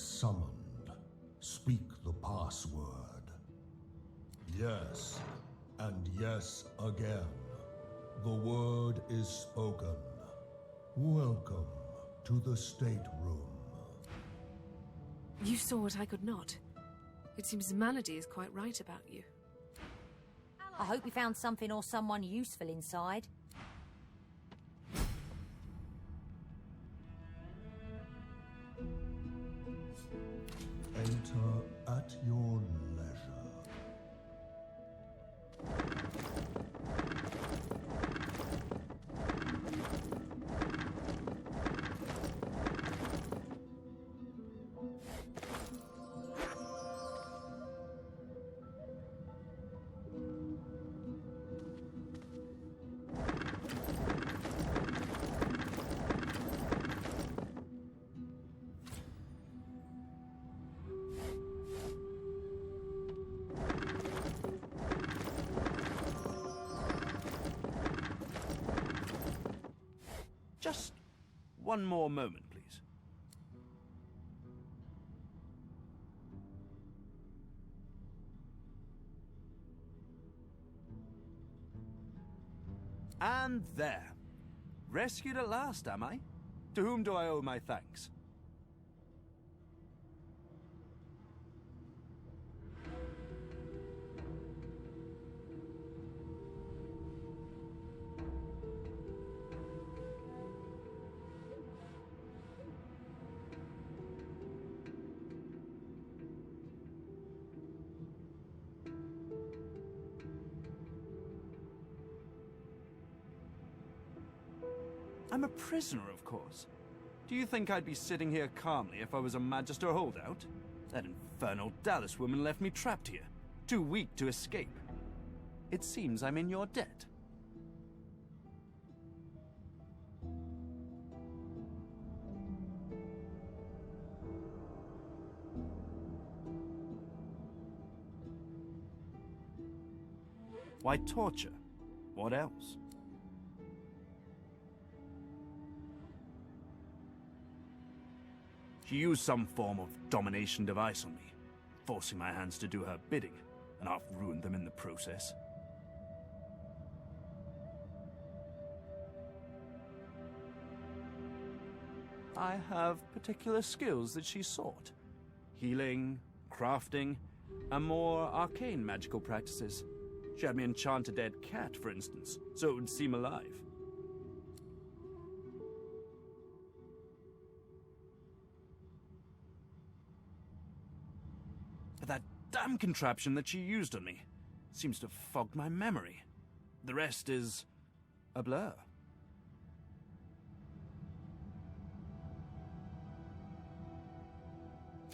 summoned. Speak the password. Yes, and yes again. The word is spoken. Welcome to the stateroom. You saw what I could not. It seems Malady is quite right about you. I hope you found something or someone useful inside. Enter at your leisure. Just one more moment, please. And there. Rescued at last, am I? To whom do I owe my thanks? I'm a prisoner, of course. Do you think I'd be sitting here calmly if I was a Magister holdout? That infernal Dallas woman left me trapped here, too weak to escape. It seems I'm in your debt. Why torture? What else? She used some form of domination device on me, forcing my hands to do her bidding, and I've ruined them in the process. I have particular skills that she sought. Healing, crafting, and more arcane magical practices. She had me enchant a dead cat, for instance, so it would seem alive. But that damn contraption that she used on me seems to have fogged my memory. The rest is a blur.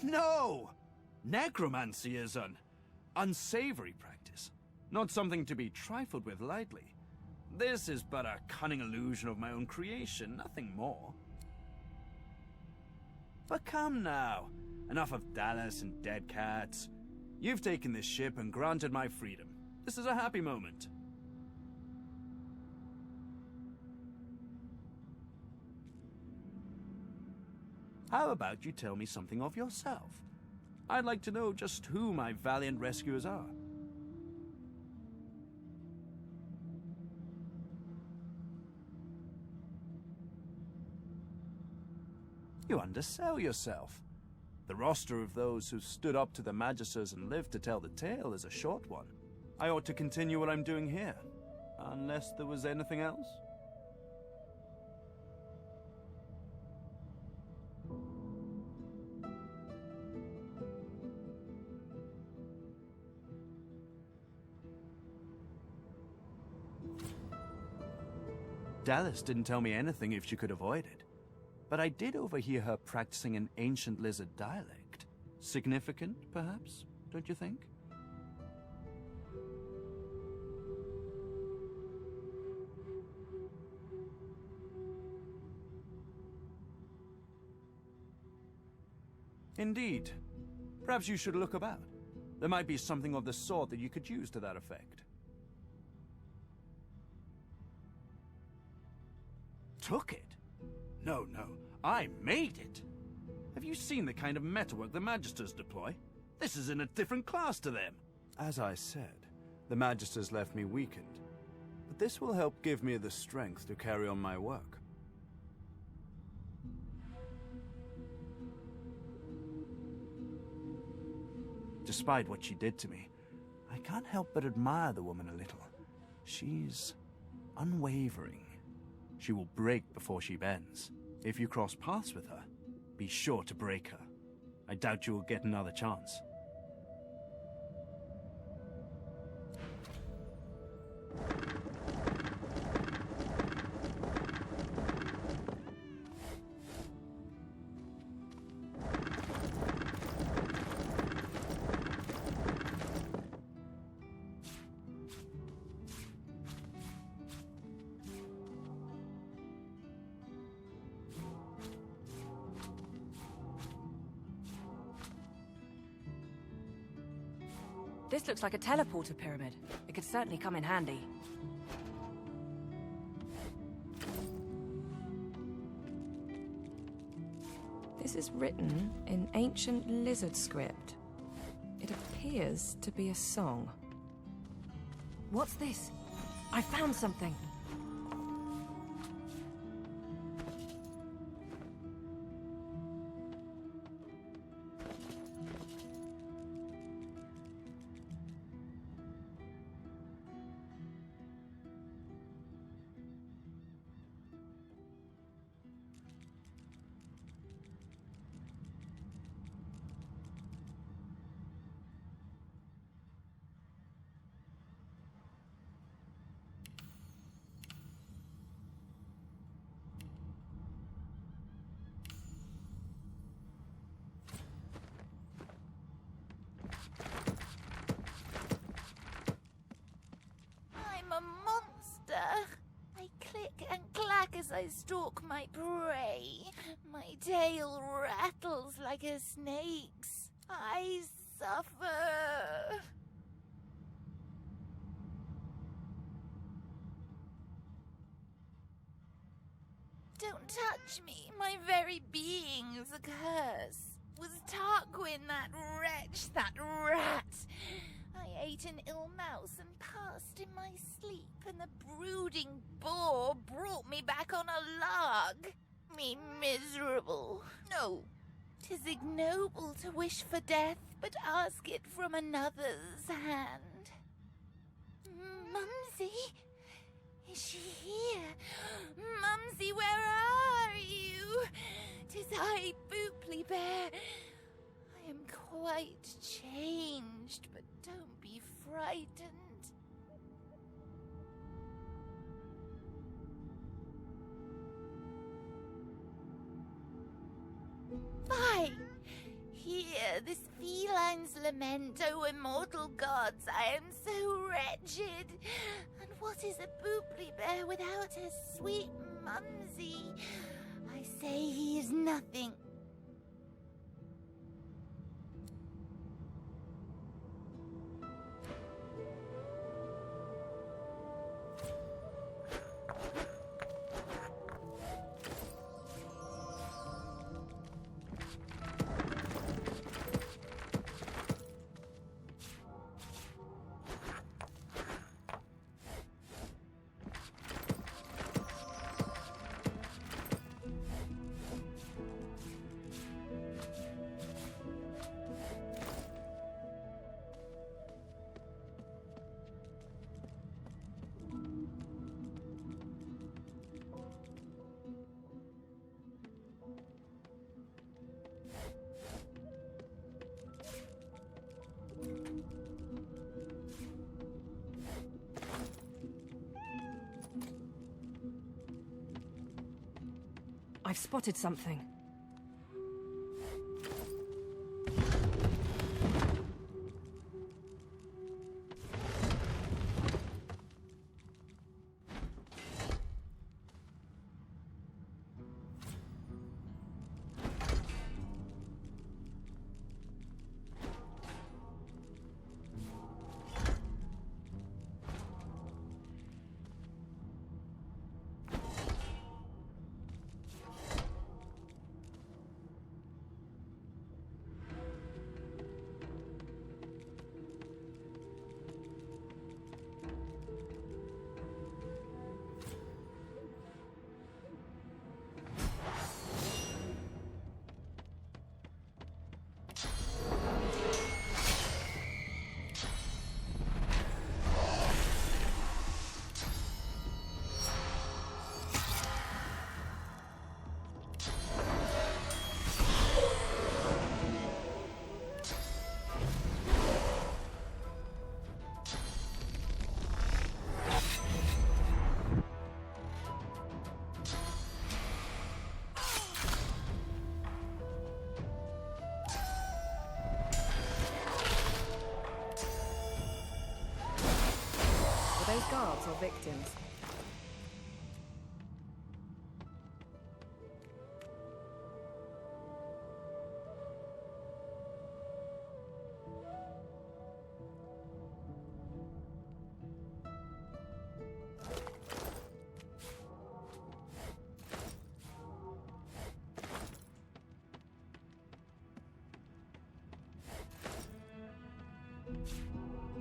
No! Necromancy is an unsavory practice, not something to be trifled with lightly. This is but a cunning illusion of my own creation, nothing more. But come now, enough of Dallas and dead cats. You've taken this ship and granted my freedom. This is a happy moment. How about you tell me something of yourself? I'd like to know just who my valiant rescuers are. You undersell yourself. The roster of those who stood up to the Magisters and lived to tell the tale is a short one. I ought to continue what I'm doing here, unless there was anything else. Dallas didn't tell me anything if she could avoid it, but I did overhear her practicing an ancient lizard dialect. Significant, perhaps, don't you think? Indeed. Perhaps you should look about. There might be something of the sort that you could use to that effect. Took it? No, I made it. Have you seen the kind of metalwork the Magisters deploy? This is in a different class to them. As I said, the Magisters left me weakened. But this will help give me the strength to carry on my work. Despite what she did to me, I can't help but admire the woman a little. She's unwavering. She will break before she bends. If you cross paths with her, be sure to break her. I doubt you will get another chance. This looks like a teleporter pyramid. It could certainly come in handy. This is written in ancient lizard script. It appears to be a song. What's this? I found something. As I stalk my prey, my tail rattles like a snake's. I suffer. Don't touch me. My very being is a curse. Was Tarquin that wretch, that rat? I ate an ill mouse and passed in my sleep, and the brooding boar brought me back on a log. Me miserable. No, 'tis ignoble to wish for death, but ask it from another's hand. Mumsy? Is she here? Mumsy, where are you? 'Tis I, Booply Bear. I am quite changed, but don't be frightened. Fie! Hear this feline's lament, O immortal gods, I am so wretched. And what is a Booply Bear without her sweet Mumsy? I say he is nothing. I've spotted something. victims.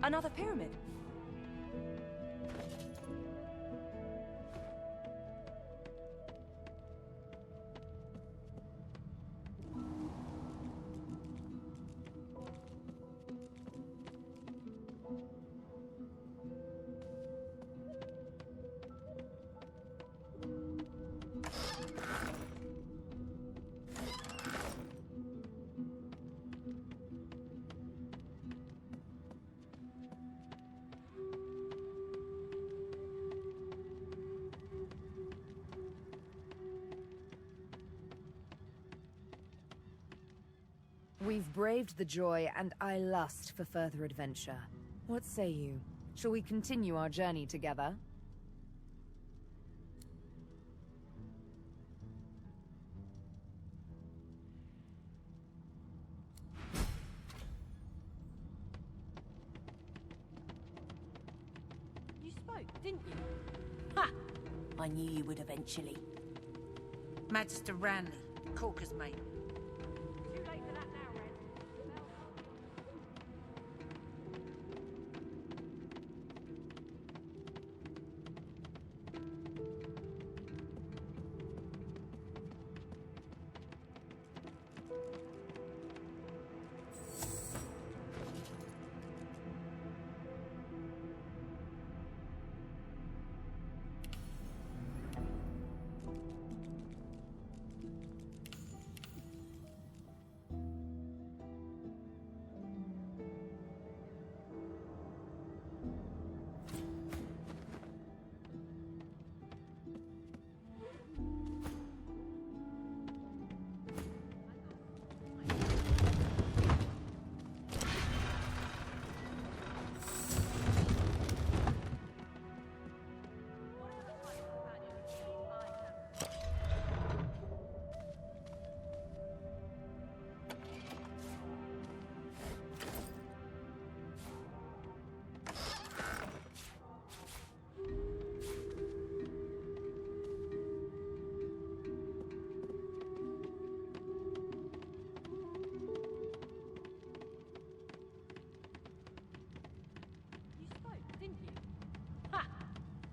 Another pyramid. We've braved the joy, and I lust for further adventure. What say you? Shall we continue our journey together? You spoke, didn't you? Ha! I knew you would eventually. Magister Ranley, Corker's mate. Too late for that now, Red.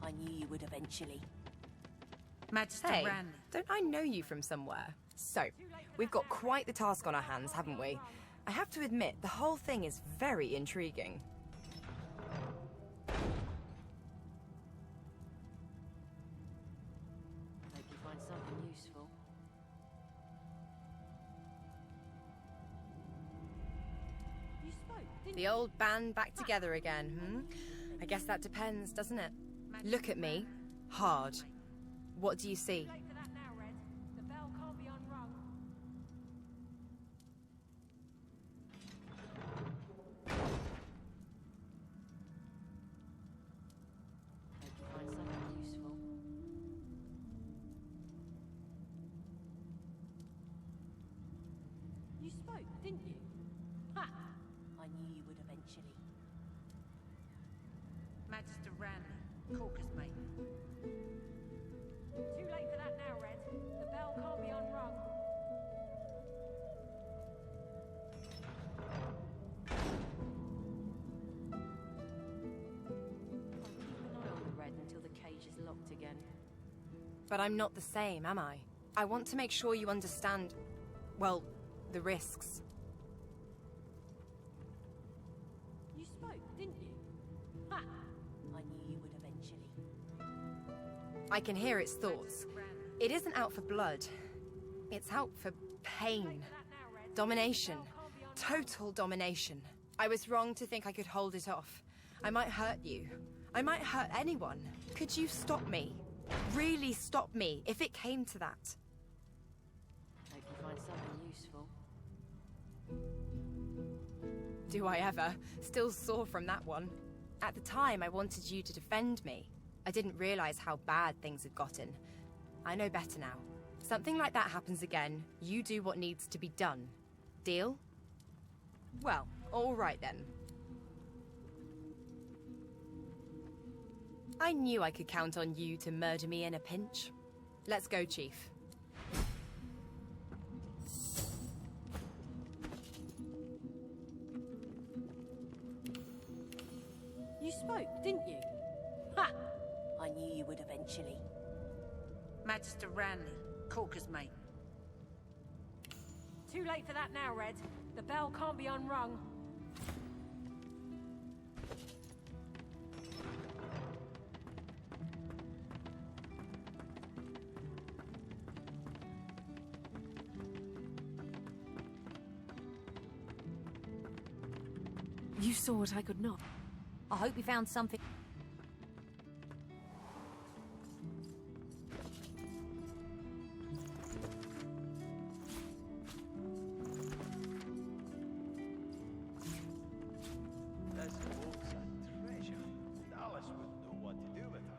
I knew you would eventually. Magister Hey, Ranley. don't I know you from somewhere? So, we've got quite the task on our hands, haven't we? I have to admit, the whole thing is very intriguing. Hope you find something useful. You spoke, didn't The old band back together again, I guess that depends, doesn't it? Look at me. Hard. What do you see? Too late for that now, Red. The bell can't be unrung. Hope you find something useful. You spoke, didn't you? Ha! I knew you would eventually. Magister Ranley, Corker's mate. Too late for that now, Red. The bell can't be unrung. I'll keep an eye on the Red until the cage is locked again. But I'm not the same, am I? I want to make sure you understand, well, the risks. You spoke, didn't you? Ha! I knew you would eventually. I can hear its thoughts. It isn't out for blood. It's out for pain. Domination. Total domination. I was wrong to think I could hold it off. I might hurt you. I might hurt anyone. Could you stop me? Really stop me, if it came to that. Hope you find something useful. Do I ever? Still sore from that one. At the time, I wanted you to defend me. I didn't realize how bad things had gotten. I know better now. Something like that happens again, you do what needs to be done. Deal? Well, all right then. I knew I could count on you to murder me in a pinch. Let's go, Chief. You spoke, didn't you? Ha! I knew you would eventually. Magister Ranley, Corker's mate. Too late for that now, Red. The bell can't be unrung. You saw what I could not. I hope you found something. This boat's a treasure. Dallas wouldn't know what to do with her.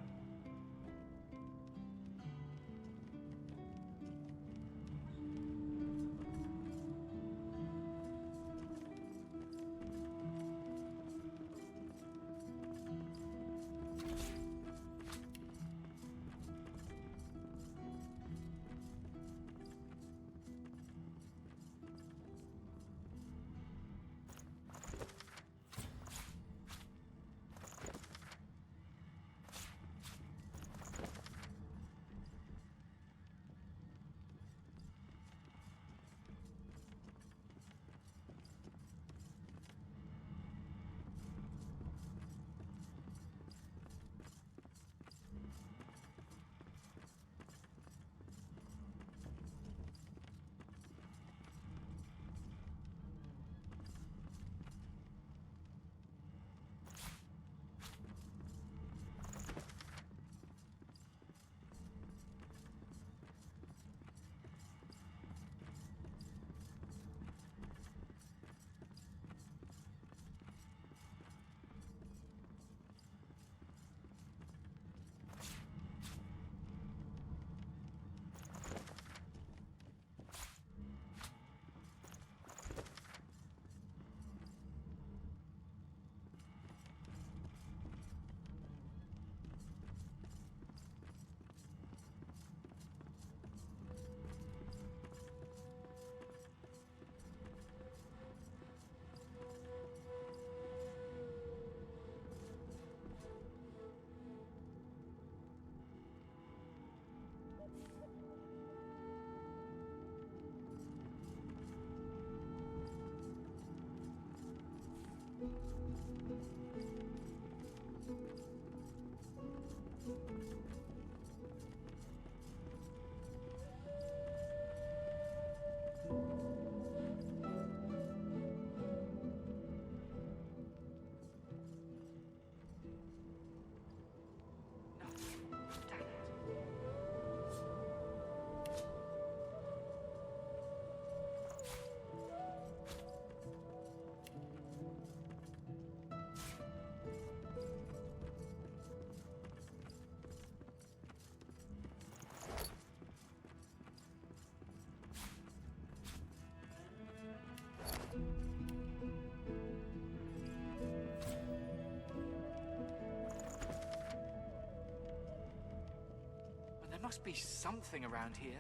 Must be something around here.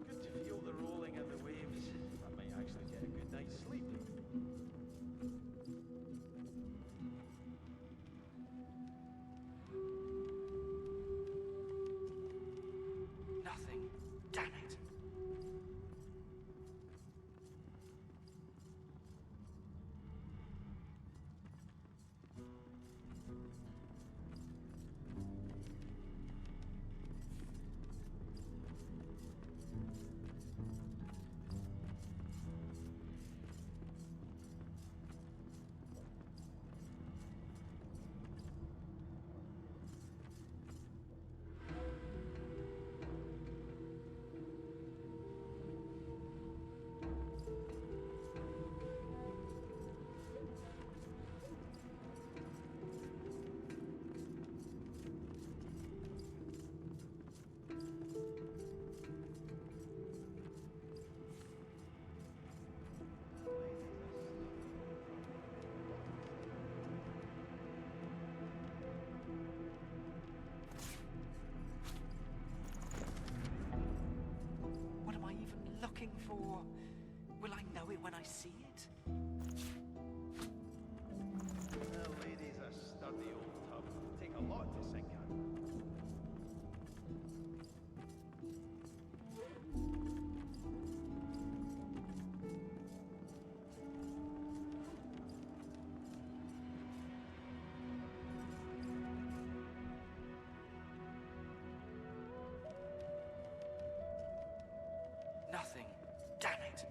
Good to feel the rolling of the waves. I might actually get a good night's sleep. Nothing. Damn it. for? Will I know it when I see it? The lady's a sturdy old tub. Take a lot to sink her. Nothing. Damn it.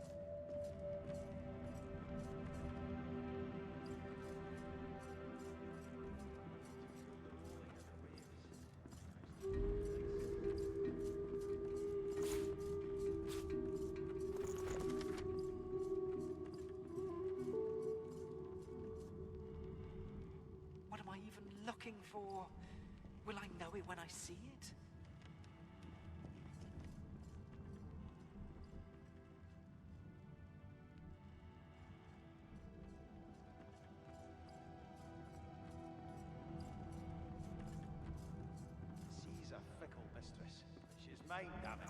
What am I even looking for? Will I know it when I see it? She's a fickle mistress. She's mine, damn it.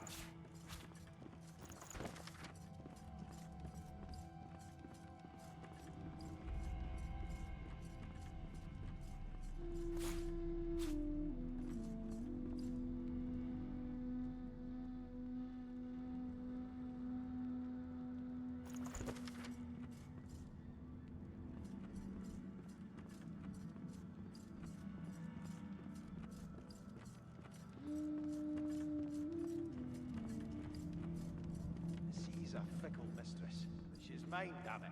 She's a fickle mistress. She's mine, damn it.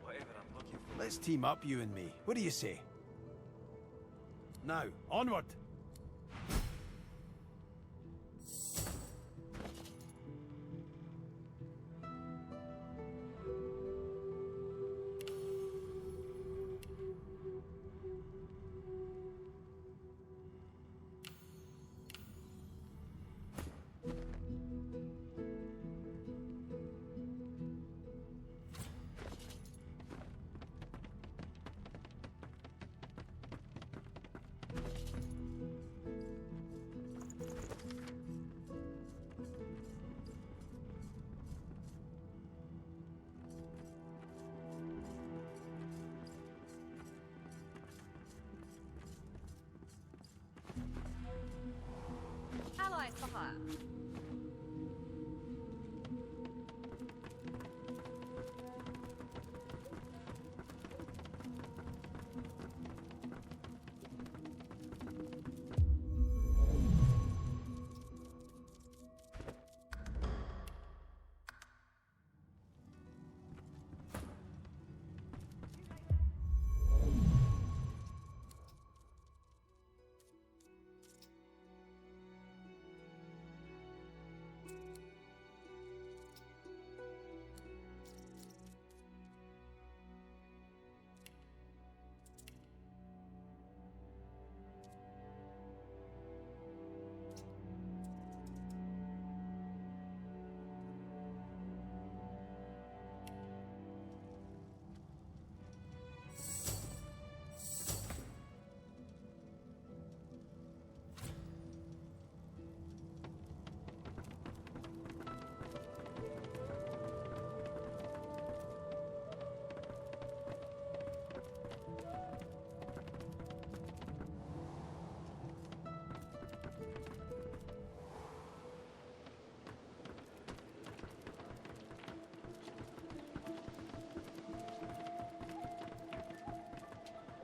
Whatever I'm looking for. Let's team up, you and me. What do you say? Now, onward! Allies for hire.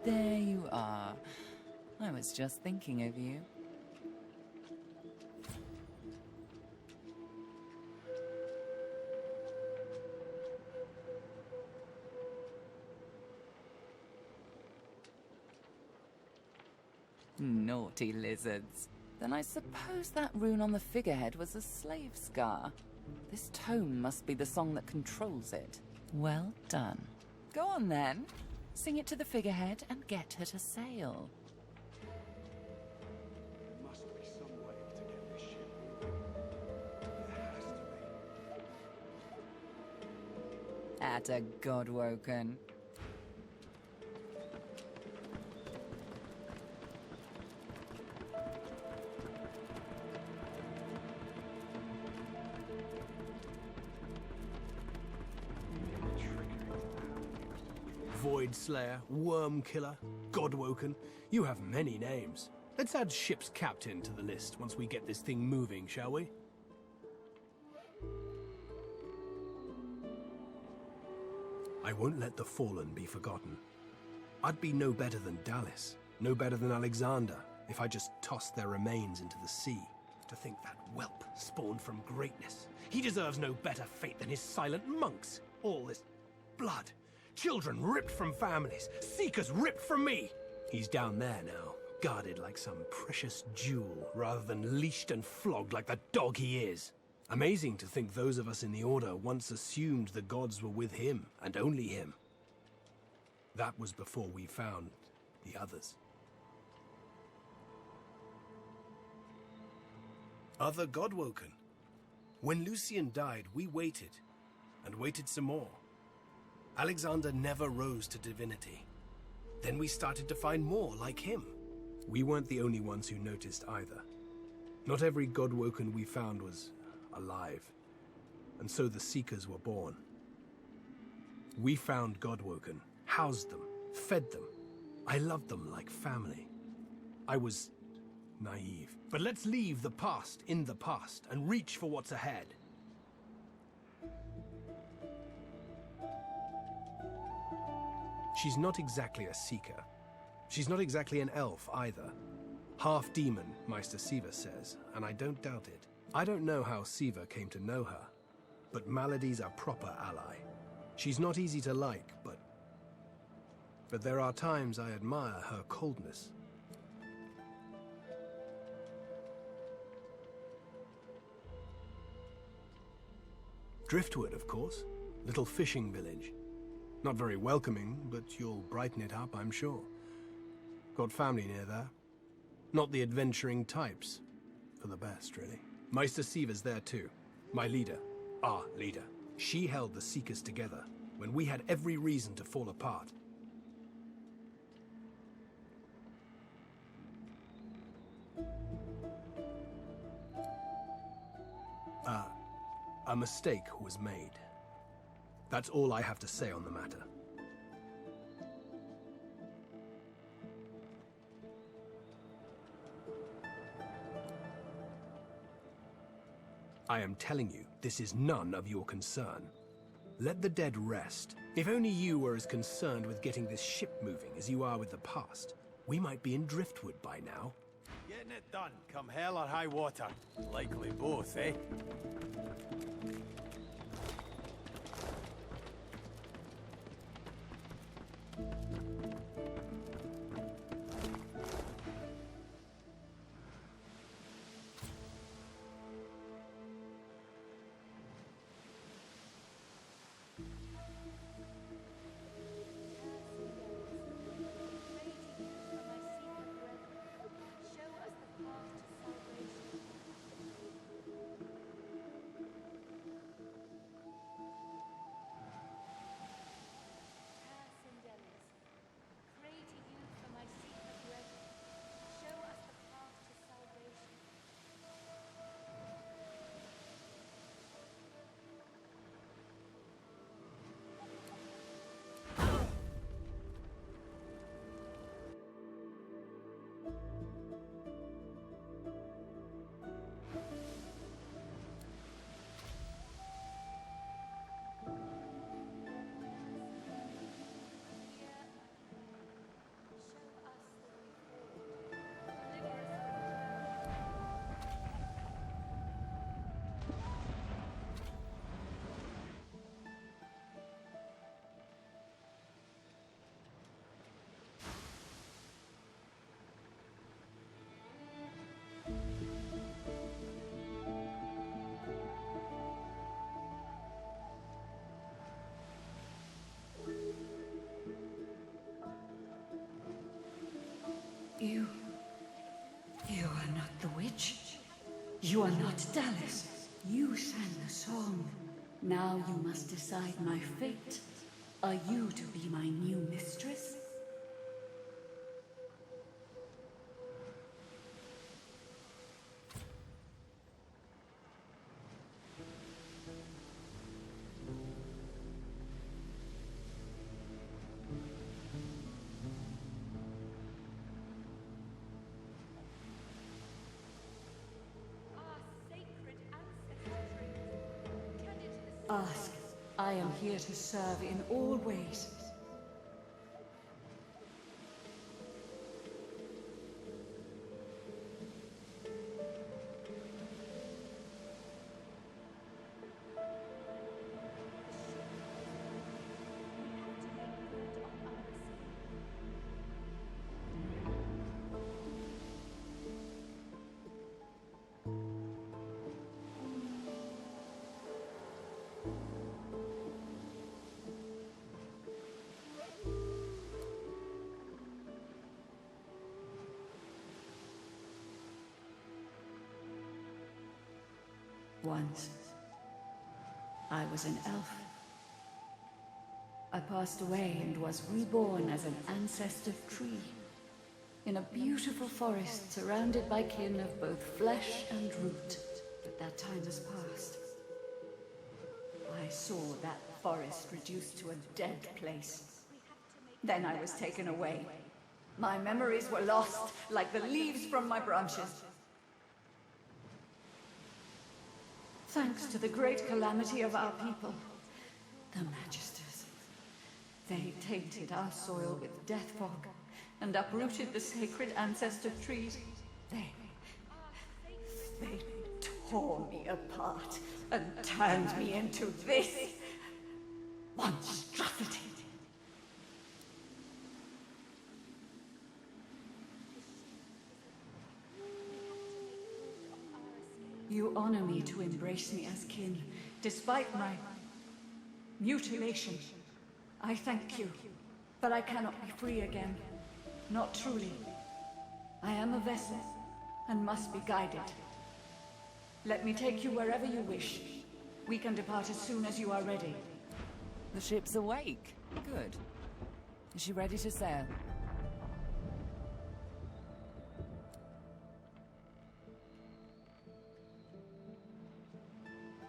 There you are. I was just thinking of you. Naughty lizards. Then I suppose that rune on the figurehead was a slave scar. This tome must be the song that controls it. Well done. Go on then. Sing it to the figurehead and get her to sail. There must be some way to get this ship moving. There has to be. At a Godwoken. Void Slayer, Worm Killer, Godwoken. You have many names. Let's add ship's captain to the list once we get this thing moving, shall we? I won't let the Fallen be forgotten. I'd be no better than Dallas, no better than Alexander, if I just tossed their remains into the sea. To think that whelp spawned from greatness. He deserves no better fate than his silent monks. All this blood. Children ripped from families. Seekers ripped from me. He's down there now, guarded like some precious jewel, rather than leashed and flogged like the dog he is. Amazing to think those of us in the Order once assumed the gods were with him, and only him. That was before we found the others. Other Godwoken. When Lucian died, we waited, and waited some more. Alexander never rose to divinity. Then we started to find more like him. We weren't the only ones who noticed either. Not every Godwoken we found was alive, and so the Seekers were born. We found Godwoken, housed them, fed them. I loved them like family. I was naive. But let's leave the past in the past and reach for what's ahead. She's not exactly a Seeker. She's not exactly an elf either. Half demon, Meister Siva says, and I don't doubt it. I don't know how Siva came to know her, but Malady's a proper ally. She's not easy to like, but there are times I admire her coldness. Driftwood, of course. Little fishing village. Not very welcoming, but you'll brighten it up, I'm sure. Got family near there. Not the adventuring types. For the best, really. Meister Siva's there too. My leader. Our leader. She held the Seekers together when we had every reason to fall apart. A mistake was made. That's all I have to say on the matter. I am telling you, this is none of your concern. Let the dead rest. If only you were as concerned with getting this ship moving as you are with the past, we might be in Driftwood by now. Getting it done, come hell or high water. Likely both, eh? You are not the witch. You are not Dallas. You sang the song. Now you must decide my fate. Are you to be my new mistress? Ask. I am here to serve in all ways. Once, I was an elf. I passed away and was reborn as an ancestor tree in a beautiful forest surrounded by kin of both flesh and root. But that time has passed. I saw that forest reduced to a dead place. Then I was taken away. My memories were lost like the leaves from my branches. Thanks to the great calamity of our people, the Magisters. They tainted our soil with death fog and uprooted the sacred ancestor trees. They tore me apart and turned me into this monstrosity. You honor me to embrace me as kin, despite my mutilation. I thank you, but I cannot be free again. Not truly. I am a vessel, and must be guided. Let me take you wherever you wish. We can depart as soon as you are ready. The ship's awake. Good. Is she ready to sail?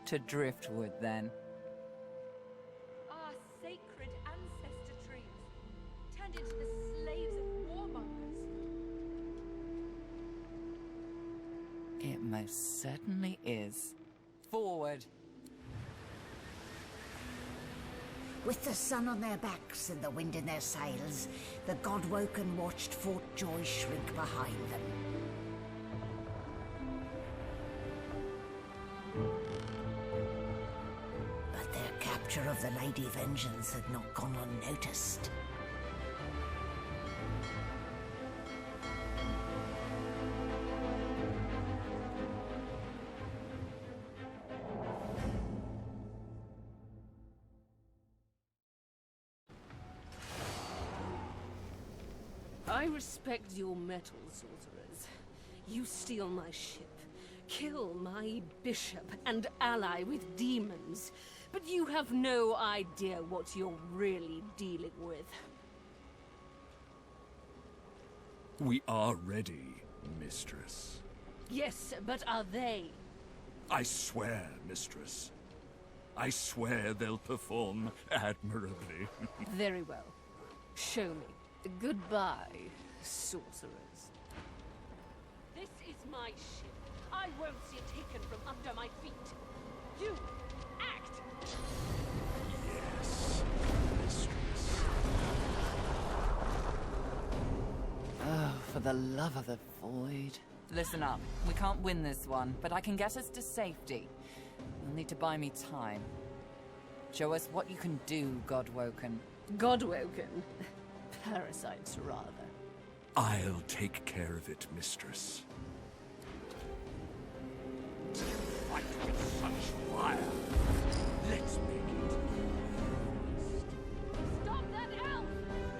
To driftwood, then. Our sacred ancestor trees, turned into the slaves of warmongers. It most certainly is. Forward. With the sun on their backs and the wind in their sails, the Godwoken watched Fort Joy shrink behind them. Capture of the Lady Vengeance had not gone unnoticed. I respect your mettle, sorcerers. You steal my ship, kill my bishop, and ally with demons. But you have no idea what you're really dealing with. We are ready, mistress. Yes, but are they? I swear, mistress. I swear they'll perform admirably. Very well. Show me. Goodbye, sorcerers. This is my ship. I won't see it taken from under my feet. You, act! Yes, mistress. Oh, for the love of the void. Listen up. We can't win this one, but I can get us to safety. You'll need to buy me time. Show us what you can do, Godwoken. Godwoken? Parasites, rather. I'll take care of it, mistress. Fight with such fire. Let's make it. Stop that elf!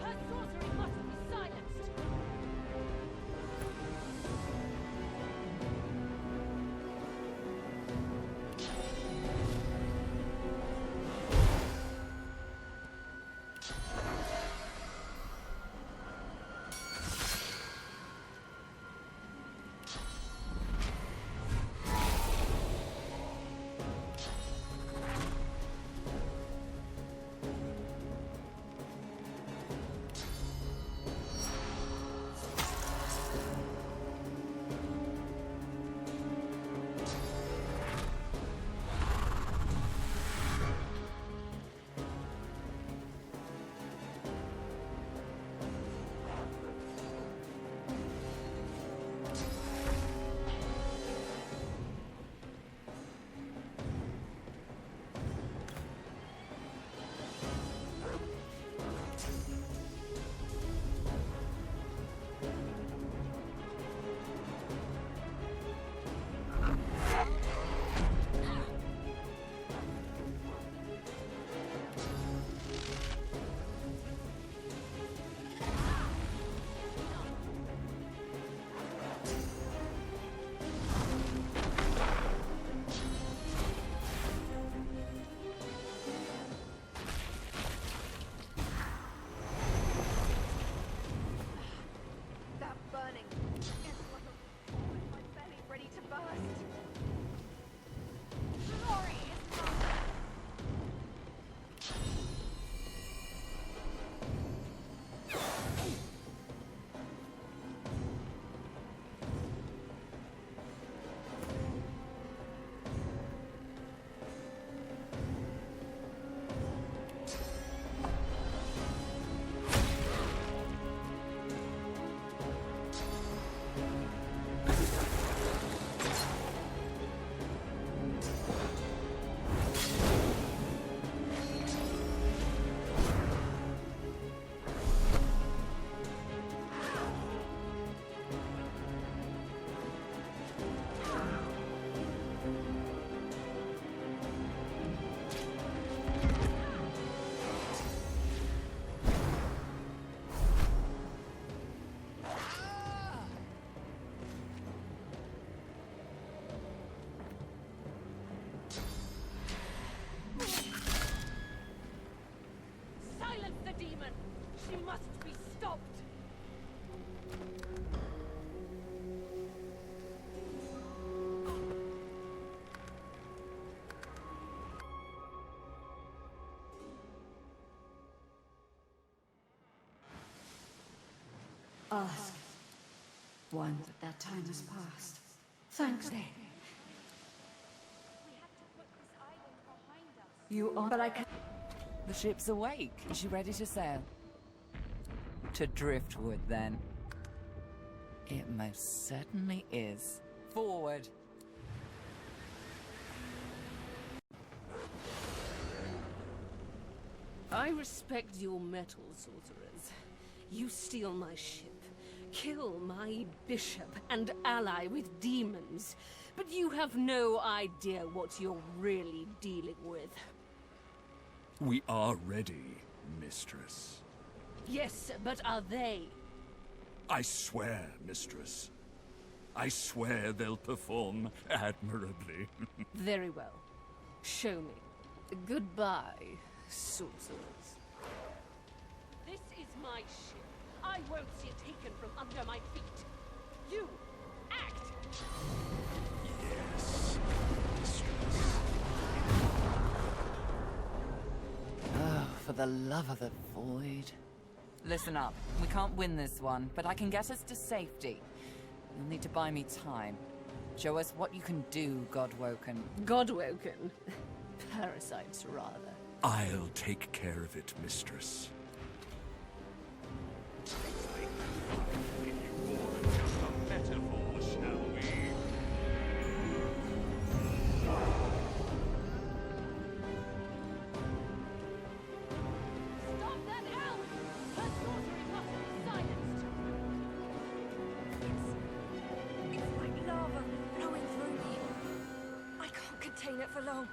Her sorcery must be silenced! stopped! Ask. One, that time has passed. Thanks, then. You are, but I can. The ship's awake. Is she ready to sail? To driftwood, then. It most certainly is. Forward. I respect your mettle, sorcerers. You steal my ship, kill my bishop and ally with demons, but you have no idea what you're really dealing with. We are ready, Mistress. Yes, but are they? I swear, Mistress. I swear they'll perform admirably. Very well. Show me. Goodbye, sorcerers. This is my ship. I won't see it taken from under my feet. You, act! Yes, Mistress. Oh, for the love of the void. Listen up. We can't win this one, but I can get us to safety. You'll need to buy me time. Show us what you can do, Godwoken. Godwoken? Parasites, rather. I'll take care of it, Mistress. Metaphor, shall we? Stop that owl! Her sorcery must be silenced! It's like lava flowing through me. I can't contain it for long.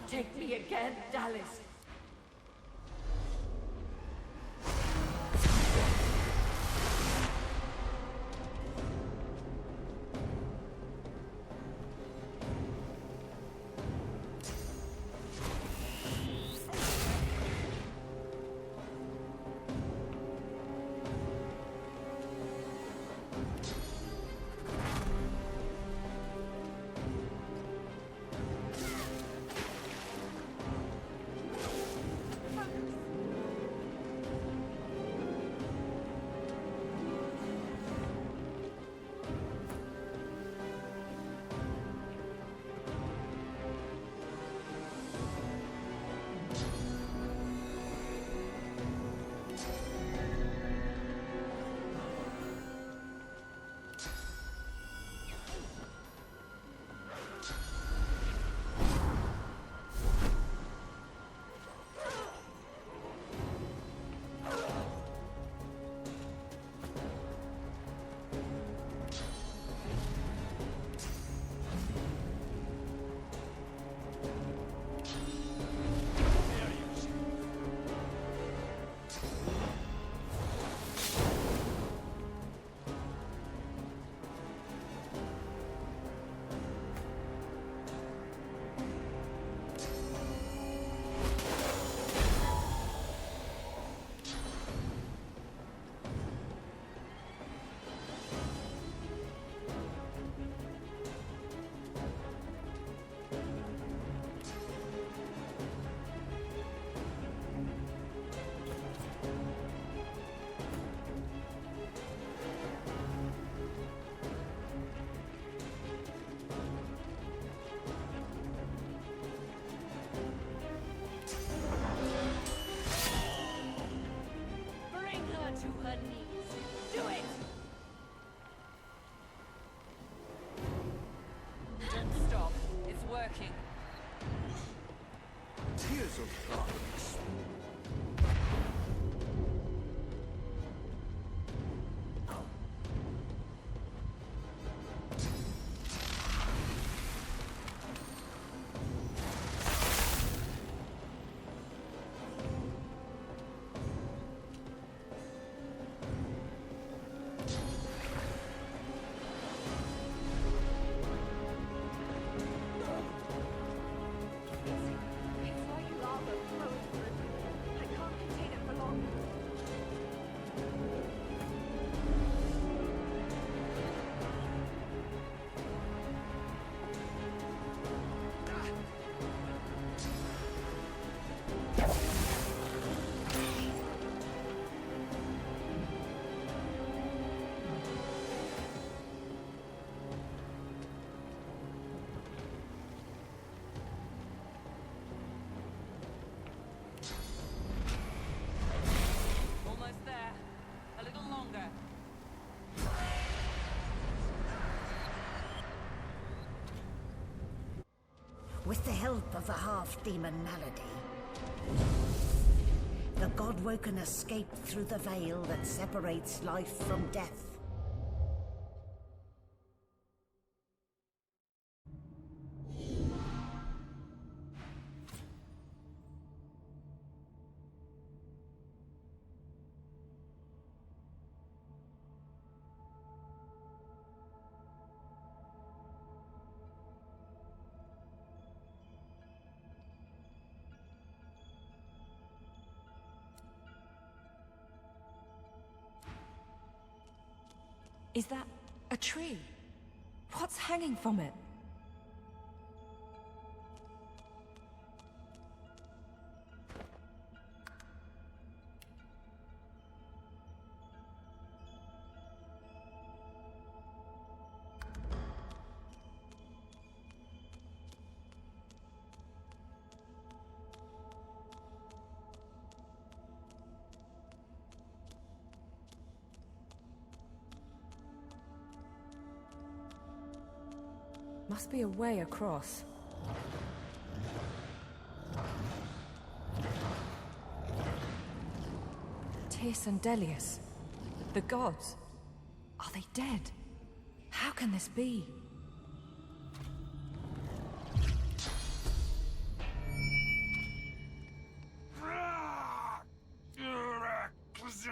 take me again, Dallas. Tears of darkness. With the help of the half-demon Malady, the Godwoken escaped through the veil that separates life from death. Is that a tree? What's hanging from it? Must be a way across. Tis and Delius. The gods. Are they dead? How can this be?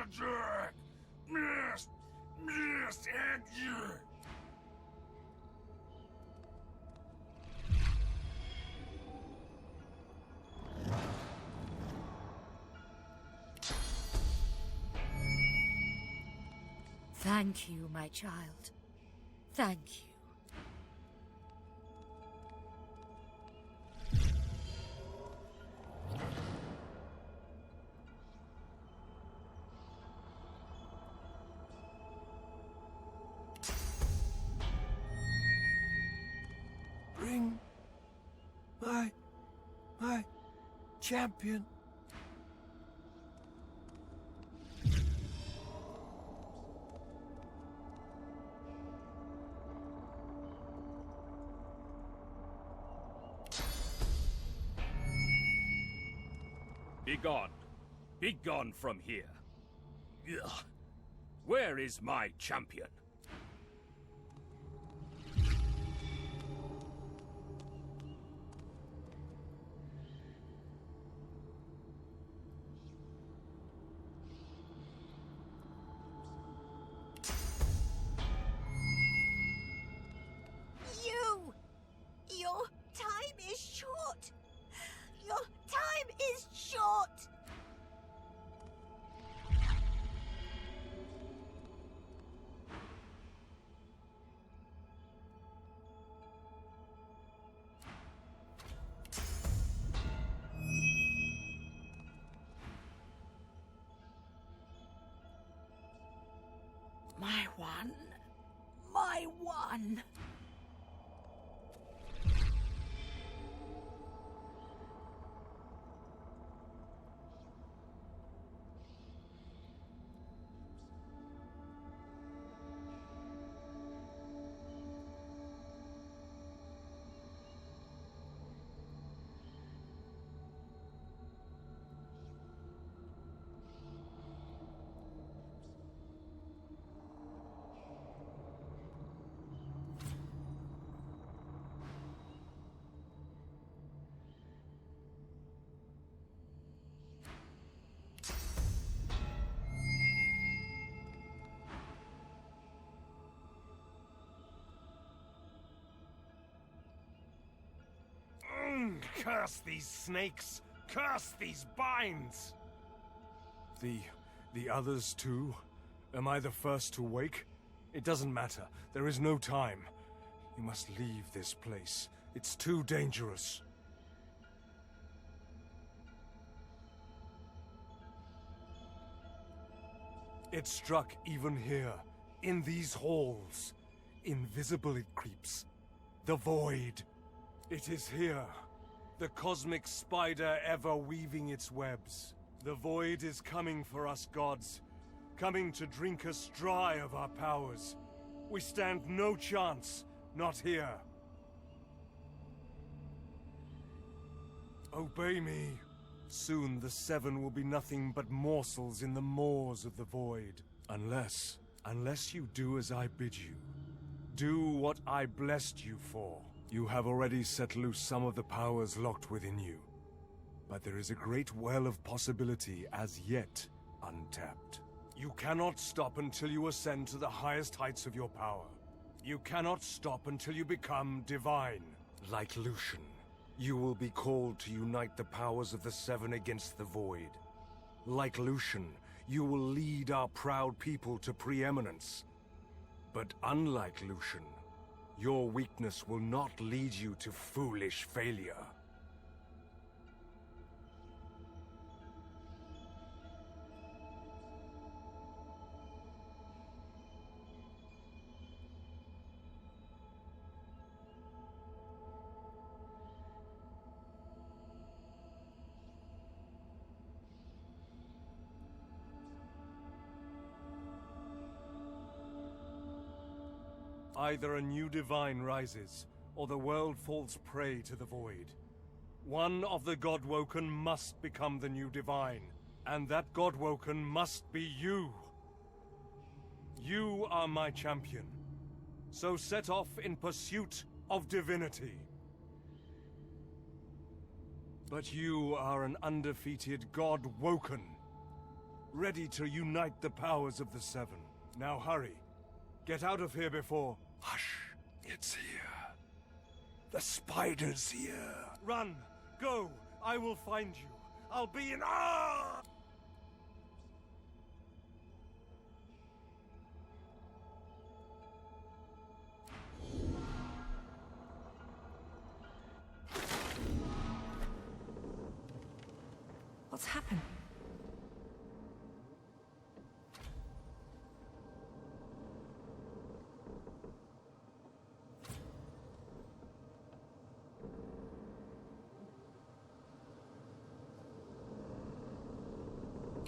a jerk! Missed! Missed! And you! Thank you, my child. Thank you. Bring my champion. Begone. Begone from here. Ugh. Where is my champion? Your time is short. Your time is short. My one. My one. Curse these snakes! Curse these binds! The others too? Am I the first to wake? It doesn't matter. There is no time. You must leave this place. It's too dangerous. It struck even here, in these halls. Invisible it creeps. The void. It is here. The cosmic spider ever weaving its webs. The void is coming for us gods. Coming to drink us dry of our powers. We stand no chance, not here. Obey me. Soon the Seven will be nothing but morsels in the maws of the void. Unless you do as I bid you. Do what I blessed you for. You have already set loose some of the powers locked within you. But there is a great well of possibility as yet untapped. You cannot stop until you ascend to the highest heights of your power. You cannot stop until you become divine. Like Lucian, you will be called to unite the powers of the Seven against the Void. Like Lucian, you will lead our proud people to preeminence. But unlike Lucian, your weakness will not lead you to foolish failure. Either a new divine rises, or the world falls prey to the void. One of the Godwoken must become the new divine, and that Godwoken must be you. You are my champion, so set off in pursuit of divinity. But you are an undefeated Godwoken. ready to unite the powers of the Seven. Now hurry. Get out of here before... Hush. It's here. The spider's here. Run! Go! I will find you. I'll be in... Ah! What's happened?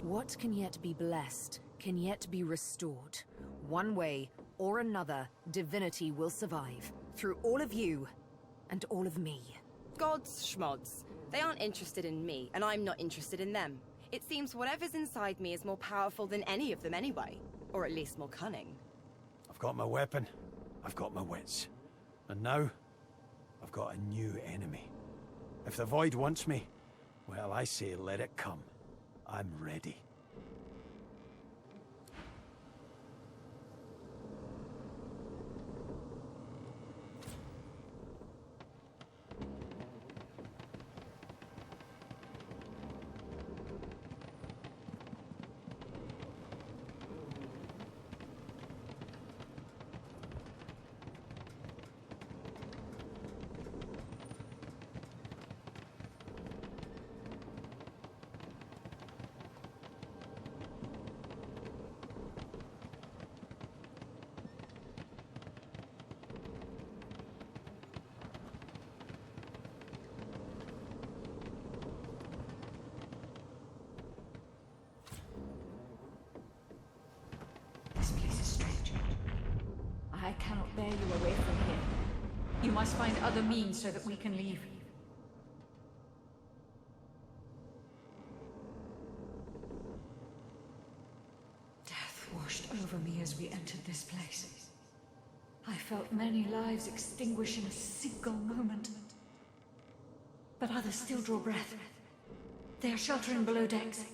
What can yet be blessed, can yet be restored. One way or another, Divinity will survive. Through all of you, and all of me. Gods, schmods. They aren't interested in me, and I'm not interested in them. It seems whatever's inside me is more powerful than any of them anyway. Or at least more cunning. I've got my weapon. I've got my wits. And now, I've got a new enemy. If the Void wants me, well, I say let it come. I'm ready. This place is strange. I cannot bear you away from here. You must find other means so that we can leave. Death washed over me as we entered this place. I felt many lives extinguish in a single moment. But others still draw breath. They are sheltering below decks.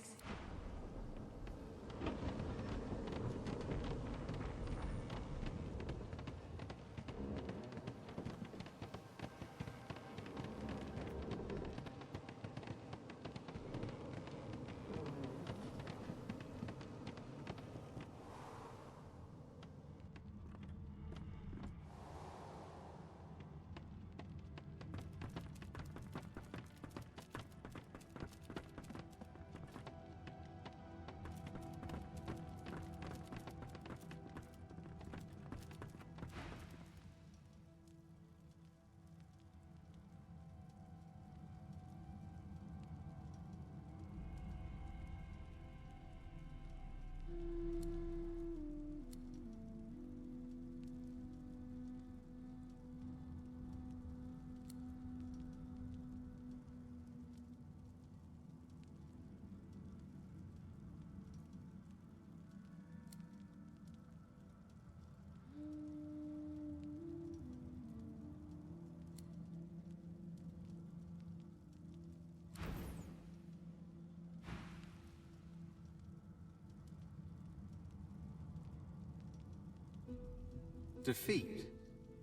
Defeat?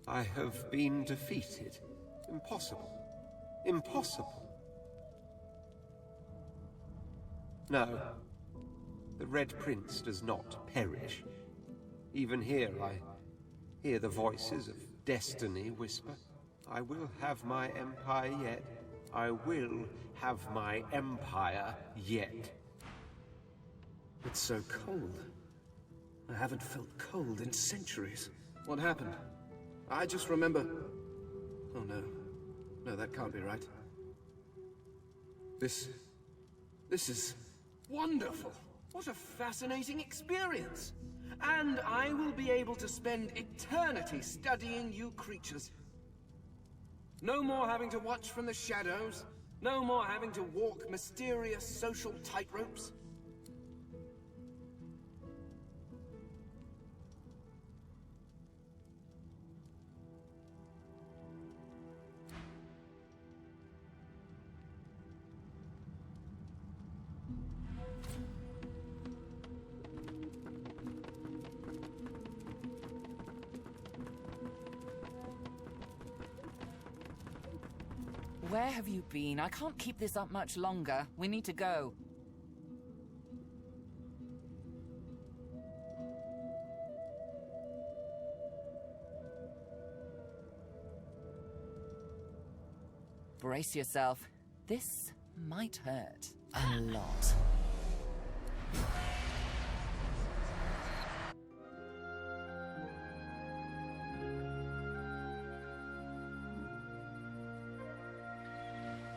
I have been defeated. Impossible. Impossible. No. The Red Prince does not perish. Even here I hear the voices of destiny whisper. I will have my empire yet. I will have my empire yet. It's so cold. I haven't felt cold in centuries. What happened? I just remember... Oh no. No, that can't be right. This is wonderful. What a fascinating experience. And I will be able to spend eternity studying you creatures. No more having to watch from the shadows. No more having to walk mysterious social tightropes. where have you been? I can't keep this up much longer. We need to go. Brace yourself. This might hurt a lot.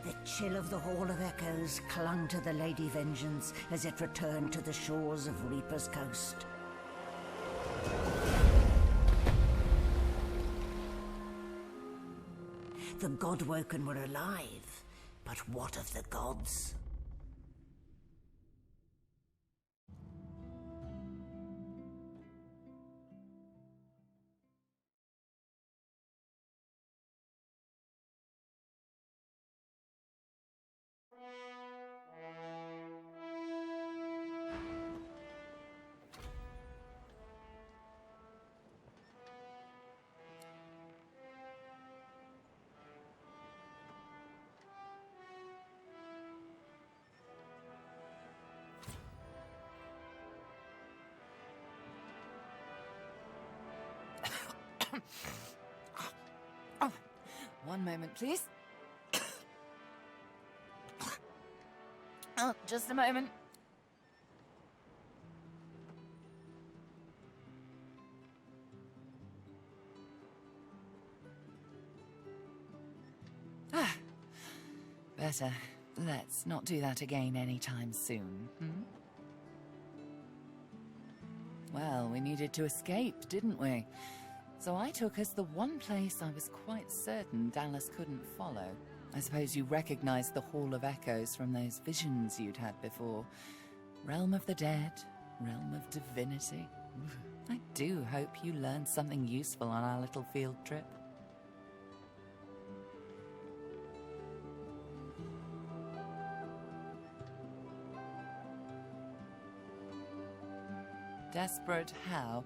The chill of the Hall of Echoes clung to the Lady Vengeance as it returned to the shores of Reaper's Coast. The Godwoken were alive, but what of the gods? Oh, one moment, please. Oh, just a moment. Better. Let's not do that again anytime soon, Well, we needed to escape, didn't we? So I took us the one place I was quite certain Dallas couldn't follow. I suppose you recognized the Hall of Echoes from those visions you'd had before. Realm of the dead, realm of divinity. I do hope you learned something useful on our little field trip. Desperate how?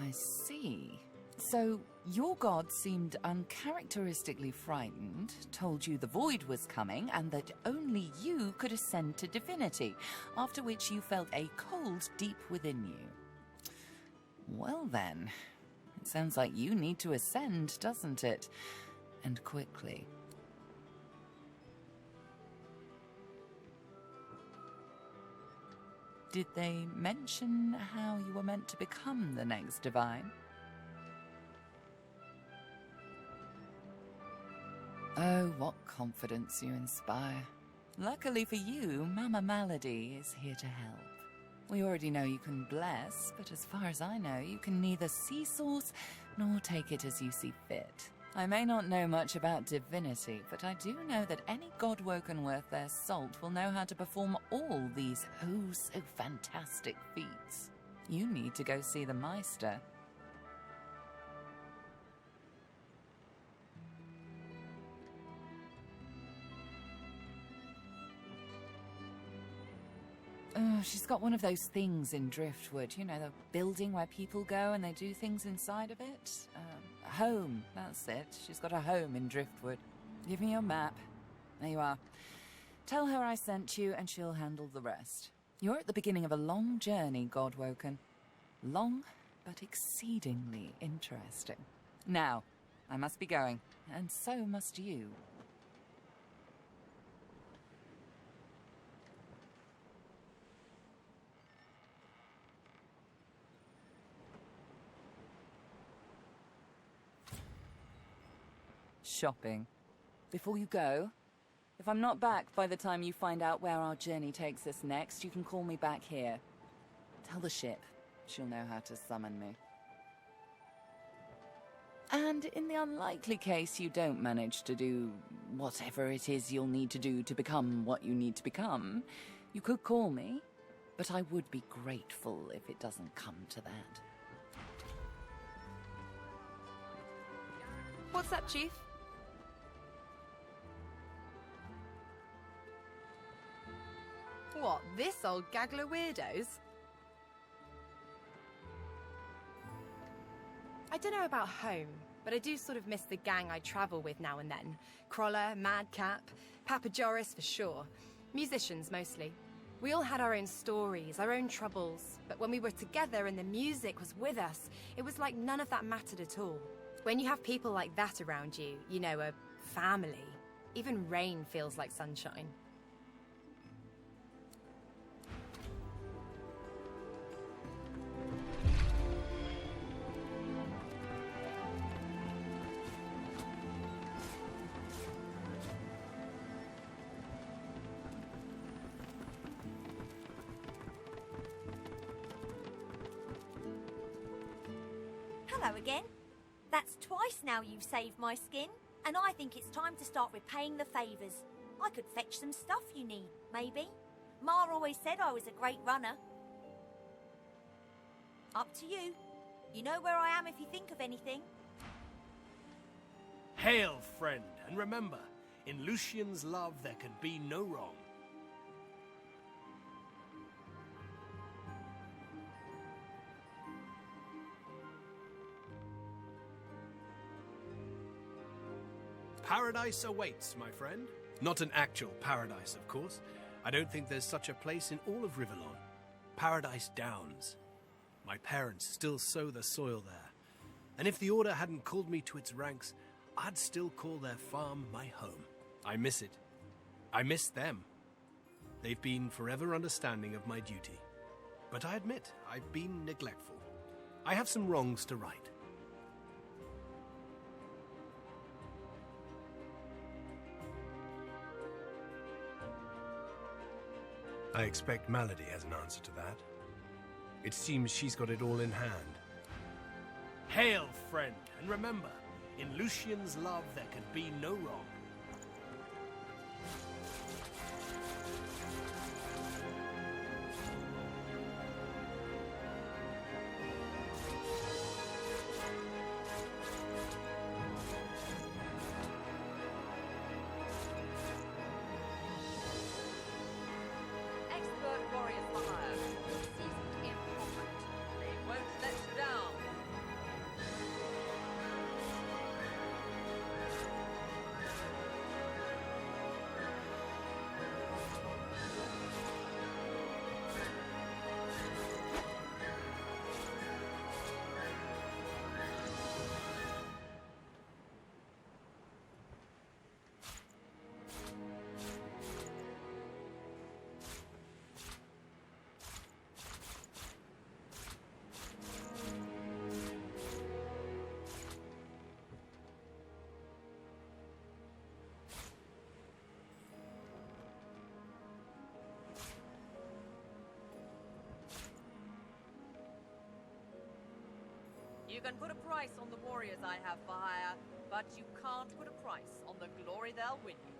I see. So, your god seemed uncharacteristically frightened, told you the void was coming, and that only you could ascend to divinity, after which you felt a cold deep within you. Well then, it sounds like you need to ascend, doesn't it? And quickly. Did they mention how you were meant to become the next divine? Oh, what confidence you inspire. Luckily for you, Mama Malady is here to help. We already know you can bless, but as far as I know, you can neither see source nor take it as you see fit. I may not know much about divinity, but I do know that any Godwoken worth their salt will know how to perform all these oh-so-fantastic feats. You need to go see the Meister. She's got one of those things in Driftwood, you know, the building where people go and they do things inside of it. Home, that's it. She's got a home in Driftwood. Give me your map. There you are. Tell her I sent you and she'll handle the rest. You're at the beginning of a long journey, Godwoken. Long, but exceedingly interesting. Now, I must be going, and so must you. Shopping. Before you go, if I'm not back by the time you find out where our journey takes us next, you can call me back here. Tell the ship. She'll know how to summon me. And in the unlikely case you don't manage to do whatever it is you'll need to do to become what you need to become, you could call me, but I would be grateful if it doesn't come to that. What's up, Chief? What, this old gaggle of weirdos? I don't know about home, But I do sort of miss the gang I travel with now and then. Crawler, Madcap, Papa Joris for sure. Musicians mostly. We all had our own stories, our own troubles, but when we were together and the music was with us, it was like none of that mattered at all. When you have people like that around you, you know, a family, even rain feels like sunshine. Hello again. That's twice now you've saved my skin, and I think it's time to start repaying the favours. I could fetch some stuff you need, maybe. Ma always said I was a great runner. Up to you. You know where I am if you think of anything. Hail, friend, and remember, in Lucian's love there can be no wrong. Paradise awaits, my friend. Not an actual paradise, of course. I don't think there's such a place in all of Rivellon. Paradise Downs. My parents still sow the soil there. And if the Order hadn't called me to its ranks, I'd still call their farm my home. I miss it. I miss them. They've been forever understanding of my duty. But I admit, I've been neglectful. I have some wrongs to right. I expect Malady has an answer to that. It seems she's got it all in hand. Hail, friend, and remember, in Lucian's love there can be no wrong. Expert warriors for hire. Seasoned in combat. They won't let you down. You can put a price on the warriors I have for hire, but you can't put a price on the glory they'll win you.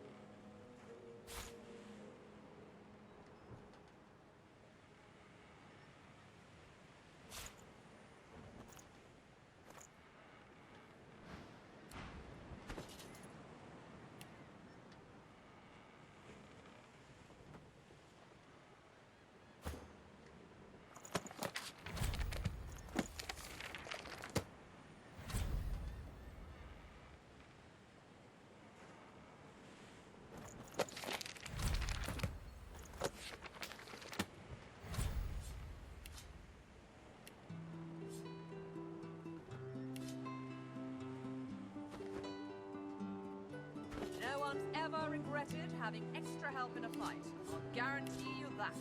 No one's ever regretted having extra help in a fight. I'll guarantee you that.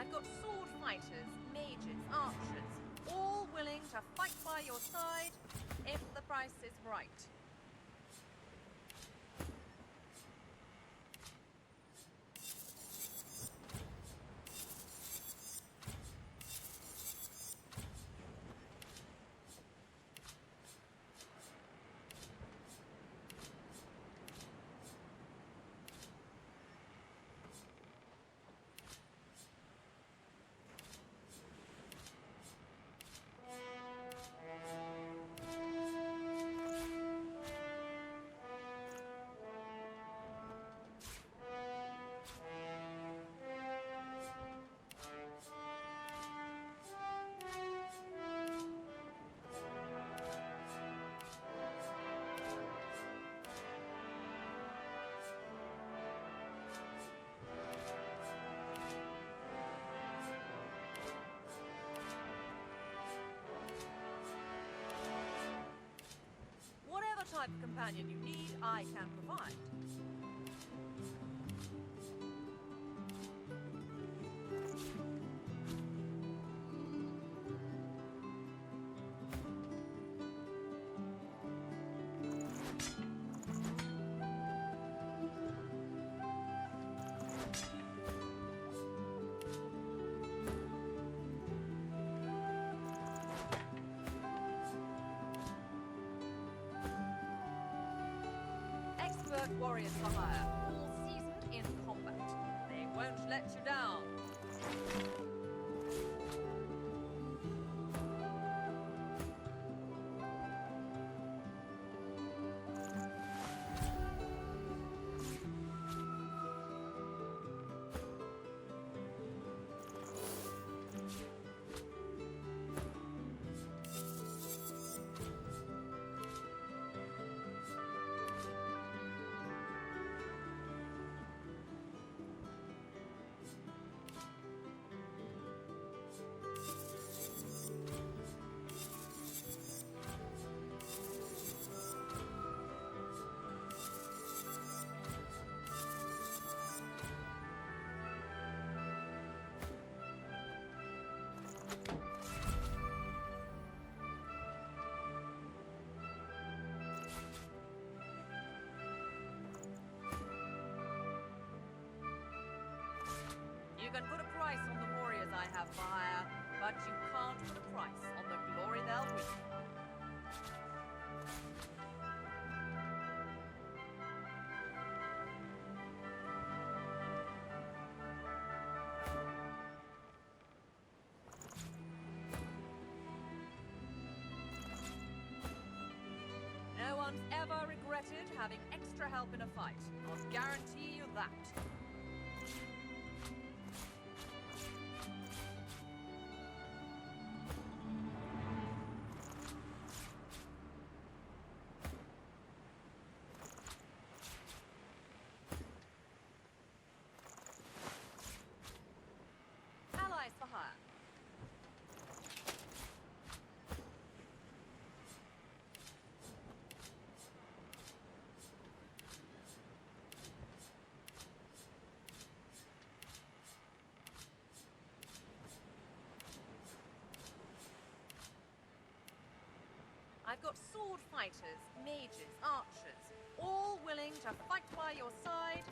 I've got sword fighters, mages, archers, all willing to fight by your side if the price is right. Whatever type of companion you need, I can provide. Expert warriors for hire, all seasoned in combat. They won't let you down. You can put a price on the warriors I have for hire, but you can't put a price on the glory they'll bring. No one's ever regretted having extra help in a fight. I'll guarantee you that. Allies for hire. I've got sword fighters, mages, archers, all willing to fight by your side.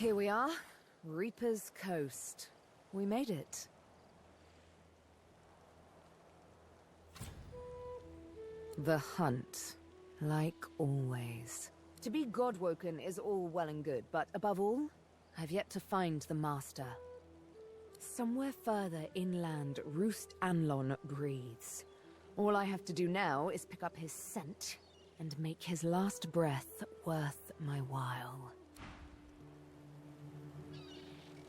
Here we are, Reaper's Coast. We made it. The hunt, like always. To be Godwoken is all well and good, but above all, I've yet to find the Master. Somewhere further inland, Roost Anlon breathes. All I have to do now is pick up his scent and make his last breath worth my while.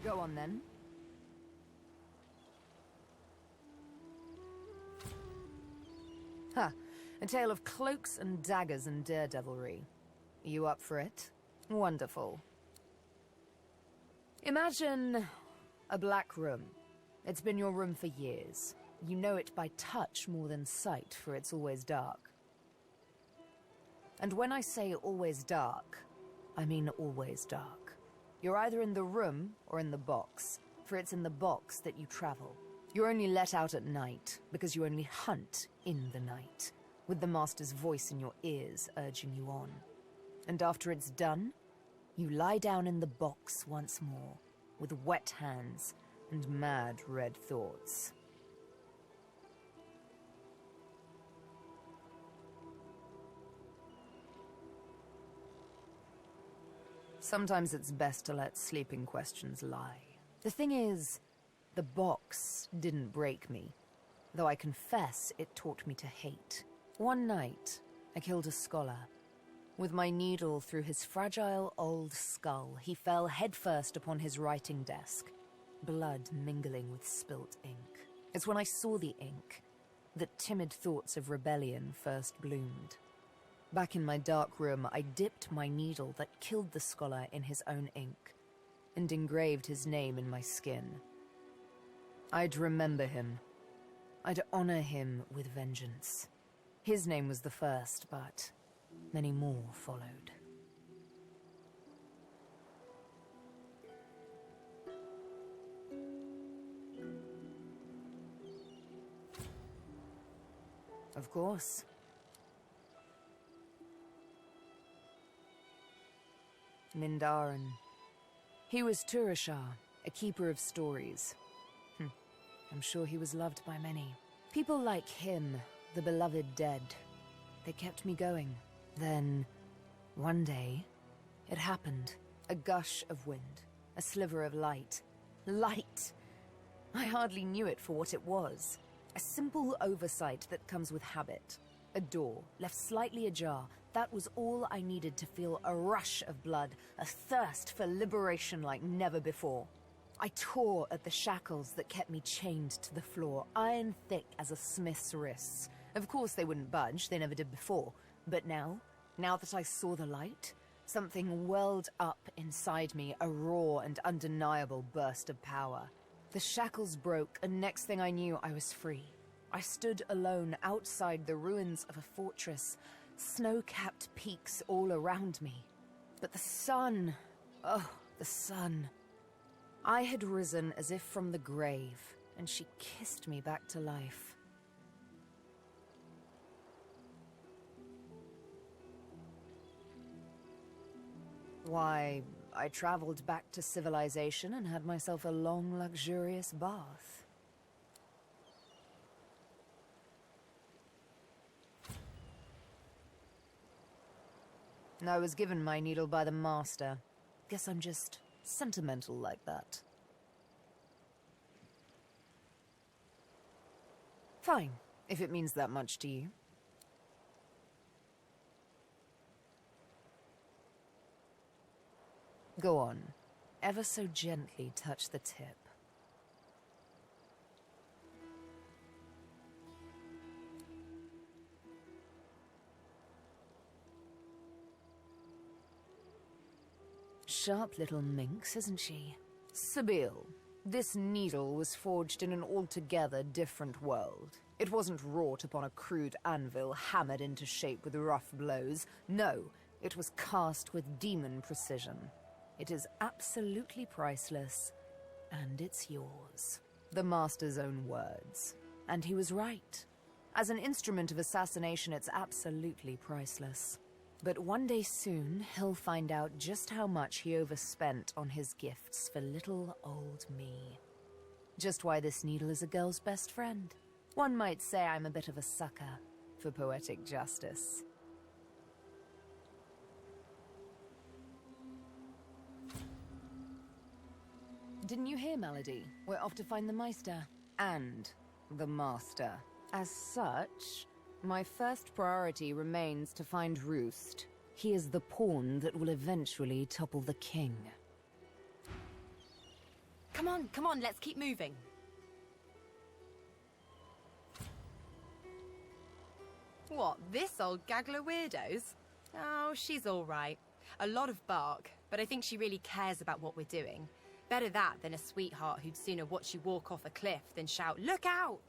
Go on then. Ha! A tale of cloaks and daggers and daredevilry. You up for it? Wonderful. Imagine a black room. It's been your room for years. You know it by touch more than sight, for it's always dark. And when I say always dark, I mean always dark. You're either in the room or in the box, for it's in the box that you travel. You're only let out at night, because you only hunt in the night, with the Master's voice in your ears urging you on. And after it's done, you lie down in the box once more, with wet hands and mad red thoughts. Sometimes it's best to let sleeping questions lie. The thing is, the box didn't break me, though I confess it taught me to hate. One night, I killed a scholar. With my needle through his fragile old skull, he fell headfirst upon his writing desk, blood mingling with spilt ink. It's when I saw the ink that timid thoughts of rebellion first bloomed. Back in my dark room, I dipped my needle that killed the scholar in his own ink, and engraved his name in my skin. I'd remember him. I'd honor him with vengeance. His name was the first, but many more followed. Of course. Mindarin. He was Turashar, a keeper of stories. I'm sure he was loved by many. People like him, the beloved dead, they kept me going. Then, one day, it happened. A gush of wind, a sliver of light. Light! I hardly knew it for what it was. A simple oversight that comes with habit. A door, left slightly ajar. That was all I needed to feel a rush of blood, a thirst for liberation like never before. I tore at the shackles that kept me chained to the floor, iron thick as a smith's wrists. Of course they wouldn't budge, they never did before. But now that I saw the light, something welled up inside me, a raw and undeniable burst of power. The shackles broke, and next thing I knew, I was free. I stood alone outside the ruins of a fortress, snow-capped peaks all around me. But the sun, oh, the sun. I had risen as if from the grave, and she kissed me back to life. Why, I traveled back to civilization and had myself a long, luxurious bath. I was given my needle by the Master. Guess I'm just sentimental like that. Fine, if it means that much to you. Go on. Ever so gently touch the tip. Sharp little minx, isn't she? Sabine, this needle was forged in an altogether different world. It wasn't wrought upon a crude anvil hammered into shape with rough blows. No, it was cast with demon precision. It is absolutely priceless, and it's yours. The Master's own words. And he was right. As an instrument of assassination, it's absolutely priceless. But one day soon, he'll find out just how much he overspent on his gifts for little old me. Just why this needle is a girl's best friend. One might say I'm a bit of a sucker for poetic justice. Didn't you hear, Melody? We're off to find the Meister. And the Master. As such, my first priority remains to find Roost. He is the pawn that will eventually topple the king. Come on, let's keep moving. What, this old gaggle of weirdos? Oh, she's all right. A lot of bark, but I think she really cares about what we're doing. Better that than a sweetheart who'd sooner watch you walk off a cliff than shout, "Look out!"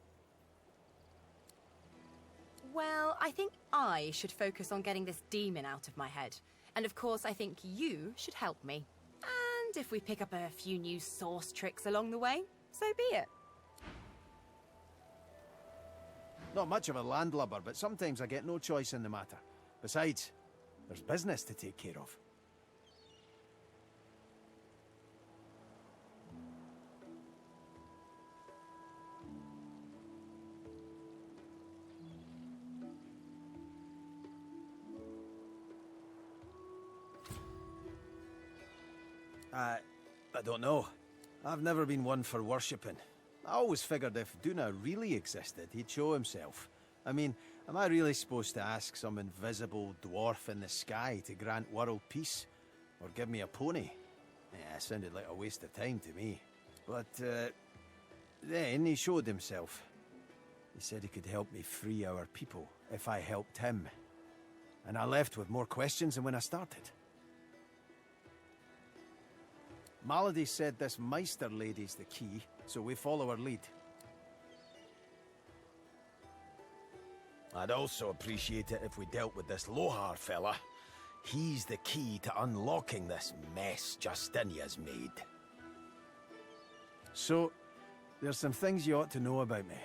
Well, I think I should focus on getting this demon out of my head. And of course, I think you should help me. And if we pick up a few new source tricks along the way, so be it. Not much of a landlubber, but sometimes I get no choice in the matter. Besides, there's business to take care of. I don't know. I've never been one for worshipping. I always figured if Duna really existed, he'd show himself. I mean, am I really supposed to ask some invisible dwarf in the sky to grant world peace? Or give me a pony? Yeah, it sounded like a waste of time to me. But, then he showed himself. He said he could help me free our people, if I helped him. And I left with more questions than when I started. Malady said this Meister lady's the key, so we follow her lead. I'd also appreciate it if we dealt with this Lohar fella. He's the key to unlocking this mess Justinia's made. So, there's some things you ought to know about me.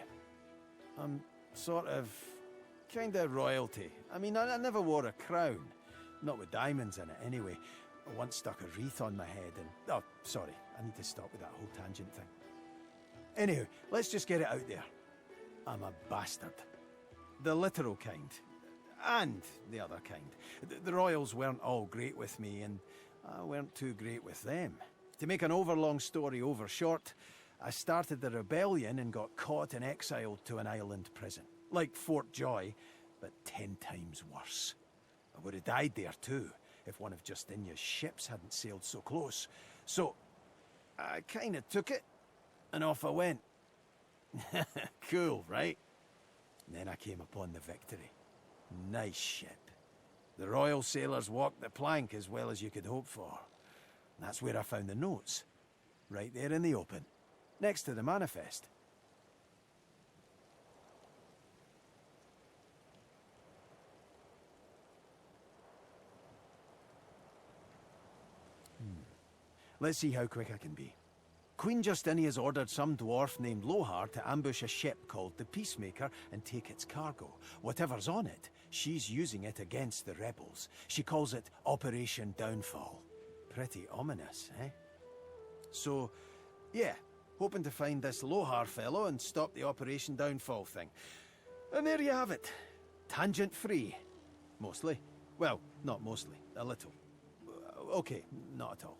I'm sort of... kinda royalty. I mean, I never wore a crown. Not with diamonds in it, anyway. I once stuck a wreath on my head and... Oh, sorry. I need to stop with that whole tangent thing. Anyhow, let's just get it out there. I'm a bastard. The literal kind. And the other kind. The royals weren't all great with me, and I weren't too great with them. To make an overlong story over short, I started the rebellion and got caught and exiled to an island prison. Like Fort Joy, but 10 times worse. I would have died there too, if one of Justinia's ships hadn't sailed so close. So, I kinda took it, and off I went. Cool, right? And then I came upon the Victory. Nice ship. The royal sailors walked the plank as well as you could hope for. And that's where I found the notes. Right there in the open. Next to the manifest. Let's see how quick I can be. Queen Justinia's ordered some dwarf named Lohar to ambush a ship called the Peacemaker and take its cargo. Whatever's on it, she's using it against the rebels. She calls it Operation Downfall. Pretty ominous, eh? So, yeah, hoping to find this Lohar fellow and stop the Operation Downfall thing. And there you have it. Tangent-free. Mostly. Well, not mostly. A little. Okay, not at all.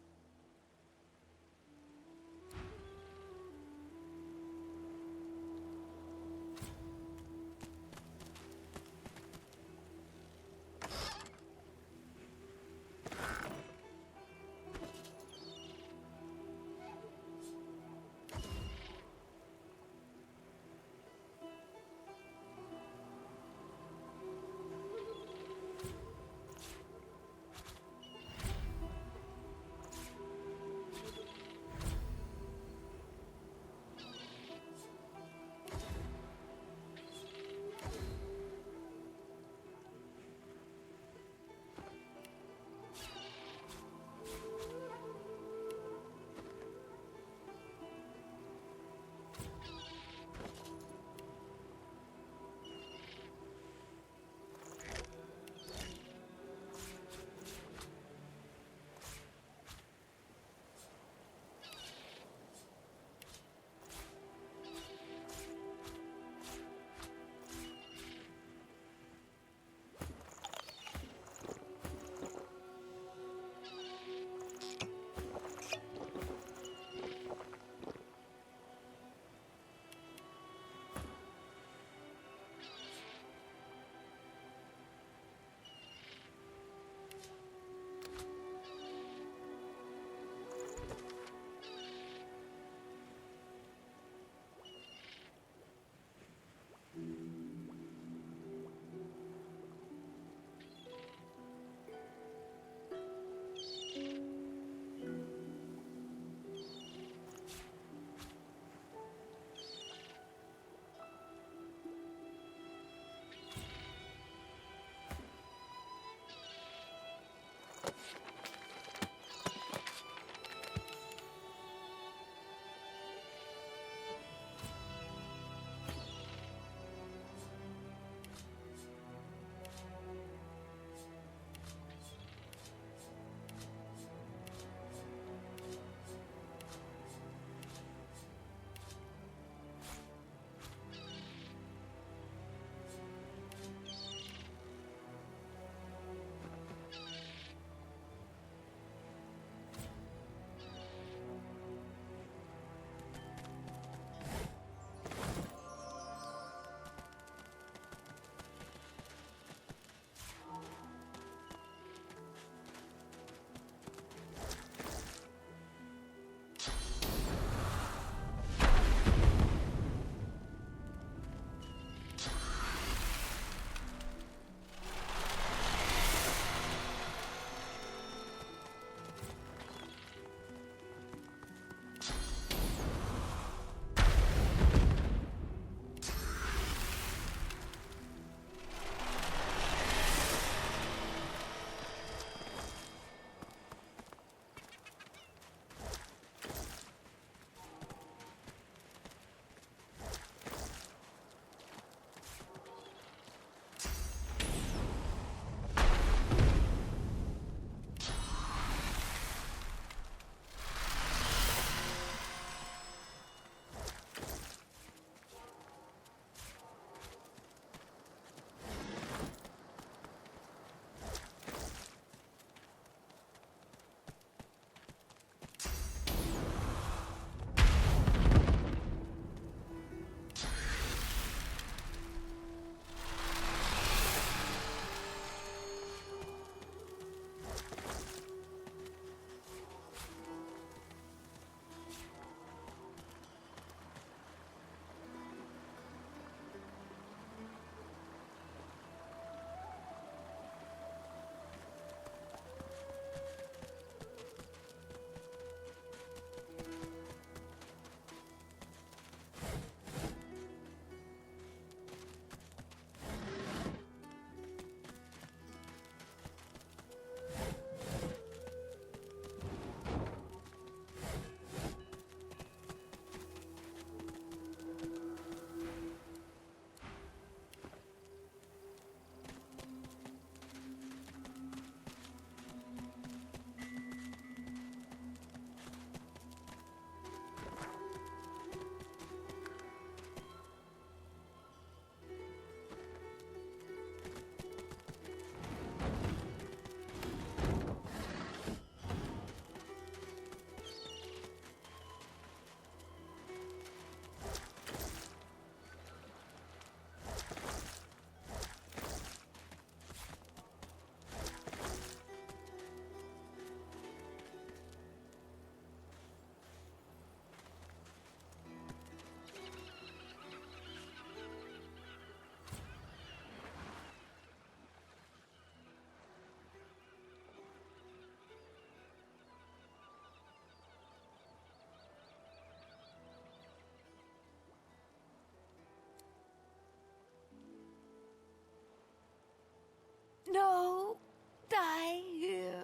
die here.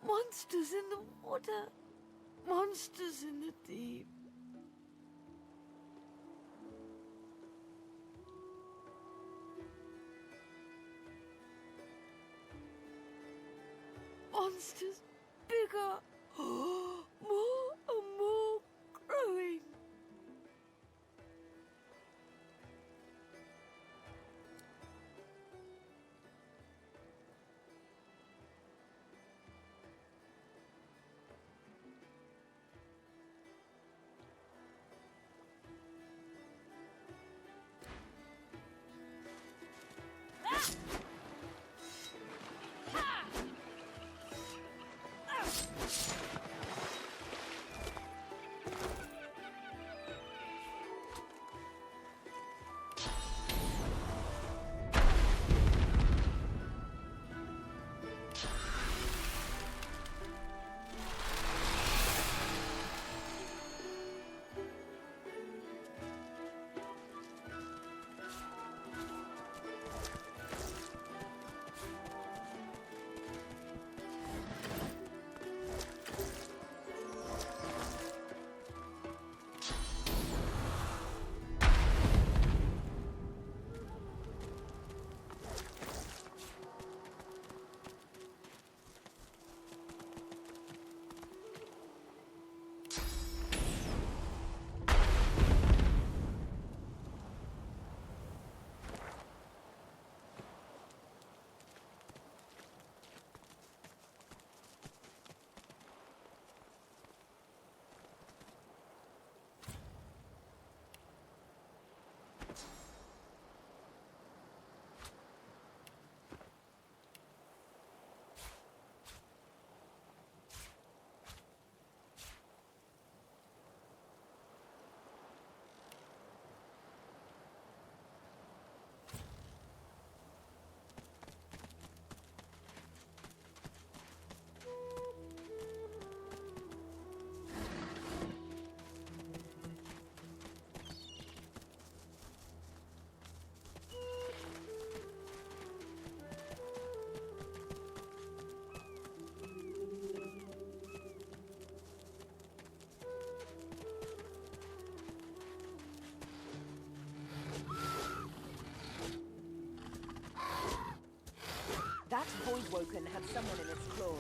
Monsters in the water. Monsters in the deep. Monsters bigger. More and more growing. That Voidwoken had someone in its claws.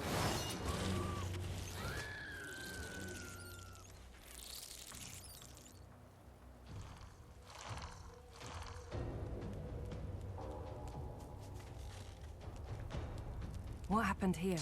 What happened here?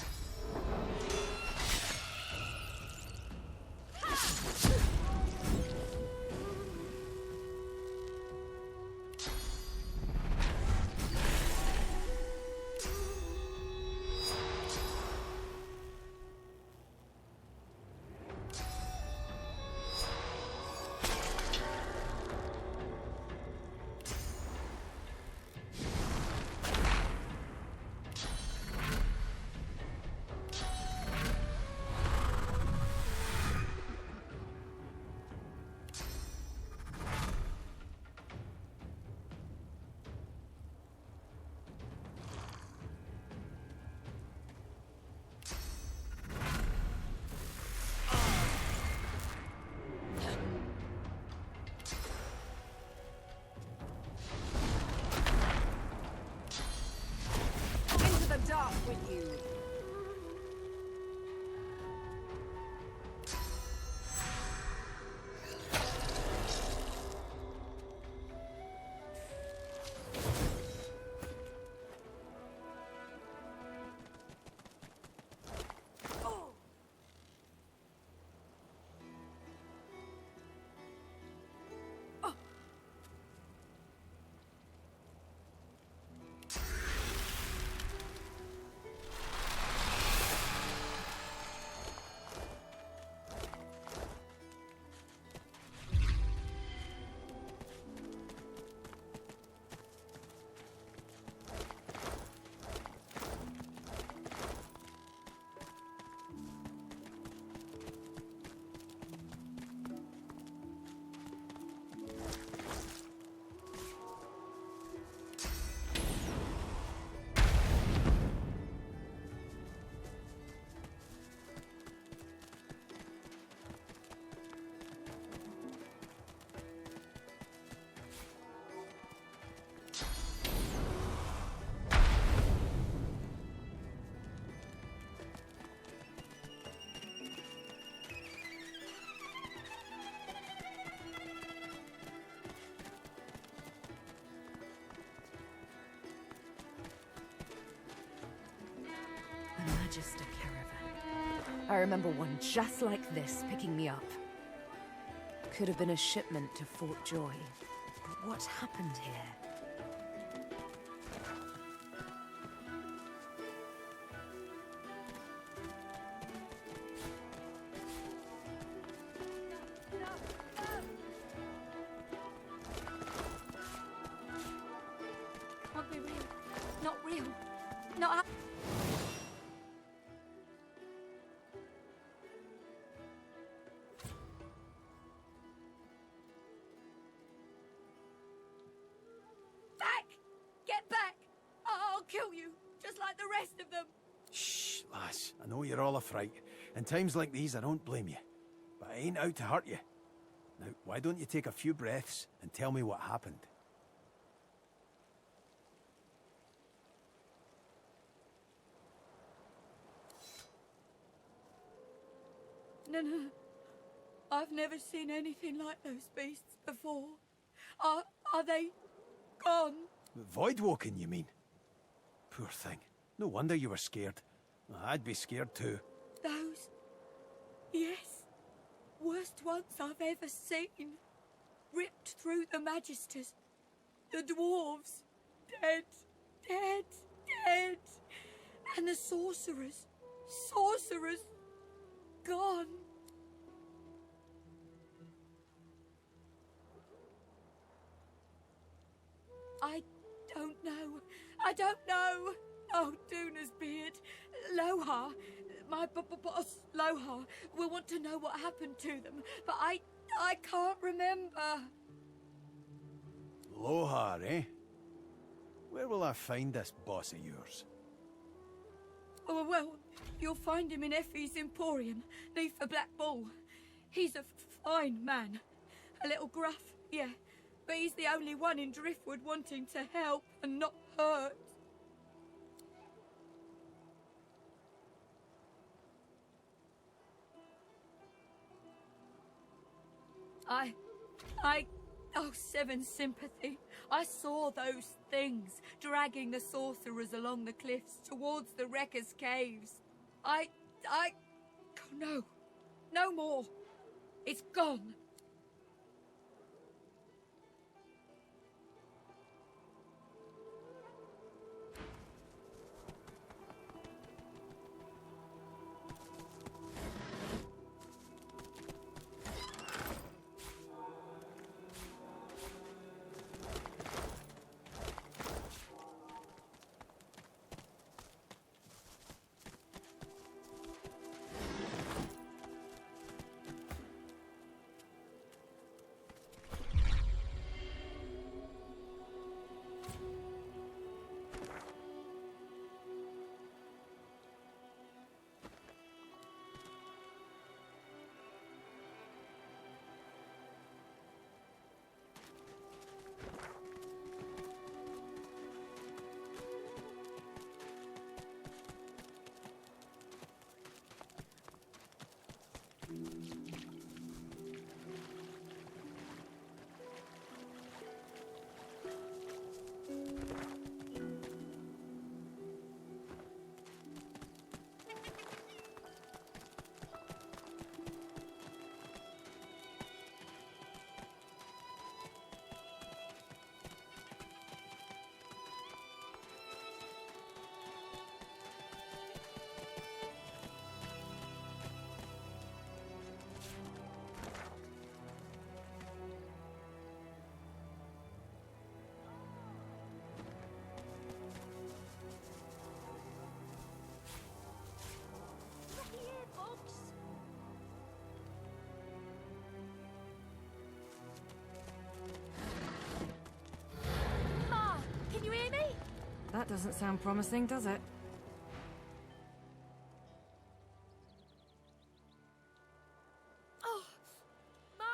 Magister caravan. I remember one just like this picking me up. Could have been a shipment to Fort Joy. But what happened here? Can't be real. Not real. Not. Back! Get back! I'll kill you, just like the rest of them. Shh, lass. I know you're all a fright. In times like these, I don't blame you. But I ain't out to hurt you. Now, why don't you take a few breaths and tell me what happened? No. I've never seen anything like those beasts before. Are they gone? Voidwoken, you mean? Poor thing. No wonder you were scared. I'd be scared too. Those? Yes. Worst ones I've ever seen. Ripped through the Magisters. The dwarves. Dead. And the sorcerers. Gone. I don't know. Oh, Duna's beard. Lohar, my boss, Lohar, will want to know what happened to them, but I can't remember. Lohar, eh? Where will I find this boss of yours? Oh, well, you'll find him in Effie's Emporium, neath the Black Bull. He's a fine man. A little gruff, yeah, but he's the only one in Driftwood wanting to help and not hurt. Oh, Seven sympathy. I saw those things dragging the sorcerers along the cliffs towards the Wrecker's Caves. Oh, no more. It's gone. That doesn't sound promising, does it? Oh, Ma!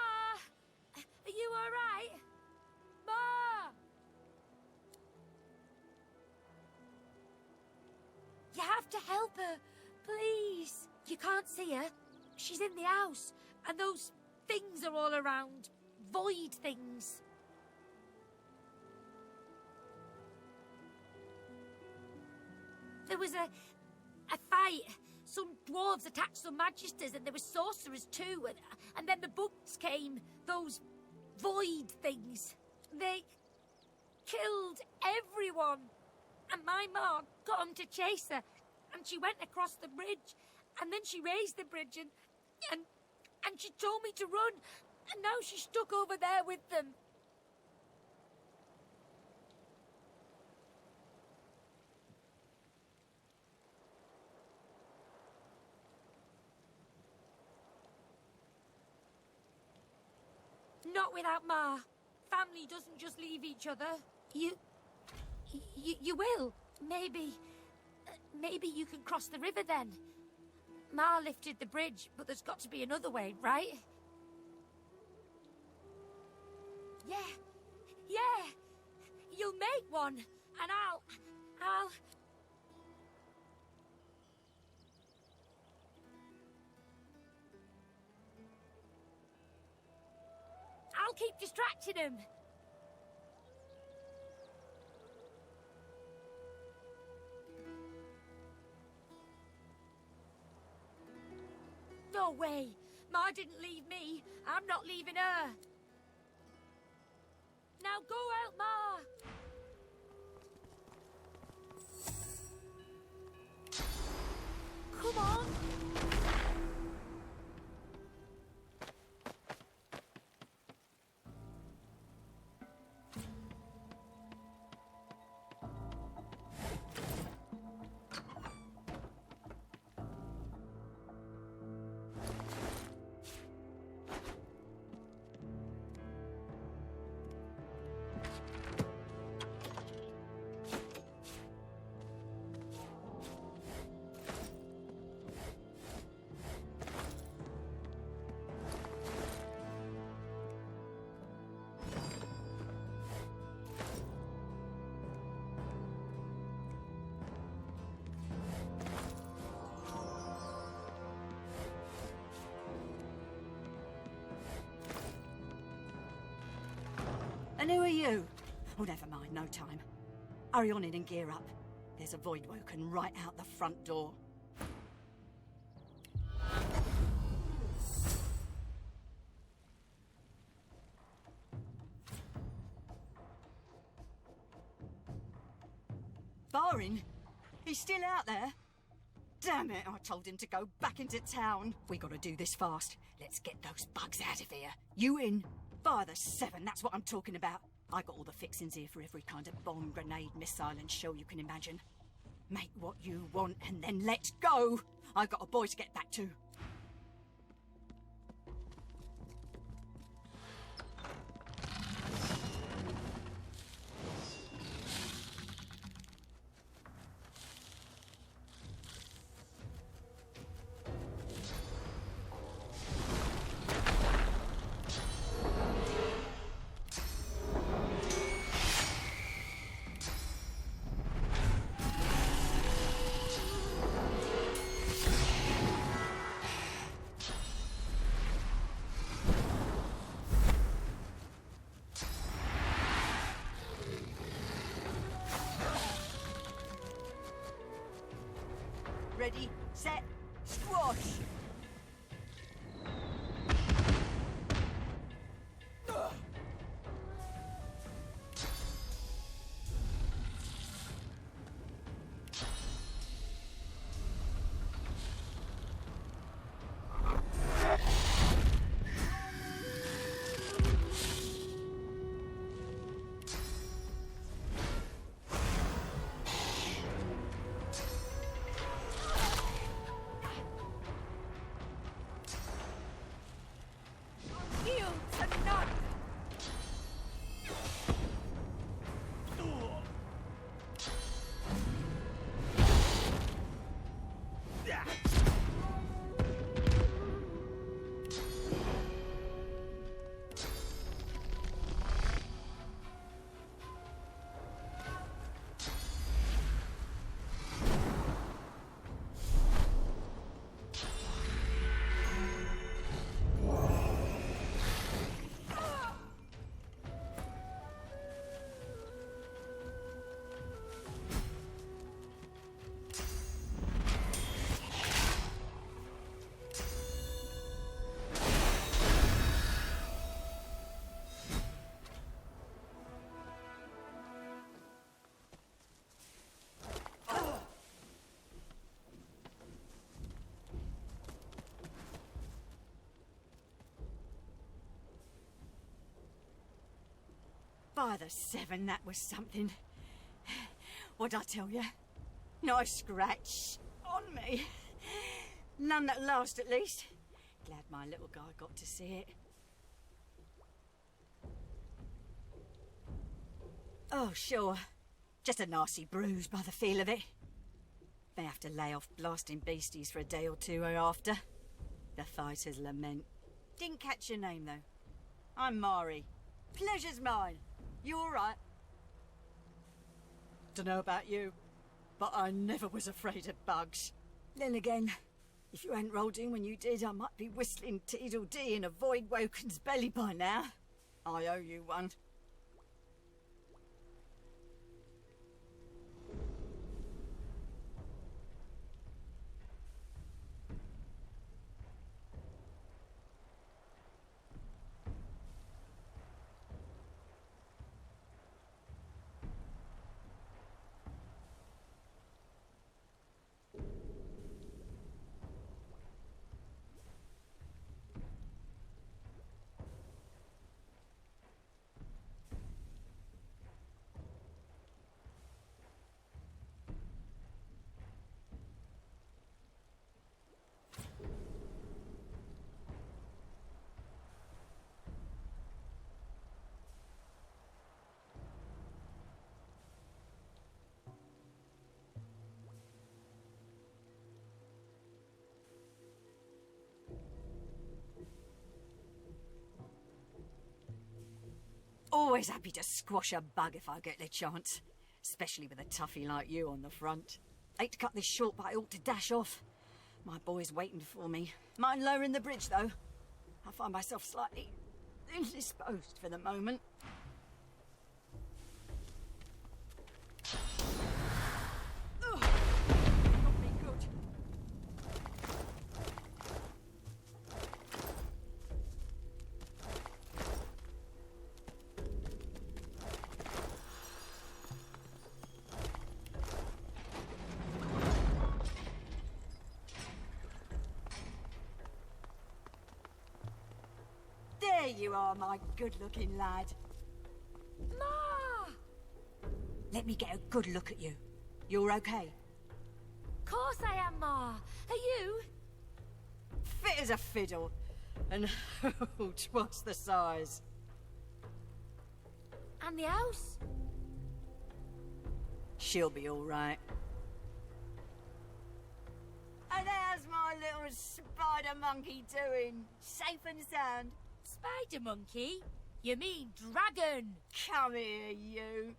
Are you alright? Ma! You have to help her, please. You can't see her. She's in the house, and those things are all around. Void things. There was a night, some dwarves attacked some magisters and there were sorcerers too, and then the bugs came, those void things. They killed everyone. And my ma got 'em to chase her, and she went across the bridge, and then she raised the bridge, and she told me to run, and now she's stuck over there with them. Not without Ma. Family doesn't just leave each other. You will. Maybe you can cross the river then. Ma lifted the bridge, but there's got to be another way, right? Yeah. You'll make one, and I'll keep distracting him. No way. Ma didn't leave me. I'm not leaving her. Now go out, Ma. Come on. And who are you? Oh, never mind, no time. Hurry on in and gear up. There's a void woken right out the front door. Barin? He's still out there? Damn it, I told him to go back into town. We gotta do this fast. Let's get those bugs out of here. You in? By the 7, that's what I'm talking about. I got all the fixings here for every kind of bomb, grenade, missile and shell you can imagine. Make what you want and then let's go! I got a boy to get back to. Ready, set, squash! By the seven, that was something. What'd I tell you? Nice scratch on me. None that last, at least. Glad my little guy got to see it. Oh, sure. Just a nasty bruise by the feel of it. May have to lay off blasting beasties for a day or two after. The fighter's lament. Didn't catch your name, though. I'm Mari. Pleasure's mine. You all right? Dunno about you, but I never was afraid of bugs. Then again, if you hadn't rolled in when you did, I might be whistling Teedle-Dee in a Void-Woken's belly by now. I owe you one. Always happy to squash a bug if I get the chance. Especially with a toughie like you on the front. Hate to cut this short, but I ought to dash off. My boy's waiting for me. Mind lowering the bridge, though? I find myself slightly indisposed for the moment. Ugh, not be good. There you are, my good-looking lad. Ma! Let me get a good look at you. You're okay? Course I am, Ma. Are you? Fit as a fiddle. And twice the size. And the house? She'll be all right. And how's my little spider monkey doing? Safe and sound? Spider monkey? You mean dragon? Come here, you.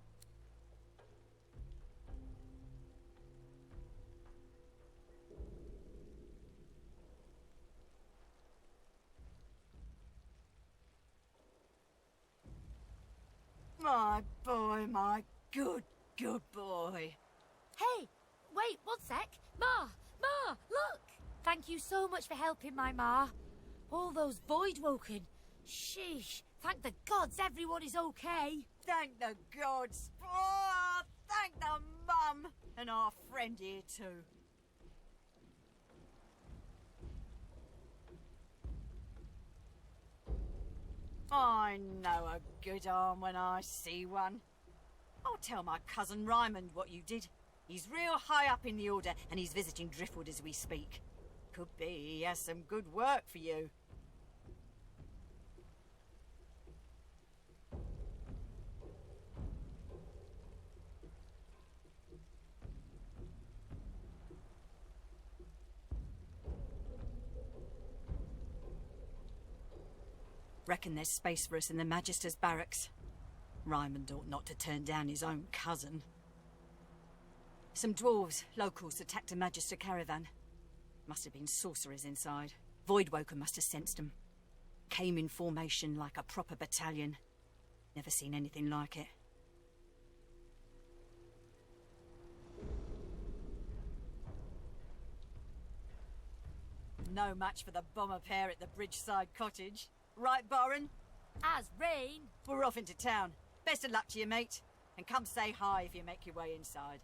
My boy, my good boy. Hey, wait, one sec. Ma! Ma, look! Thank you so much for helping my Ma. All those Void-Woken. Sheesh, thank the gods everyone is okay. Thank the gods. Oh, thank the mum. And our friend here too. I know a good arm when I see one. I'll tell my cousin Raymond what you did. He's real high up in the Order, and he's visiting Driftwood as we speak. Could be he has some good work for you. Reckon there's space for us in the Magister's barracks. Raymond ought not to turn down his own cousin. Some dwarves, locals, attacked a Magister caravan. Must have been sorcerers inside. Voidwoken must have sensed them. Came in formation like a proper battalion. Never seen anything like it. No match for the bomber pair at the Bridgeside Cottage. Right, Baron? As rain. We're off into town. Best of luck to you, mate. And come say hi if you make your way inside.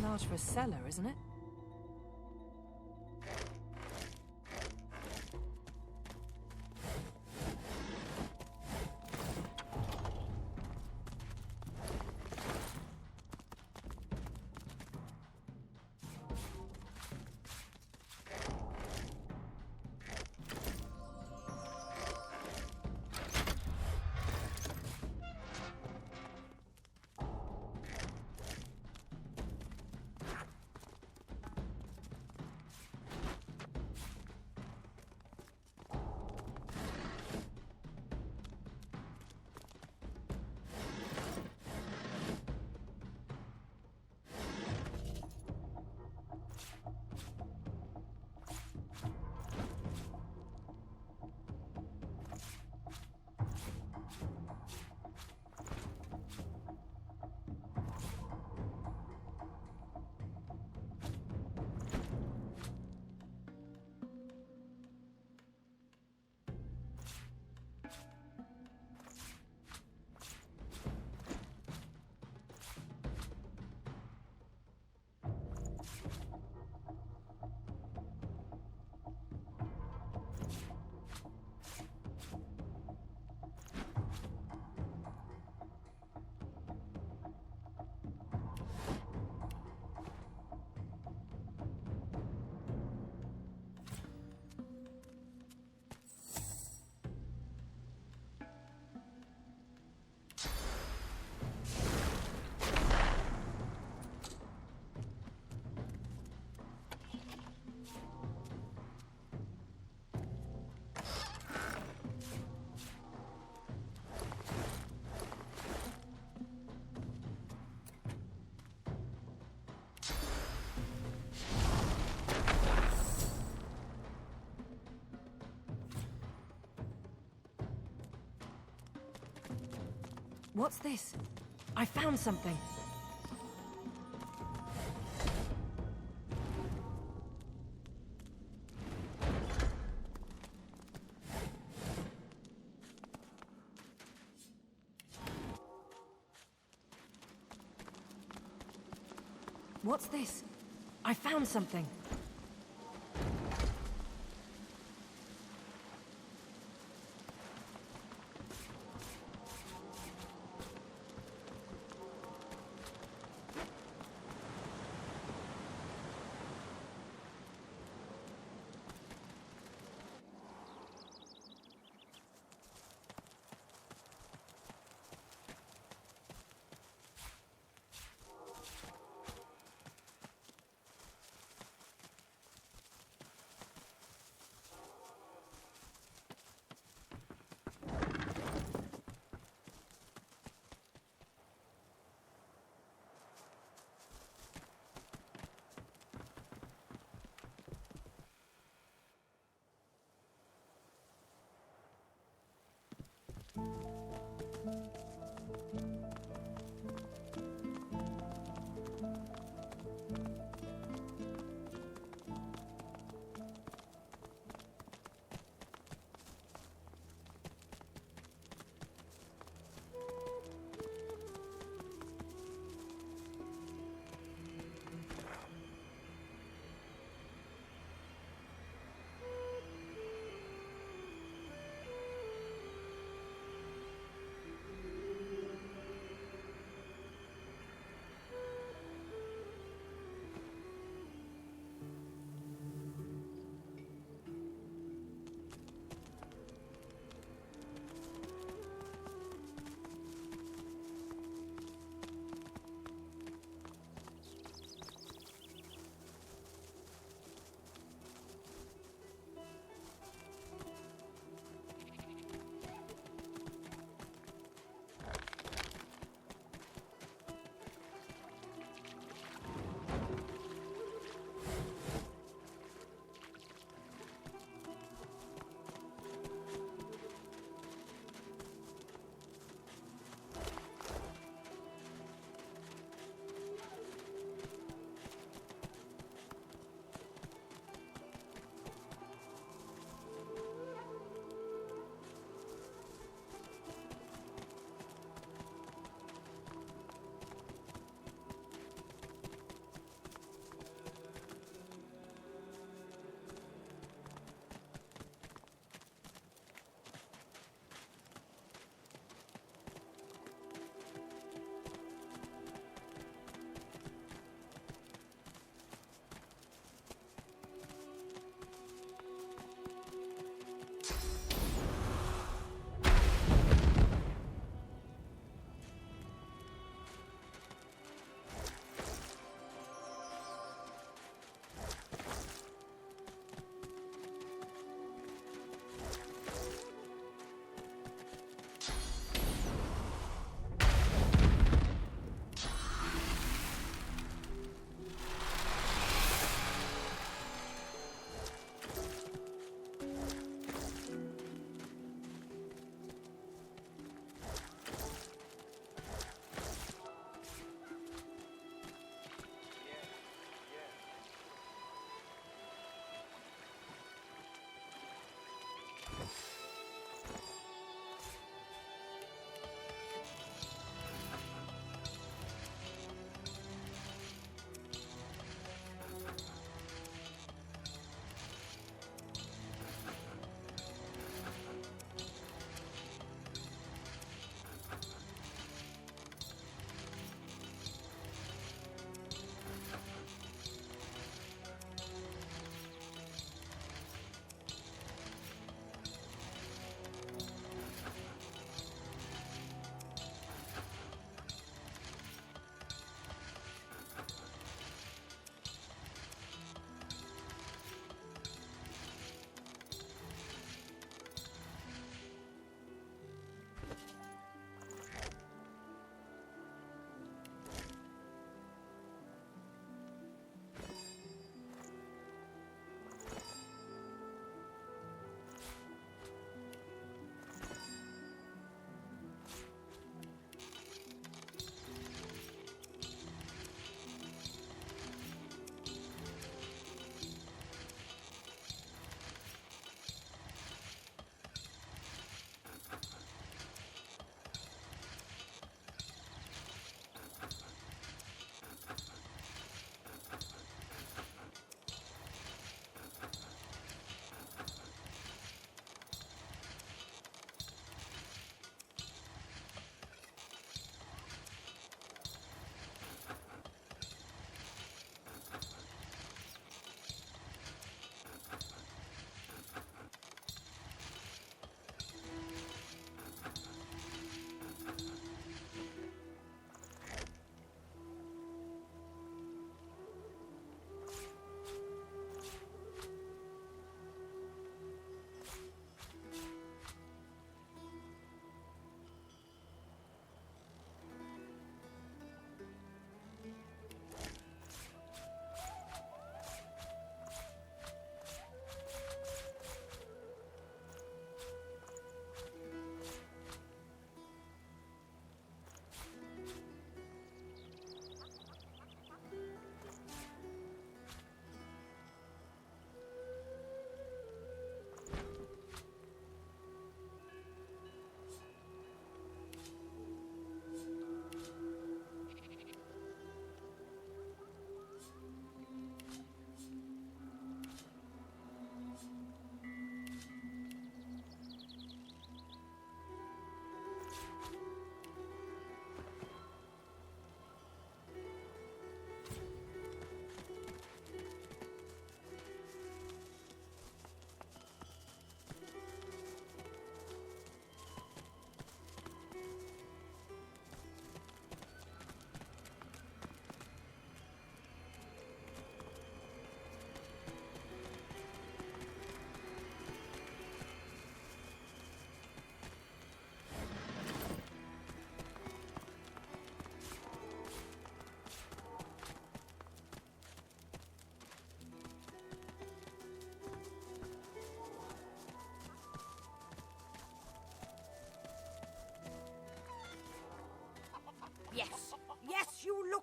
large for a cellar, isn't it? What's this? I found something. What's this? I found something.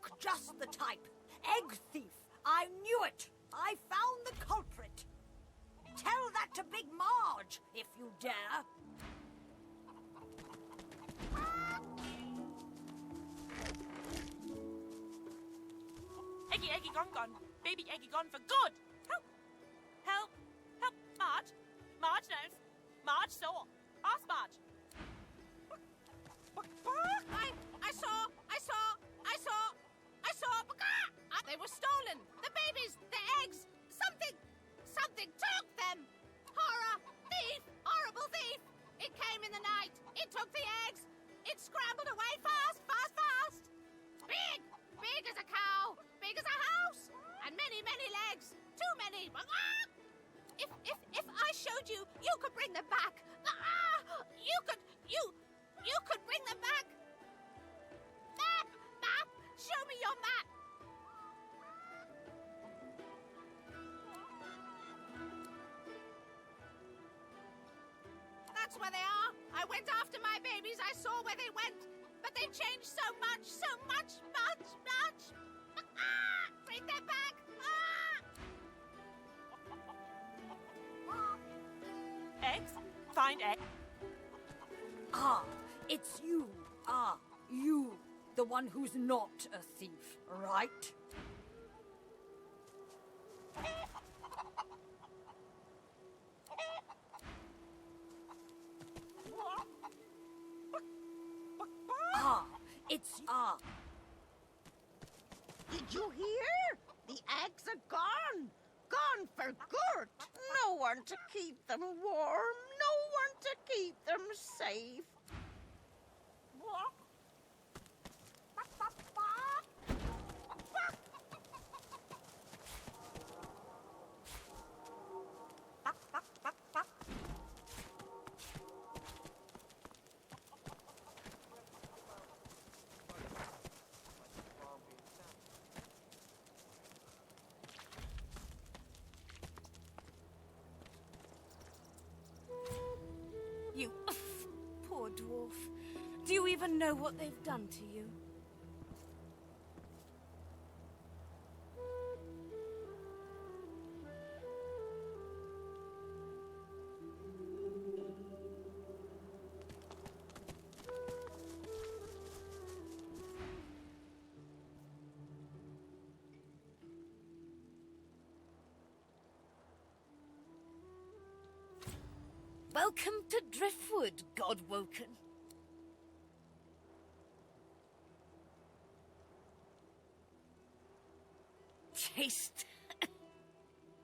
look just the type. Egg thief. I knew it. I found the culprit. Tell that to Big Marge, if you dare. Eggy, Eggy, gone, gone. Baby Eggy gone for good. Help! Help! Help! Marge! Marge knows. Marge saw. Ask Marge. I saw. They were stolen. The babies, the eggs, something took them. Horror, thief, horrible thief. It came in the night. It took the eggs. It scrambled away fast. Big as a cow, big as a house, and many legs. Too many. If I showed you, you could bring them back. You could bring them back. Map, show me your map. That's where they are. I went after my babies. I saw where they went. But they've changed so much. Bring them back. Eggs? Find egg. It's you. You. The one who's not a thief, right? It's Did you hear? The eggs are gone. Gone for good. No one to keep them warm. No one to keep them safe. You poor dwarf. Do you even know what they've done to you? Welcome to Driftwood, Godwoken.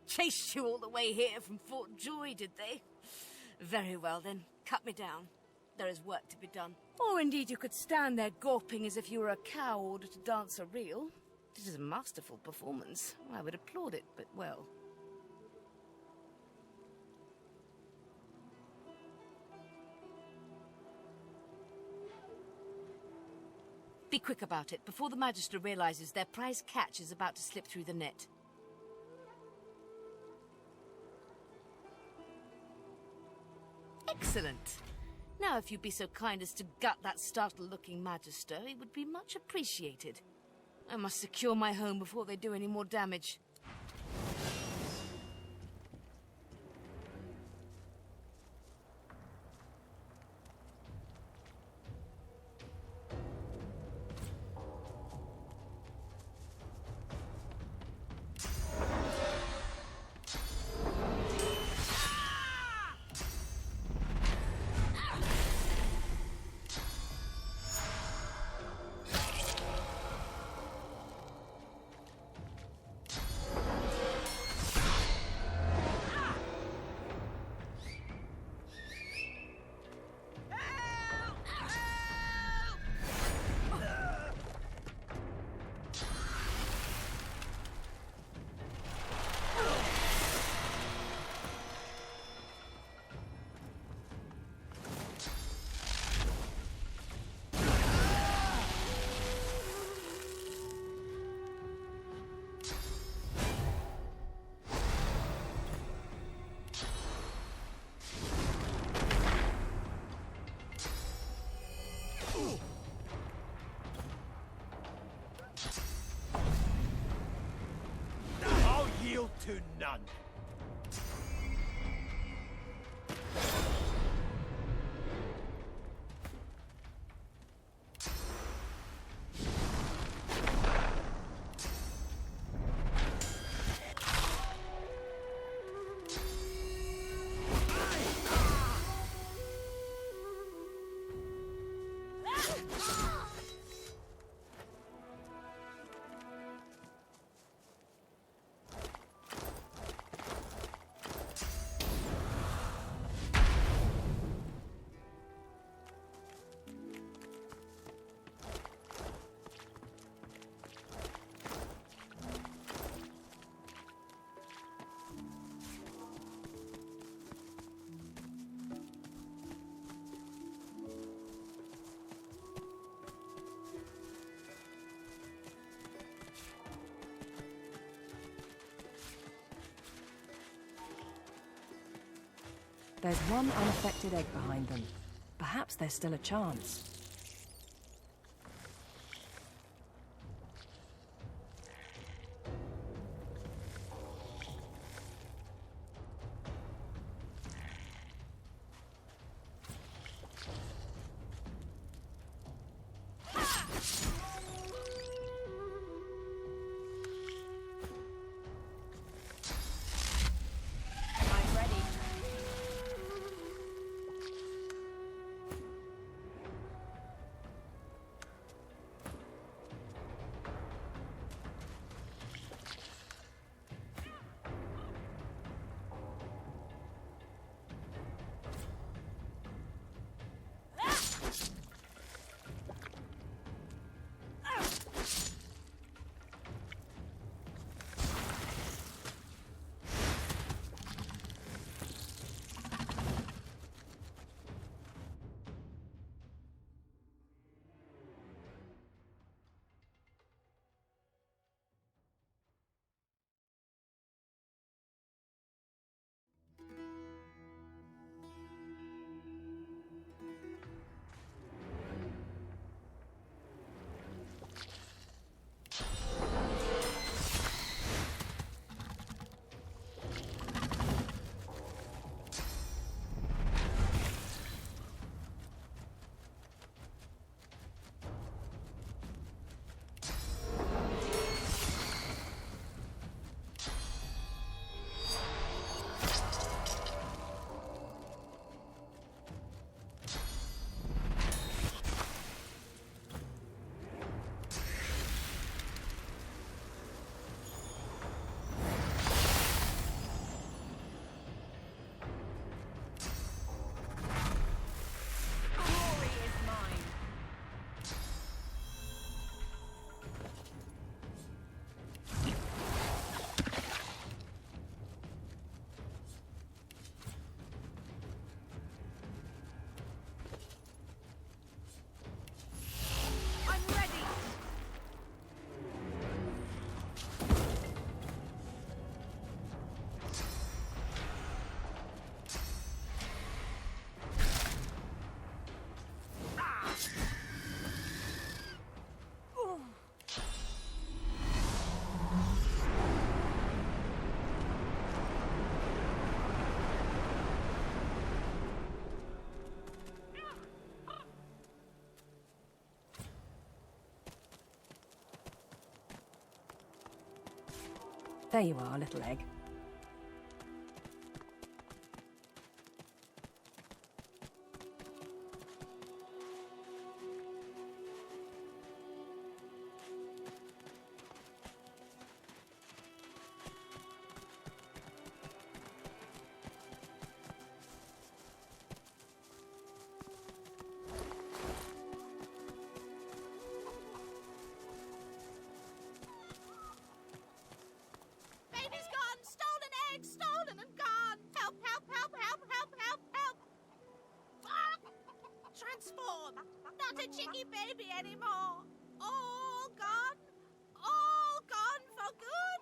Chased you all the way here from Fort Joy, did they? Very well then, cut me down. There is work to be done. Or indeed you could stand there gawping as if you were a cow ordered to dance a reel. It is a masterful performance. I would applaud it, but well... Be quick about it, before the Magister realizes their prize catch is about to slip through the net. Excellent. Now, if you'd be so kind as to gut that startled-looking Magister, it would be much appreciated. I must secure my home before they do any more damage. to none. There's one unaffected egg behind them. Perhaps there's still a chance. There you are, little egg. Not a chicky baby anymore. All gone. All gone for good.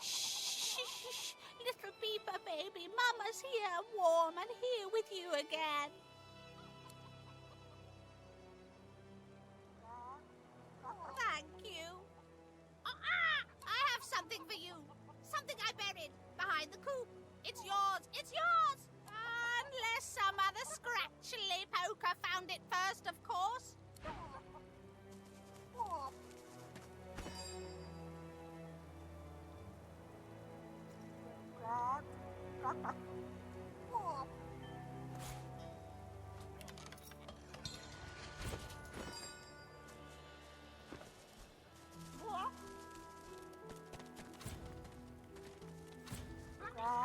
Shh, little beaver baby. Mama's here, warm and here with you again. behind the coop. It's yours! It's yours! Unless some other scratchily poker found it first, of course.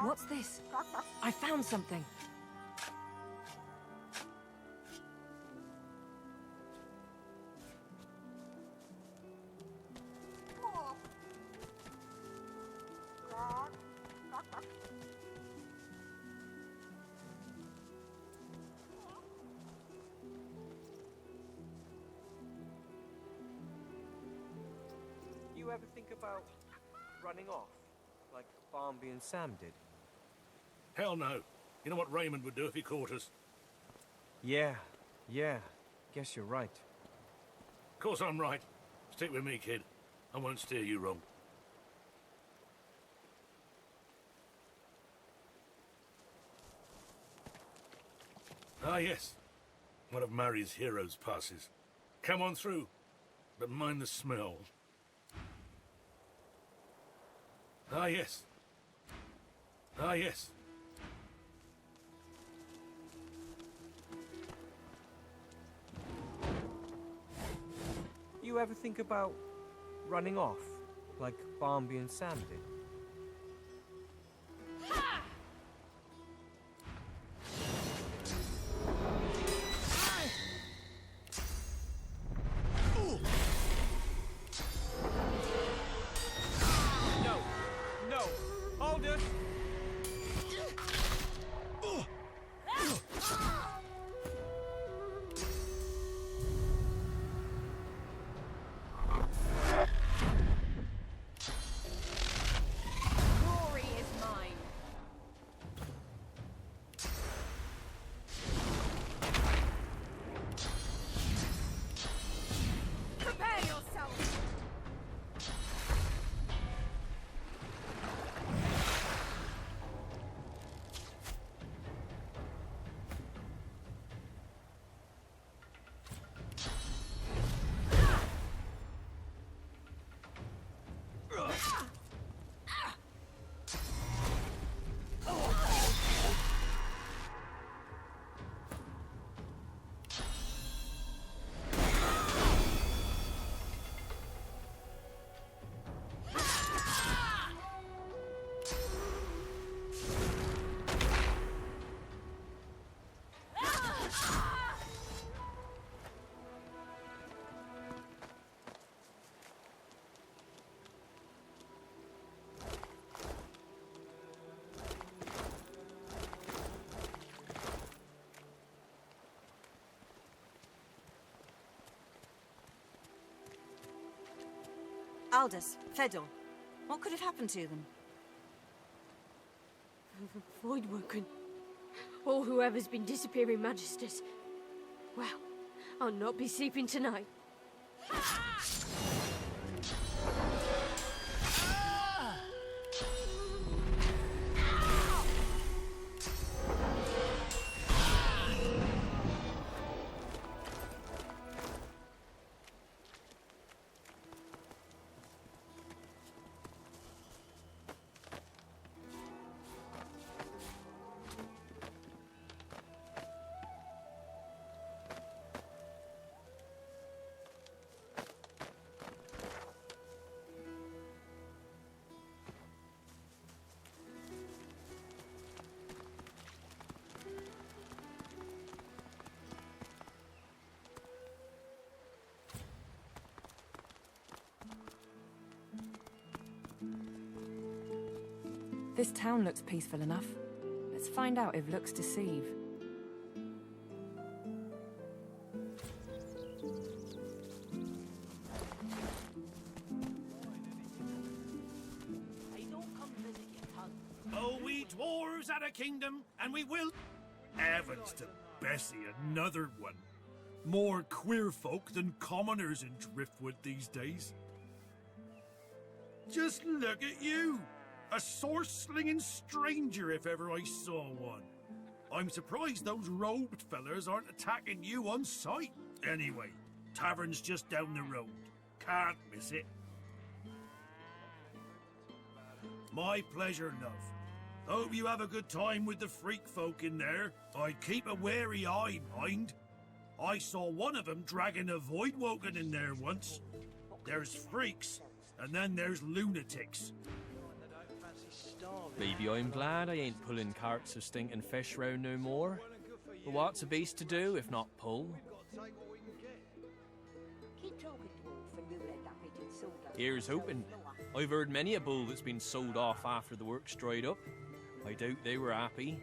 What's this? I found something. You ever think about running off, like Barnby and Sam did? Hell no. You know what Raymond would do if he caught us? Yeah. Guess you're right. Of course I'm right. Stick with me, kid. I won't steer you wrong. Ah, yes. One of Mary's heroes passes. Come on through, but mind the smell. Ah, yes. Ah, yes. You ever think about running off, like Barnby and Sam did? No! Hold it! Glory is mine. Prepare yourself. Aldous, Fedor, what could have happened to them? Voidwoken. Or whoever's been disappearing magisters. Well, I'll not be sleeping tonight. This town looks peaceful enough. Let's find out if looks deceive. Oh, we dwarves had a kingdom, and we will. Heavens to Bessie, another one. More queer folk than commoners in Driftwood these days. Just look at you. A sword-slinging stranger if ever I saw one. I'm surprised those robed fellas aren't attacking you on sight. Anyway, tavern's just down the road. Can't miss it. My pleasure, love. Hope you have a good time with the freak folk in there. I keep a wary eye, mind. I saw one of them dragging a Voidwoken in there once. There's freaks, and then there's lunatics. Maybe I'm glad I ain't pulling carts of stinking fish round no more. But what's a beast to do if not pull? Here's hoping. I've heard many a bull that's been sold off after the work's dried up. I doubt they were happy.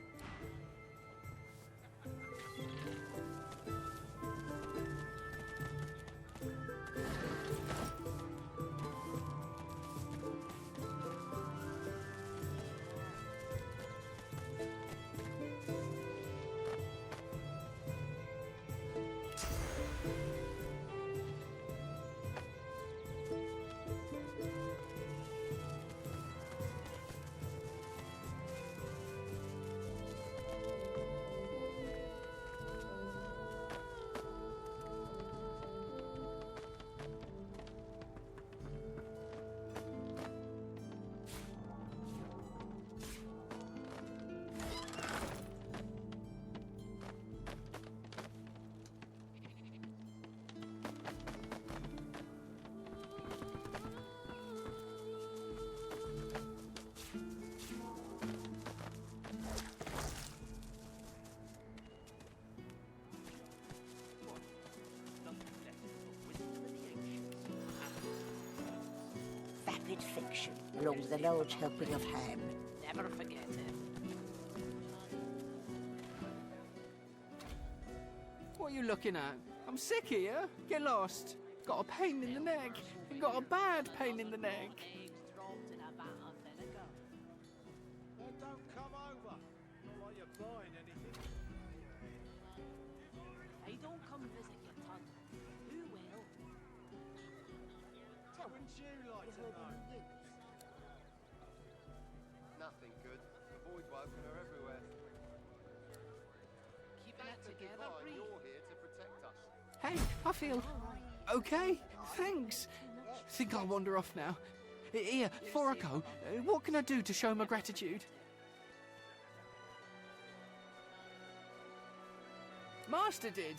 Vapid fiction, along with a large helping of ham. Never forget it. What are you looking at? I'm sick here. Get lost. Got a pain in the neck. Got a bad pain in the neck. Don't come over. Not like you're buying anything. Hey, don't come visit your tongue. Who will? Tell me. Wouldn't you like to know? Nothing good. The Voidwoken are everywhere. Keeping it together, Bree. You're here to protect us. Hey, I feel okay. Thanks. Think I'll wander off now. Here, before I go, what can I do to show my gratitude? Master did.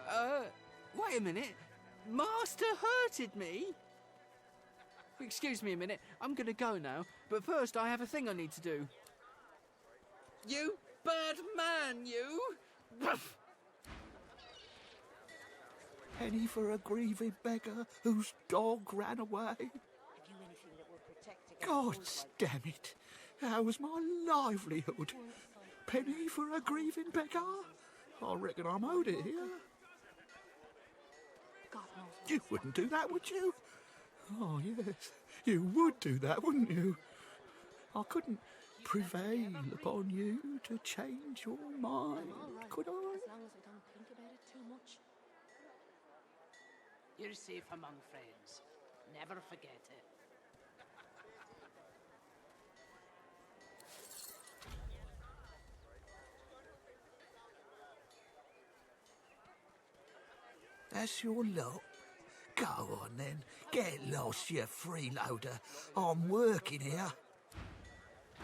Huh? Wait a minute. Master hurted me? Excuse me a minute. I'm gonna go now. But first, I have a thing I need to do. You bad man, you! Penny for a grieving beggar whose dog ran away. God damn it! How was my livelihood? Penny for a grieving beggar? I reckon I'm owed it here. You wouldn't do that, would you? Oh, yes. You would do that, wouldn't you? I couldn't prevail upon you to change your mind, could I? As long as I don't think about it too much. You're safe among friends. Never forget it. That's your lot. Go on then. Get lost, you freeloader. I'm working here.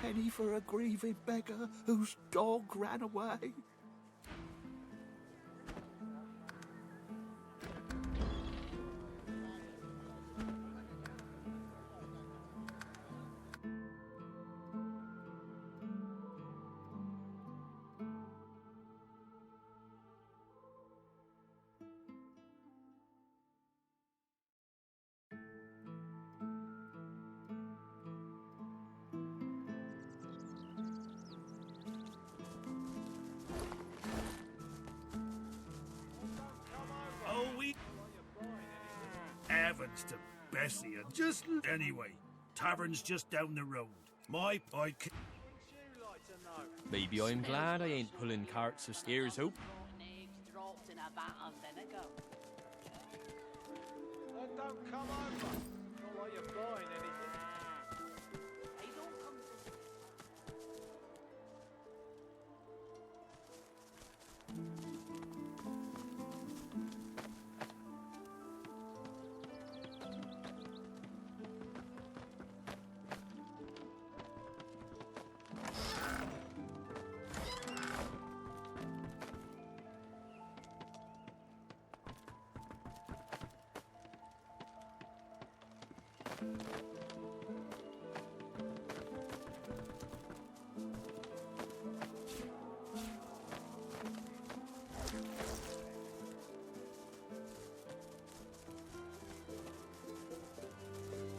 Penny for a grieving beggar whose dog ran away. Heavens to Bessie, and just anyway, tavern's just down the road. My I. Wouldn't you like to know? Maybe I'm glad I ain't pulling carts of here's hope. Dropped in a vat of vinegar. Then don't come over. Not like you're buying anything. They don't come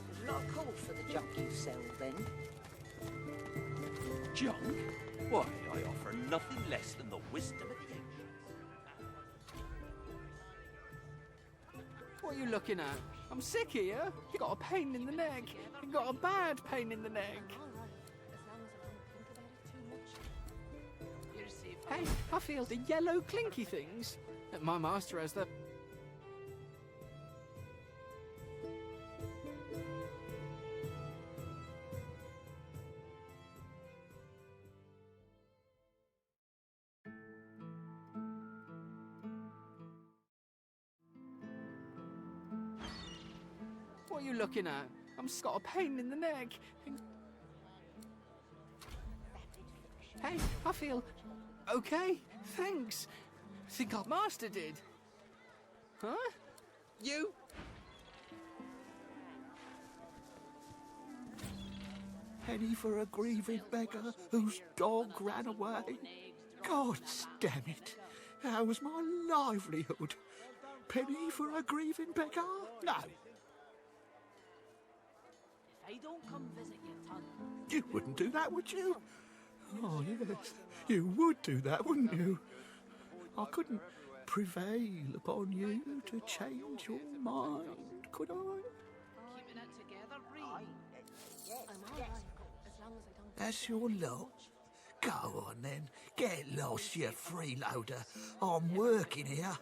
There's a lot of call for the junk you sell, then. Junk? Why, I offer nothing less than the wisdom of the ancients. What are you looking at? I'm sick here. You got a pain in the neck. You got a bad pain in the neck. Hey, I feel the yellow clinky things. My master has the... What are you looking at? I'm got a pain in the neck. Hey, I feel okay. Thanks. Think our master did. Huh? You? Penny for a grieving beggar whose dog ran away. God damn it. How was my livelihood? Penny for a grieving beggar? No. If I don't come visit your tongue. You wouldn't do that, would you? Oh, yes. You would do that, wouldn't you? I couldn't prevail upon you to change your mind, could I? Keeping it together, Bree. I'm all right, as long as I don't... That's your lot. Go on then. Get lost, you freeloader. I'm working here.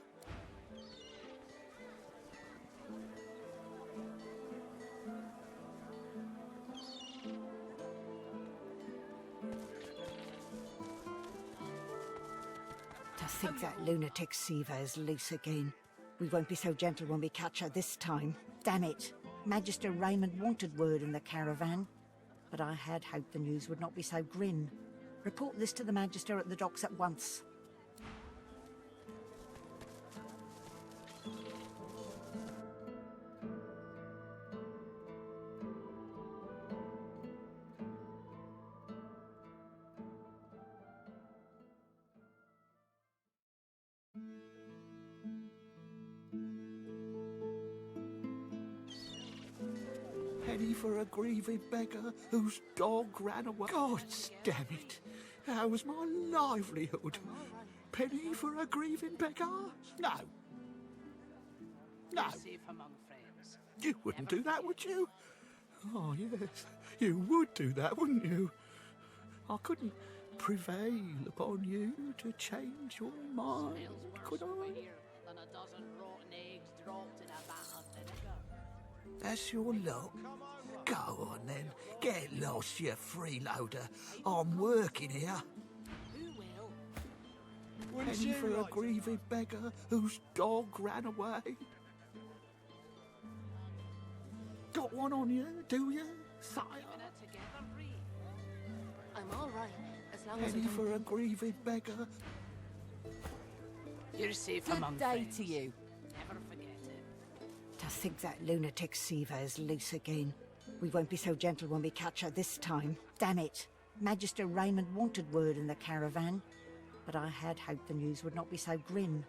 To think that lunatic Siva is loose again. We won't be so gentle when we catch her this time. Damn it. Magister Raymond wanted word in the caravan. But I had hoped the news would not be so grim. Report this to the Magister at the docks at once. Penny for a grieving beggar whose dog ran away. God damn it. How was my livelihood? Penny for a grieving beggar? No. No. Safe among friends. You wouldn't do that, would you? Oh, yes. You would do that, wouldn't you? I couldn't prevail upon you to change your mind, could I? Than a dozen rotten eggs dropped in a vat of vinegar. That's your lot. Go on then. Get lost, you freeloader. I'm working here. Who will? Penny for a grieving beggar whose dog ran away. Got one on you, do you, sire? Keeping it together, Bree. I'm all right, as long as I Penny don't... for a grieving beggar. You're safe Good among day friends. to you. Never forget it. To think that lunatic Siva is loose again. We won't be so gentle when we catch her this time. Damn it. Magister Raymond wanted word in the caravan. But I had hoped the news would not be so grim.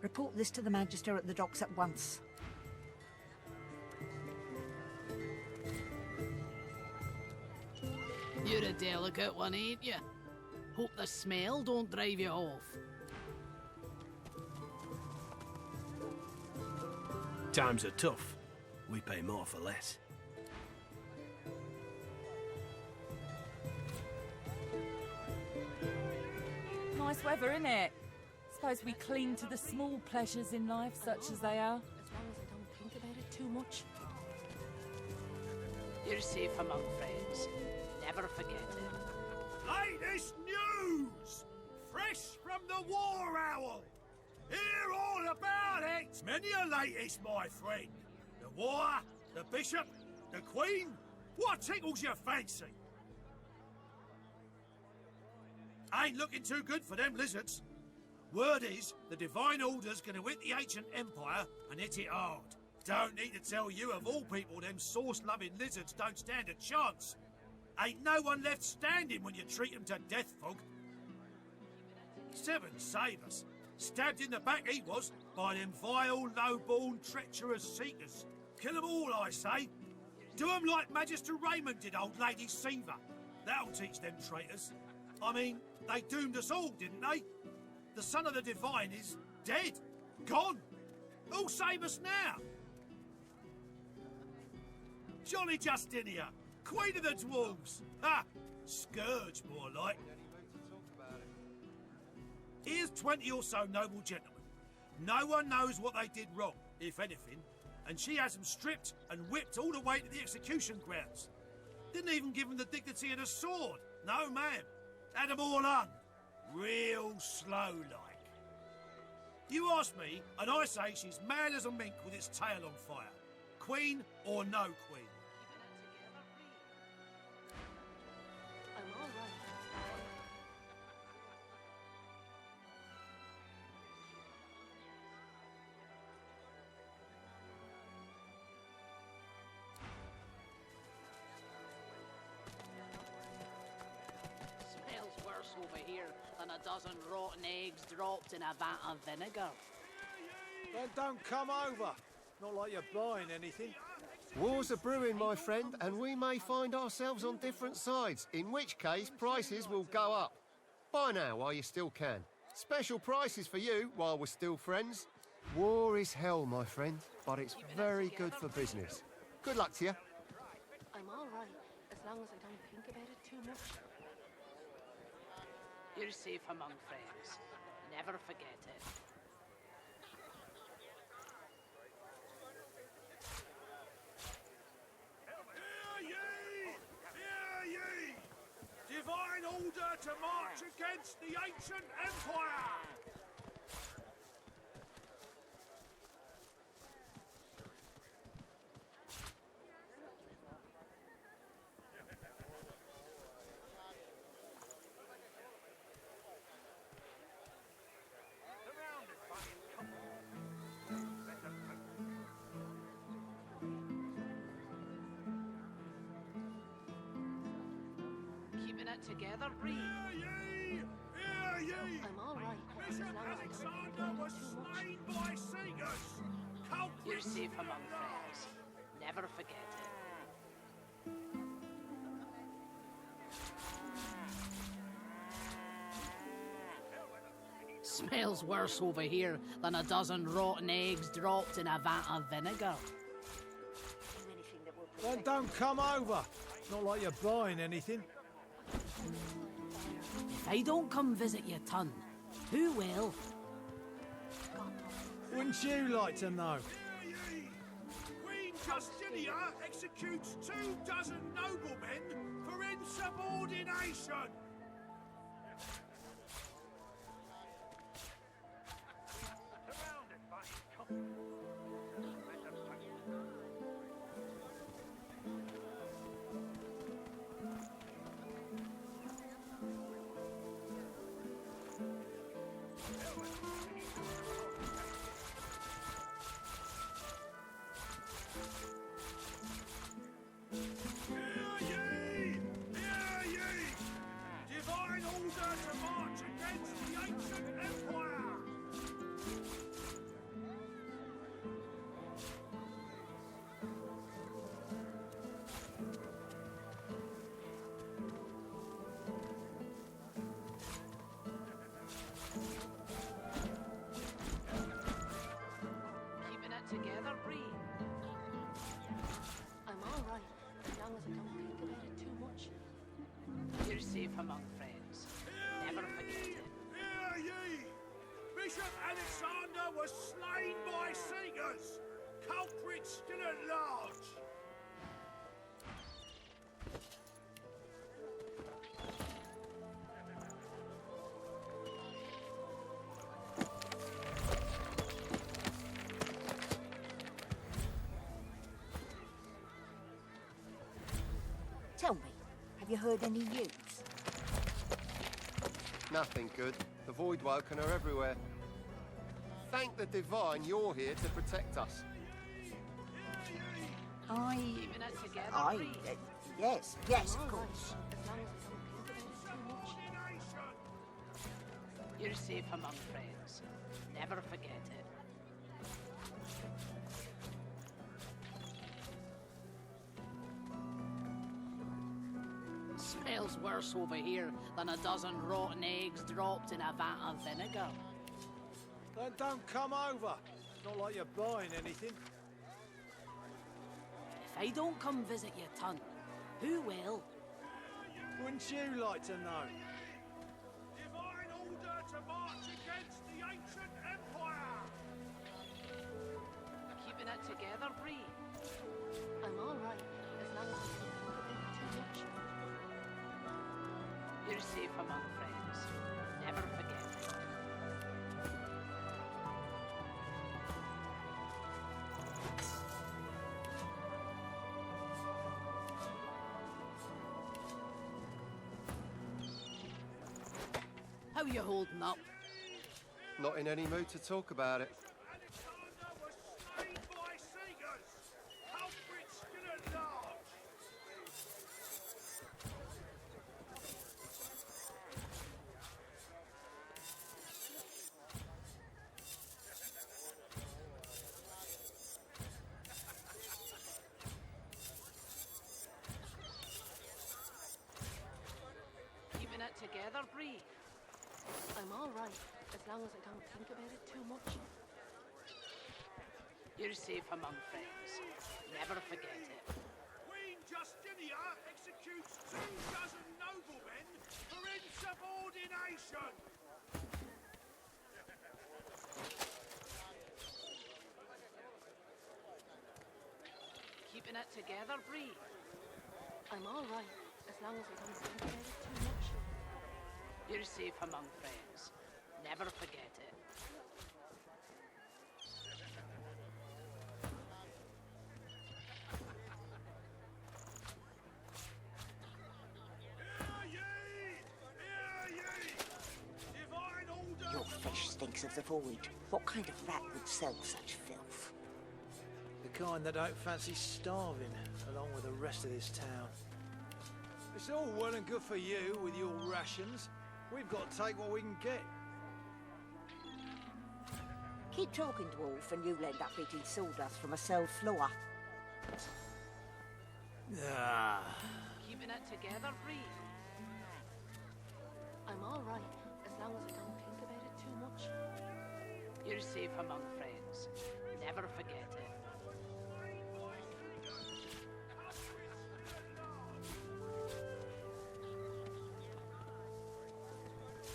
Report this to the Magister at the docks at once. You're a delicate one, ain't you? Hope the smell don't drive you off. Times are tough. We pay more for less. nice weather, isn't it? Suppose we cling to the small pleasures in life, such as they are. As long as I don't think about it too much. You're safe among friends. Never forget it. Latest news! Fresh from the War Owl! Hear all about it! Many a latest, my friend. The war, the bishop, the queen. What tickles your fancy? Ain't looking too good for them lizards. Word is, the Divine Order's gonna hit the ancient empire and hit it hard. Don't need to tell you, of all people, them sauce-loving lizards don't stand a chance. Ain't no one left standing when you treat them to death, Fog. 7 save us. Stabbed in the back he was, by them vile, low-born, treacherous seekers. Kill them all, I say. Do them like Magister Raymond did old Lady Seaver. That'll teach them traitors. I mean, they doomed us all, didn't they? The son of the Divine is dead. Gone. Who'll save us now? Jolly Justinia, Queen of the Dwarves. Ha! Scourge, more like. Here's 20 or so noble gentlemen. No one knows what they did wrong, if anything, and she has them stripped and whipped all the way to the execution grounds. Didn't even give them the dignity of a sword. No, ma'am. Had them all hung. Real slow-like. You ask me, and I say she's mad as a mink with its tail on fire. Queen or no queen. I'm all right. Smells worse over here than a dozen rotten eggs dropped in a vat of vinegar. Then don't come over. Not like you're buying anything. War's a brewing, my friend, and we may find ourselves on different sides, in which case prices will go up. Buy now while you still can. Special prices for you while we're still friends. War is hell, my friend, but it's very good for business. Good luck to you. I'm all right, as long as I don't think about it too much. You're safe among friends. Never forget it. Hear ye! Divine order to march against the ancient empire! Keeping it together, Bree. Hear ye! I'm all right, as Bishop long as I don't Alexander was slain by Seegers! You're safe among friends. Never forget it. Smells worse over here than a dozen rotten eggs dropped in a vat of vinegar. Then don't come over. Not like you're buying anything. If I don't come visit your ton, who will? Wouldn't you like to know? Queen Justinia executes 24 noblemen for insubordination! Divine order to march against the ancient empire! Keeping it together, Bree. I'm all right, as long as I don't think about it too much. You're safe among friends. Never forget it. Bishop Alexander was slain by Seekers. Culprit still at large. Tell me, have you heard any news? Nothing good. The Voidwoken are everywhere. Thank the Divine you're here to protect us. Keeping it together, yes, of course. You're safe among friends. Never forget it. Smells worse over here than a dozen rotten eggs dropped in a vat of vinegar. Then don't come over. Not like you're buying anything. If I don't come visit your ton, who will? Wouldn't you like to know? Divine order to march against the ancient empire. Keeping it together, Bree. I'm all right as long as I don't think too much. You're safe among friends. Never forget it. How you holding up? Not in any mood to talk about it. Alexander was slain by Seekers. Culprit still at large. Keeping it together, Bree. I'm all right, as long as I don't think about it too much. You're safe among friends. Never forget it. Queen Justinia executes 24 noblemen for insubordination. Keeping it together, Bree. I'm all right, as long as I don't think about it too much. You're safe among friends. Never forget it. Divine order. Your fish stinks of the void. What kind of rat would sell such filth? The kind that don't fancy starving, along with the rest of this town. It's all well and good for you with your rations. We've got to take what we can get. Keep talking, dwarf, and you'll end up eating sawdust from a cell floor. Ah. Keeping it together, Bree. I'm all right, as long as I don't think about it too much. You're safe among friends. Never forget it.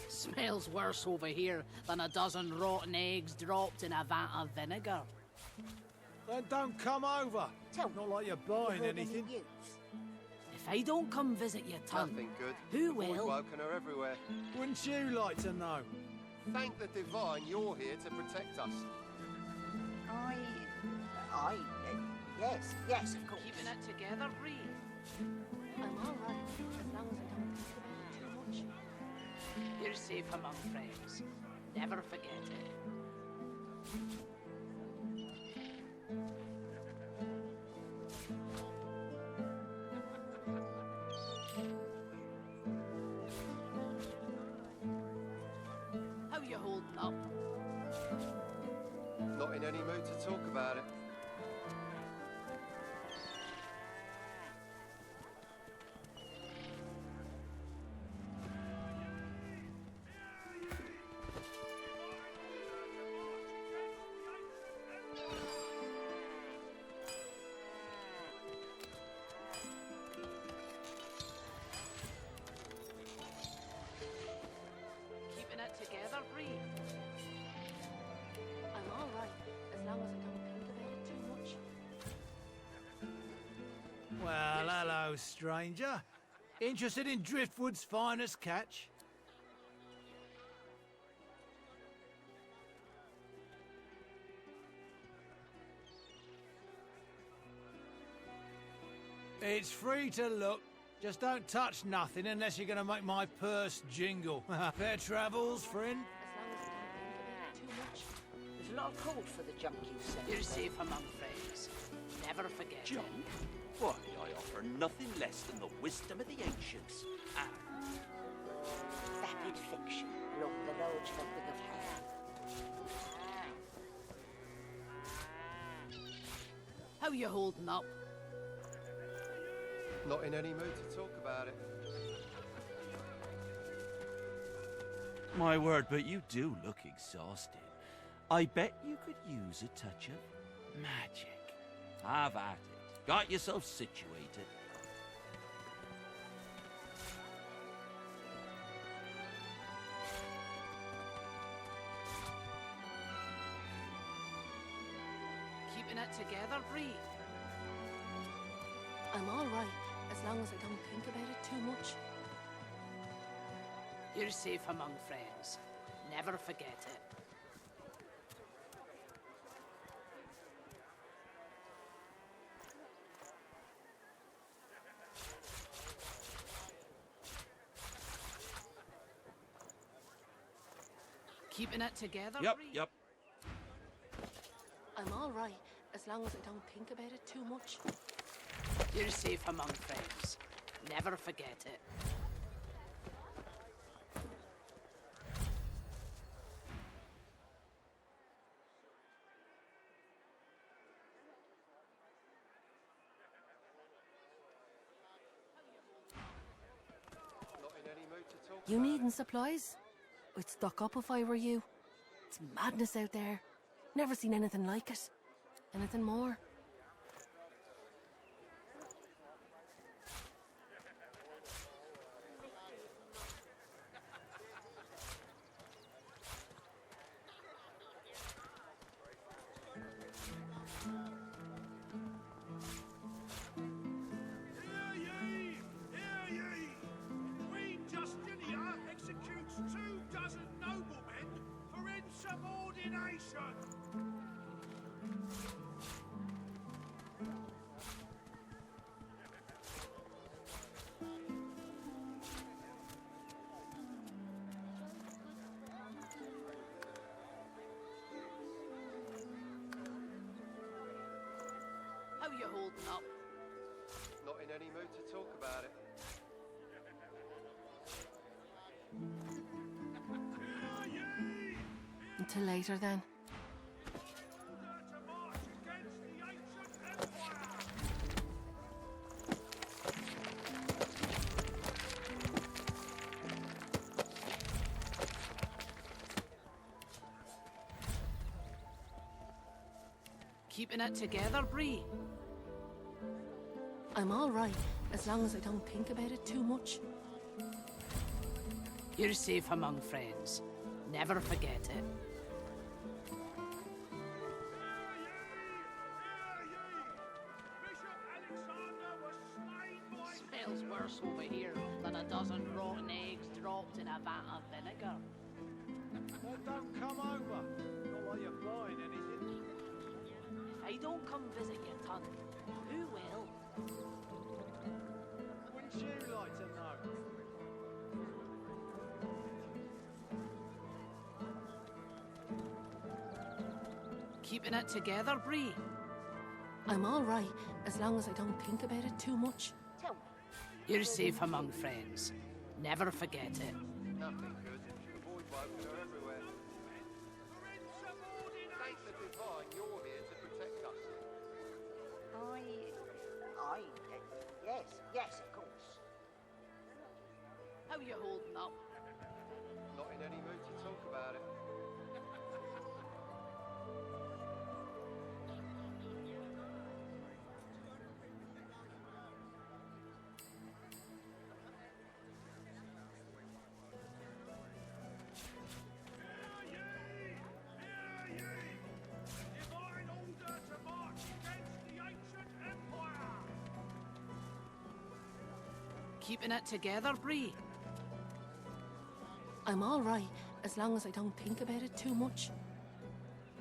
Smells worse over here than a dozen rotten eggs dropped in a vat of vinegar. Then don't come over. Not like you're buying anything. If I don't come visit your ton, Nothing good. who The will? Voidwoken are everywhere. Wouldn't you like to know? Thank the Divine you're here to protect us. Yes, of course. Keeping it together, Bree. I'm all right, as long as I don't think about it too much. You're safe among friends. Never forget it. How you holding up? Not in any mood to talk about it. Keeping it together, Bree. Well, hello, stranger. Interested in Driftwood's finest catch? It's free to look. Just don't touch nothing unless you're gonna make my purse jingle. Fair travels, friend. There's a lot of calls for the junk you sent. You're safe among friends. Never forget Junk? it. Why, I offer nothing less than the wisdom of the ancients. And Vapid fiction along the large helping of ham. How you holding up? Not in any mood to talk about it. my word, but you do look exhausted. I bet you could use a touch of magic. Have at it. Got yourself situated. Keeping it together, Bree? I'm all right, as long as I don't think about it too much. You're safe among friends. Never forget it. Keeping it together, Yep, Bree? yep. I'm all right, as long as I don't think about it too much. You're safe among friends. Never forget it. Not in any mood to talk You about needing supplies? I'd stock up if I were you. It's madness out there. Never seen anything like it. Anything more? Queen Justinia executes 24 noblemen for insubordination. How you holding up? Not in any mood to talk about it. Until later then. Keeping it together, Bree? I'm all right, as long as I don't think about it too much. You're safe among friends. Never forget it. Smells worse over here than a dozen rotten eggs dropped in a vat of vinegar. Well, don't come over. Not while you're buying anything. If I don't come visit your ton, who will? Wouldn't you like to know? Keeping it together, Bree? I'm all right, as long as I don't think about it too much. You're safe among friends. Never forget it. Nothing good. The void woken are everywhere. Thank the divine you're here to protect us. Yes, of course. How you holding up? Not in any mood to talk about it. Divine order to march against the ancient empire. Keeping it together, Bree? I'm all right, as long as I don't think about it too much.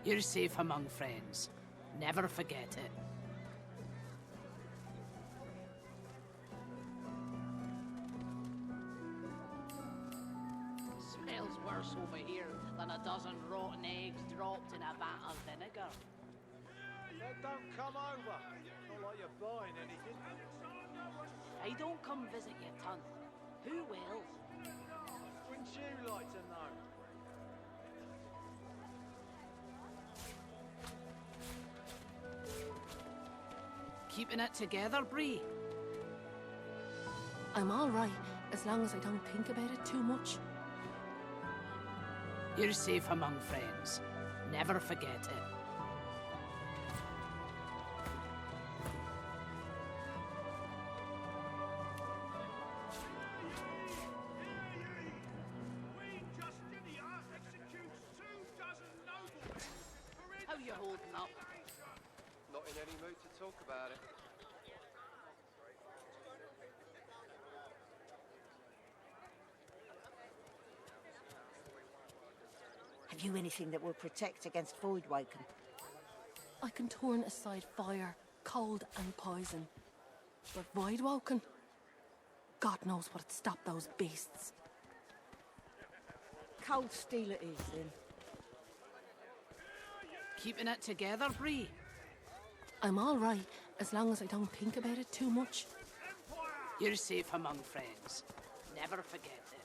You're safe among friends. Never forget it. Smells worse over here than a dozen rotten eggs dropped in a vat of vinegar. Then don't come over. Not like you're buying anything. I don't come visit you, ton. Who will? Wouldn't you like to know? Keeping it together, Bree? I'm all right, as long as I don't think about it too much. You're safe among friends. Never forget it. How you holding up? Not in any mood to talk about it. Have you anything that will protect against Voidwaken? I can turn aside fire, cold and poison. But Voidwoken? God knows what'd stop those beasts. Cold steel it is, then. Keeping it together, Bree? I'm all right, as long as I don't think about it too much. You're safe among friends. Never forget it.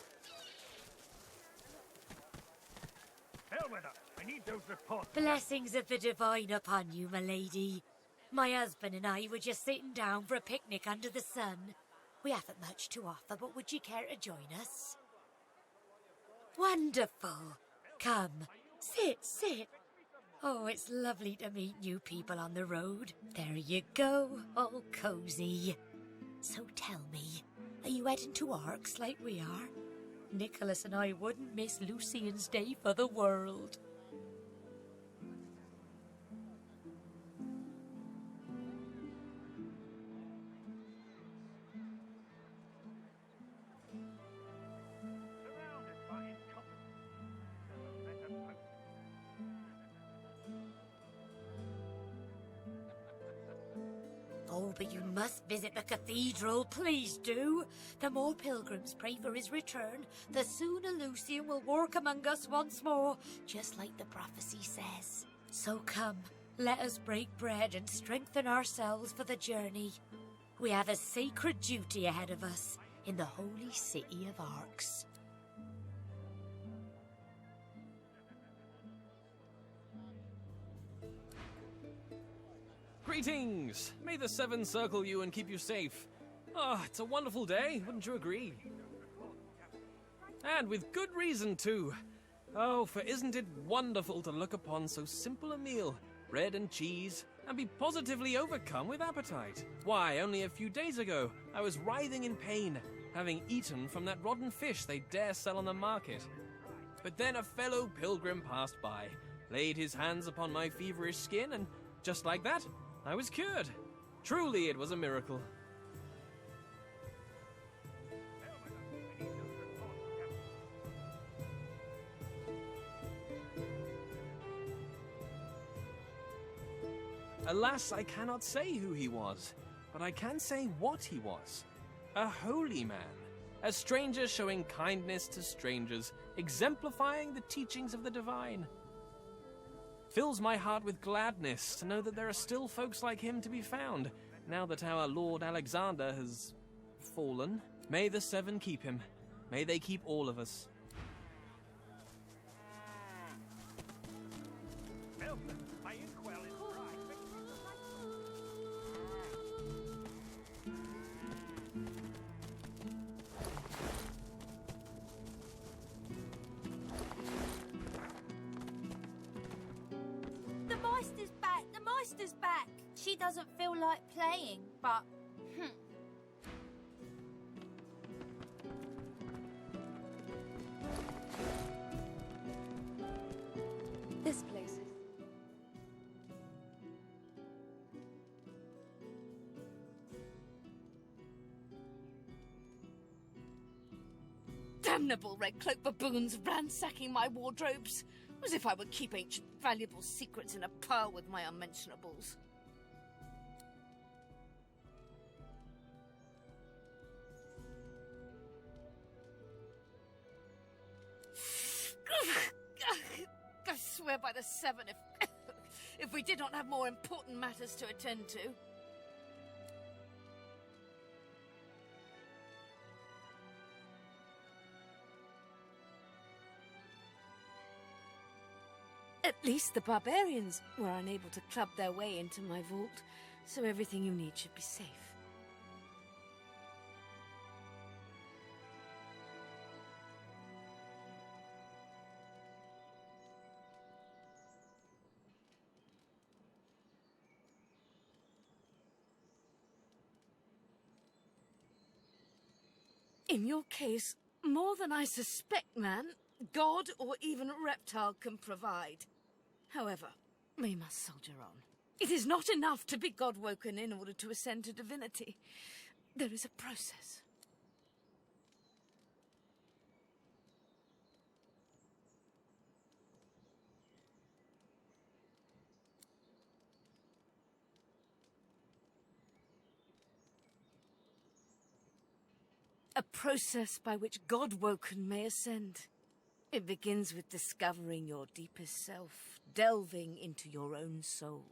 Bellwether, I need those reports. Blessings of the divine upon you, my lady. My husband and I were just sitting down for a picnic under the sun. We haven't much to offer, but would you care to join us? Wonderful. Come, sit. Oh, it's lovely to meet new people on the road. There you go, all cozy. So tell me, are you heading to Arks like we are? Nicholas and I wouldn't miss Lucian's Day for the world. Oh, but you must visit the cathedral, please do. The more pilgrims pray for his return, the sooner Lucian will walk among us once more, just like the prophecy says. So come, let us break bread and strengthen ourselves for the journey. We have a sacred duty ahead of us in the holy city of Arks. Greetings! May the Seven circle you and keep you safe. Ah, it's a wonderful day, wouldn't you agree? And with good reason, too. Oh, for isn't it wonderful to look upon so simple a meal, bread and cheese, and be positively overcome with appetite? Why, only a few days ago, I was writhing in pain, having eaten from that rotten fish they dare sell on the market. But then a fellow pilgrim passed by, laid his hands upon my feverish skin, and just like that, I was cured. Truly, it was a miracle. Alas, I cannot say who he was, but I can say what he was. A holy man. A stranger showing kindness to strangers, exemplifying the teachings of the divine. Fills my heart with gladness to know that there are still folks like him to be found, now that our Lord Alexander has fallen. May the Seven keep him. May they keep all of us. The Meister's back. She doesn't feel like playing, but... This place is... damnable red cloak baboons ransacking my wardrobes, as if I would keep ancient valuable secrets in a pile with my unmentionables. I swear by the Seven, if we did not have more important matters to attend to. At least the barbarians were unable to club their way into my vault, so everything you need should be safe. In your case, more than I suspect, man, god or even reptile can provide. However, we must soldier on. It is not enough to be god-woken in order to ascend to divinity. There is a process. A process by which God-woken may ascend. It begins with discovering your deepest self, delving into your own soul.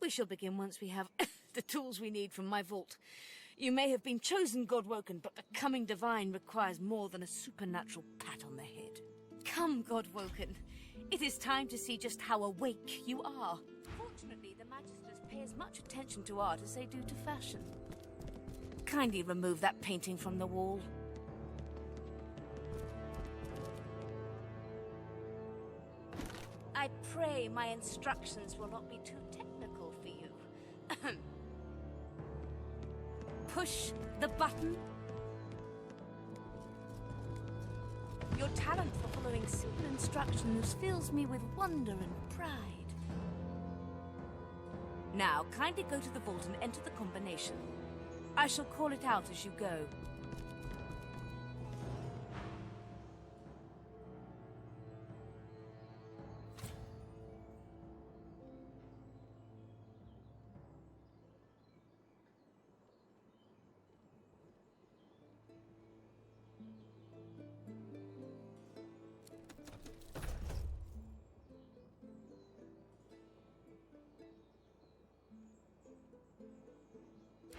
We shall begin once we have the tools we need from my vault. You may have been chosen God-woken, but becoming divine requires more than a supernatural pat on the head. Come, God-woken. It is time to see just how awake you are. Fortunately, the Magisters pay as much attention to art as they do to fashion. Kindly remove that painting from the wall. I pray my instructions will not be too technical for you. Push the button. Your talent for following simple instructions fills me with wonder and pride. Now, kindly go to the vault and enter the combination. I shall call it out as you go.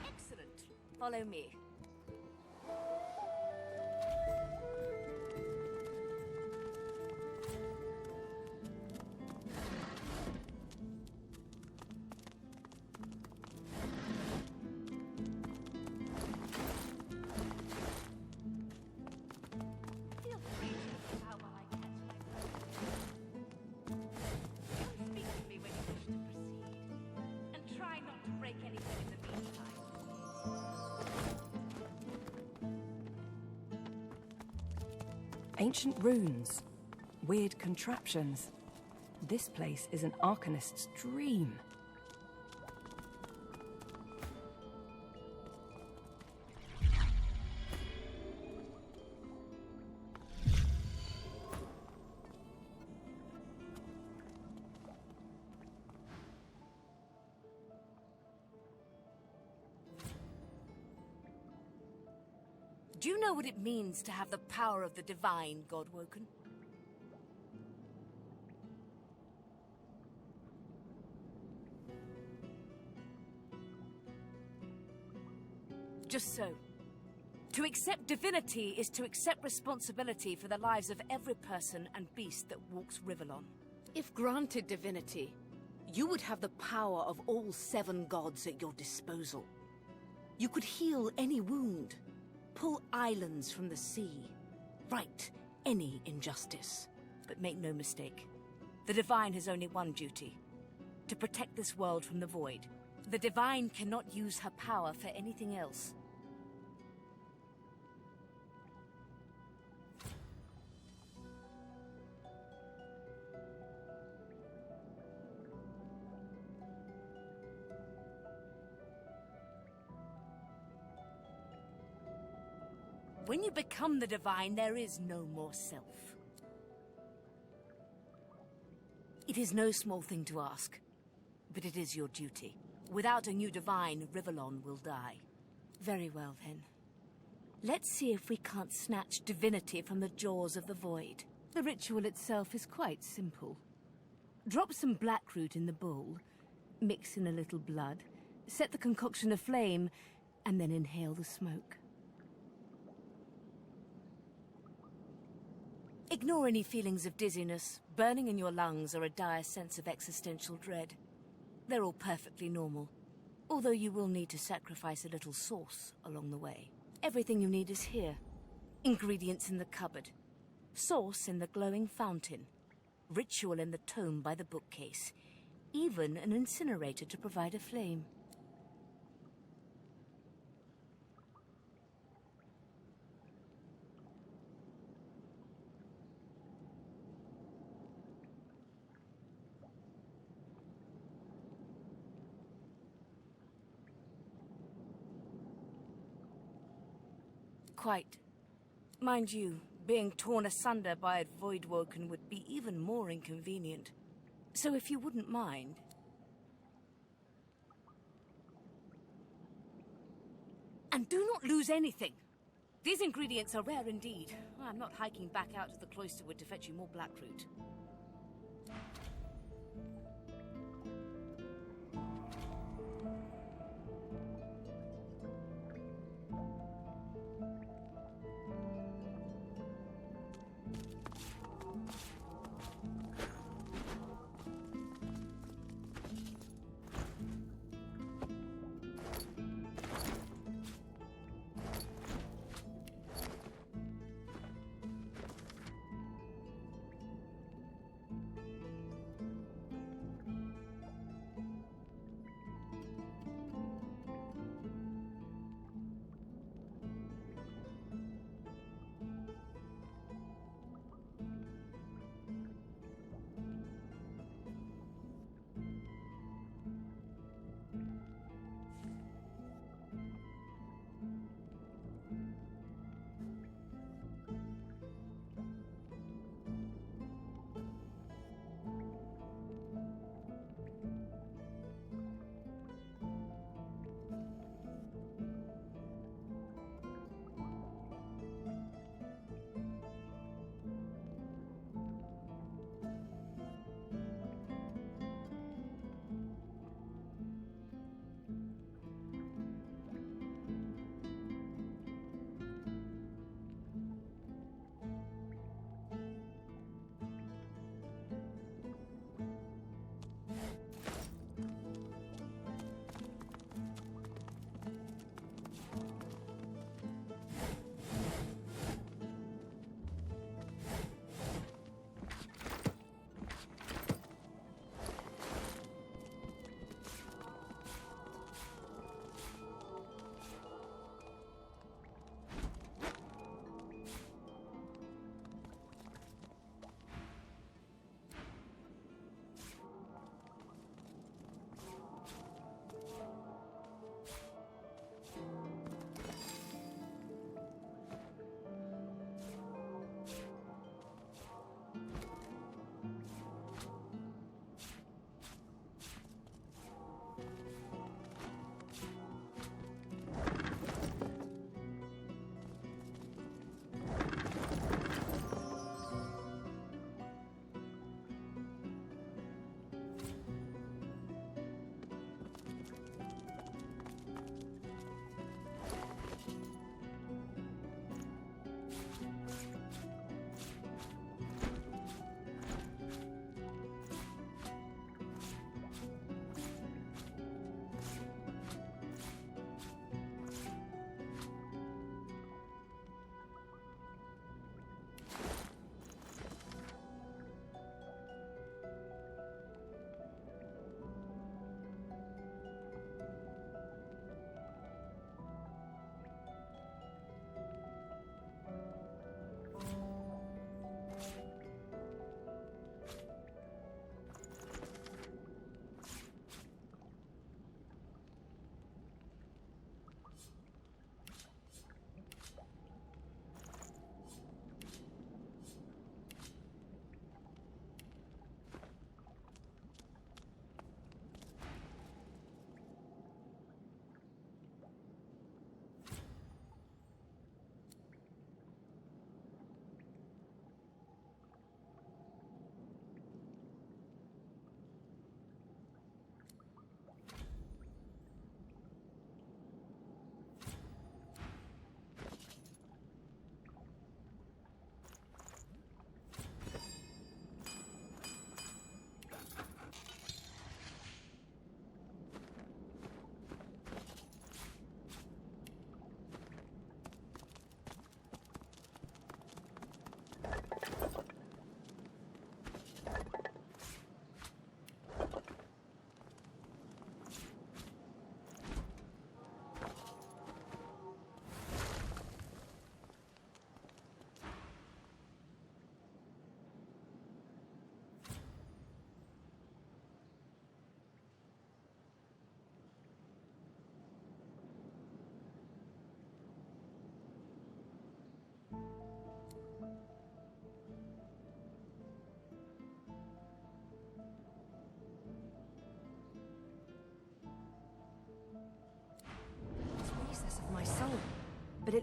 Excellent. Follow me. Feel free to look out while I catch my breath. Speak to me when you wish to proceed, and try not to break anything in the meantime. Ancient runes. Weird contraptions. This place is an arcanist's dream. Do you know what it means to have the power of the divine, God-woken? Just so. To accept divinity is to accept responsibility for the lives of every person and beast that walks Rivellon. If granted divinity, you would have the power of all 7 gods at your disposal. You could heal any wound, pull islands from the sea, right any injustice. But make no mistake, the Divine has only one duty: to protect this world from the Void. The Divine cannot use her power for anything else. When you become the divine, there is no more self. It is no small thing to ask, but it is your duty. Without a new divine, Rivellon will die. Very well, then. Let's see if we can't snatch divinity from the jaws of the void. The ritual itself is quite simple. Drop some blackroot in the bowl, mix in a little blood, set the concoction aflame, and then inhale the smoke. Ignore any feelings of dizziness, burning in your lungs, or a dire sense of existential dread. They're all perfectly normal, although you will need to sacrifice a little sauce along the way. Everything you need is here. Ingredients in the cupboard. Sauce in the glowing fountain. Ritual in the tome by the bookcase. Even an incinerator to provide a flame. Quite. Mind you, being torn asunder by a Voidwoken would be even more inconvenient. So if you wouldn't mind... And do not lose anything! These ingredients are rare indeed. I'm not hiking back out to the Cloisterwood to fetch you more blackroot.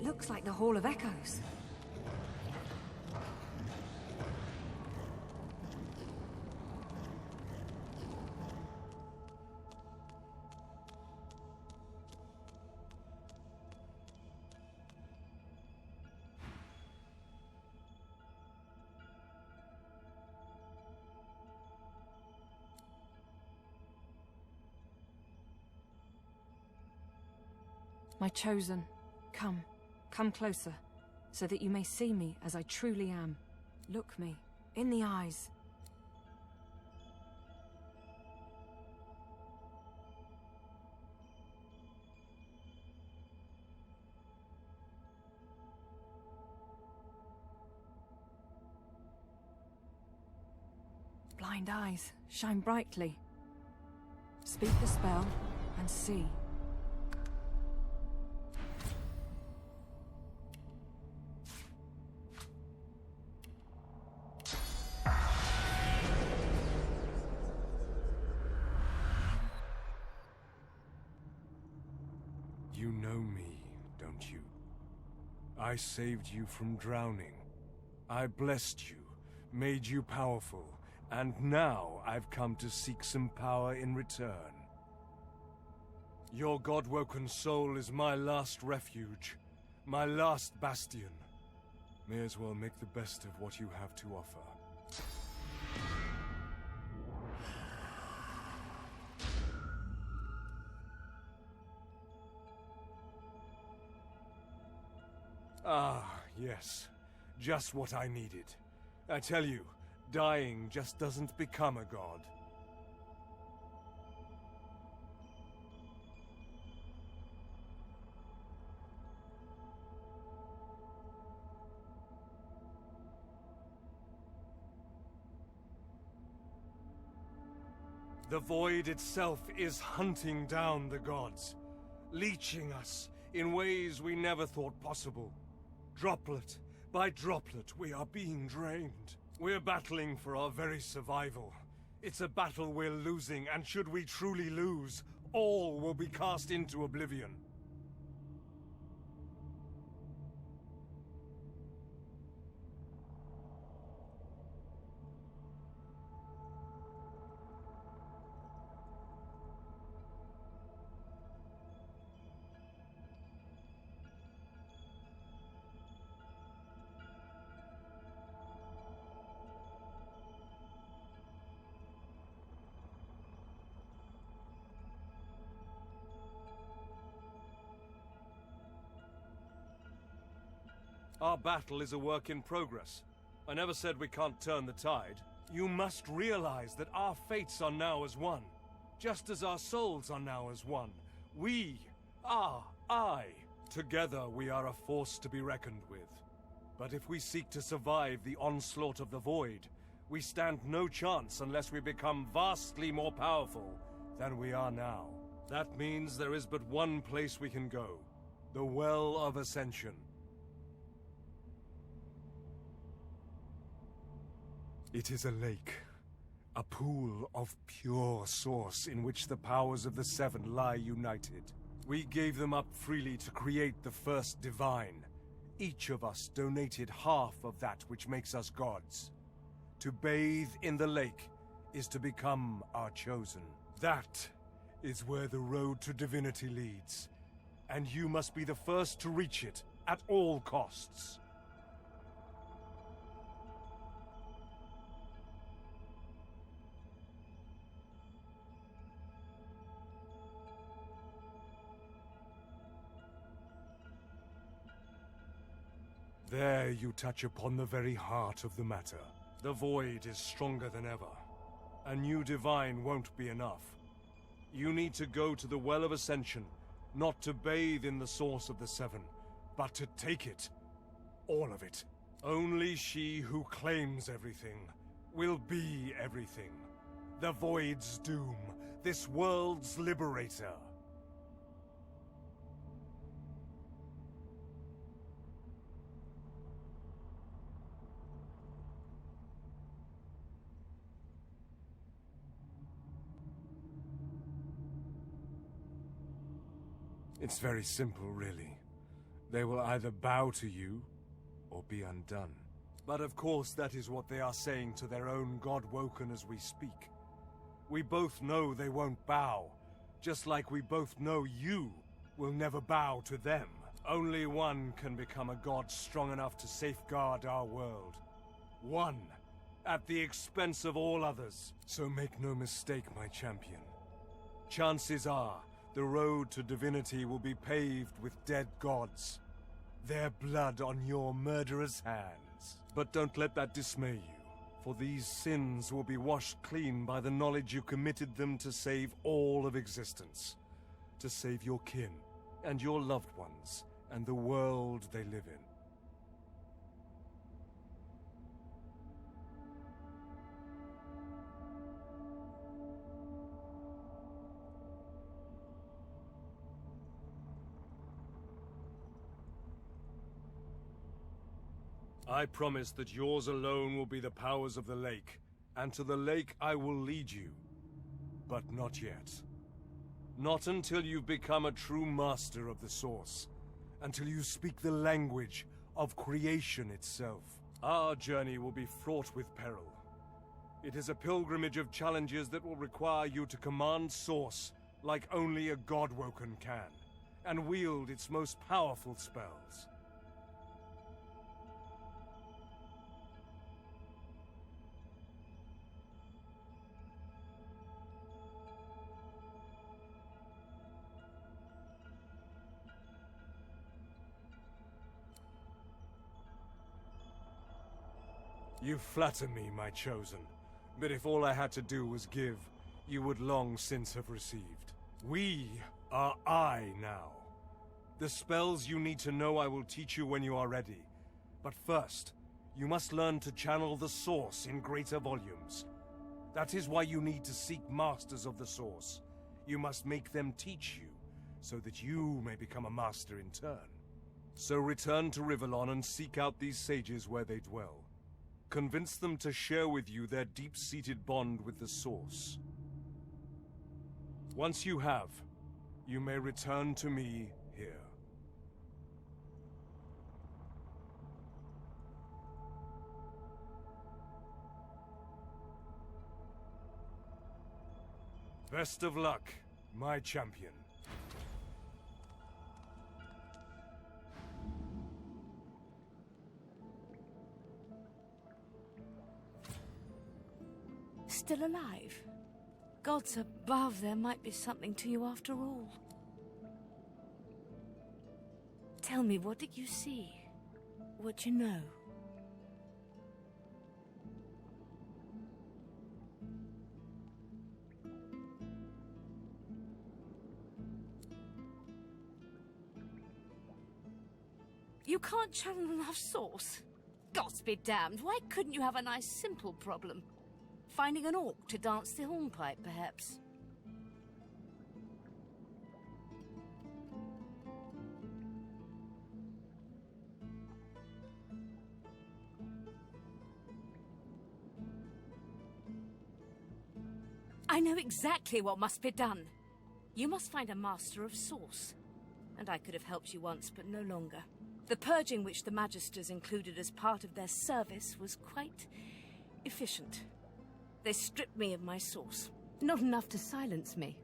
looks like the Hall of Echoes. My chosen, come closer, so that you may see me as I truly am. Look me in the eyes. Blind eyes, shine brightly. Speak the spell and see. You know me, don't you? I saved you from drowning. I blessed you, made you powerful, and now I've come to seek some power in return. Your God-woken soul is my last refuge, my last bastion. May as well make the best of what you have to offer. Ah, yes. Just what I needed. I tell you, dying just doesn't become a god. The void itself is hunting down the gods, leeching us in ways we never thought possible. Droplet by droplet, we are being drained. We're battling for our very survival. It's a battle we're losing, and should we truly lose, all will be cast into oblivion. Our battle is a work in progress. I never said we can't turn the tide. You must realize that our fates are now as one, just as our souls are now as one. We are I. Together we are a force to be reckoned with. But if we seek to survive the onslaught of the Void, we stand no chance unless we become vastly more powerful than we are now. That means there is but one place we can go, the Well of Ascension. It is a lake, a pool of pure source in which the powers of the Seven lie united. We gave them up freely to create the first divine. Each of us donated half of that which makes us gods. To bathe in the lake is to become our chosen. That is where the road to divinity leads, and you must be the first to reach it at all costs. There you touch upon the very heart of the matter. The Void is stronger than ever. A new divine won't be enough. You need to go to the Well of Ascension, not to bathe in the source of the Seven, but to take it. All of it. Only she who claims everything will be everything. The Void's doom, this world's liberator. It's very simple, really. They will either bow to you, or be undone. But of course that is what they are saying to their own God-Woken as we speak. We both know they won't bow, just like we both know you will never bow to them. Only one can become a god strong enough to safeguard our world. One, at the expense of all others. So make no mistake, my champion. Chances are, the road to divinity will be paved with dead gods. Their blood on your murderous hands. But don't let that dismay you, for these sins will be washed clean by the knowledge you committed them to save all of existence. To save your kin, and your loved ones, and the world they live in. I promise that yours alone will be the powers of the lake, and to the lake I will lead you. But not yet. Not until you've become a true master of the Source. Until you speak the language of creation itself. Our journey will be fraught with peril. It is a pilgrimage of challenges that will require you to command Source like only a God-Woken can, and wield its most powerful spells. You flatter me, my chosen. But if all I had to do was give, you would long since have received. We are I now. The spells you need to know I will teach you when you are ready. But first, you must learn to channel the Source in greater volumes. That is why you need to seek masters of the Source. You must make them teach you, so that you may become a master in turn. So return to Rivellon and seek out these sages where they dwell. Convince them to share with you their deep-seated bond with the Source. Once you have, you may return to me here. Best of luck, my champion. Still alive? Gods above, there might be something to you after all. Tell me, what did you see? What you know? You can't channel enough Source? Gods be damned, why couldn't you have a nice simple problem? Finding an orc to dance the hornpipe, perhaps? I know exactly what must be done. You must find a master of Source. And I could have helped you once, but no longer. The purging which the Magisters included as part of their service was quite efficient. They stripped me of my Source. Not enough to silence me,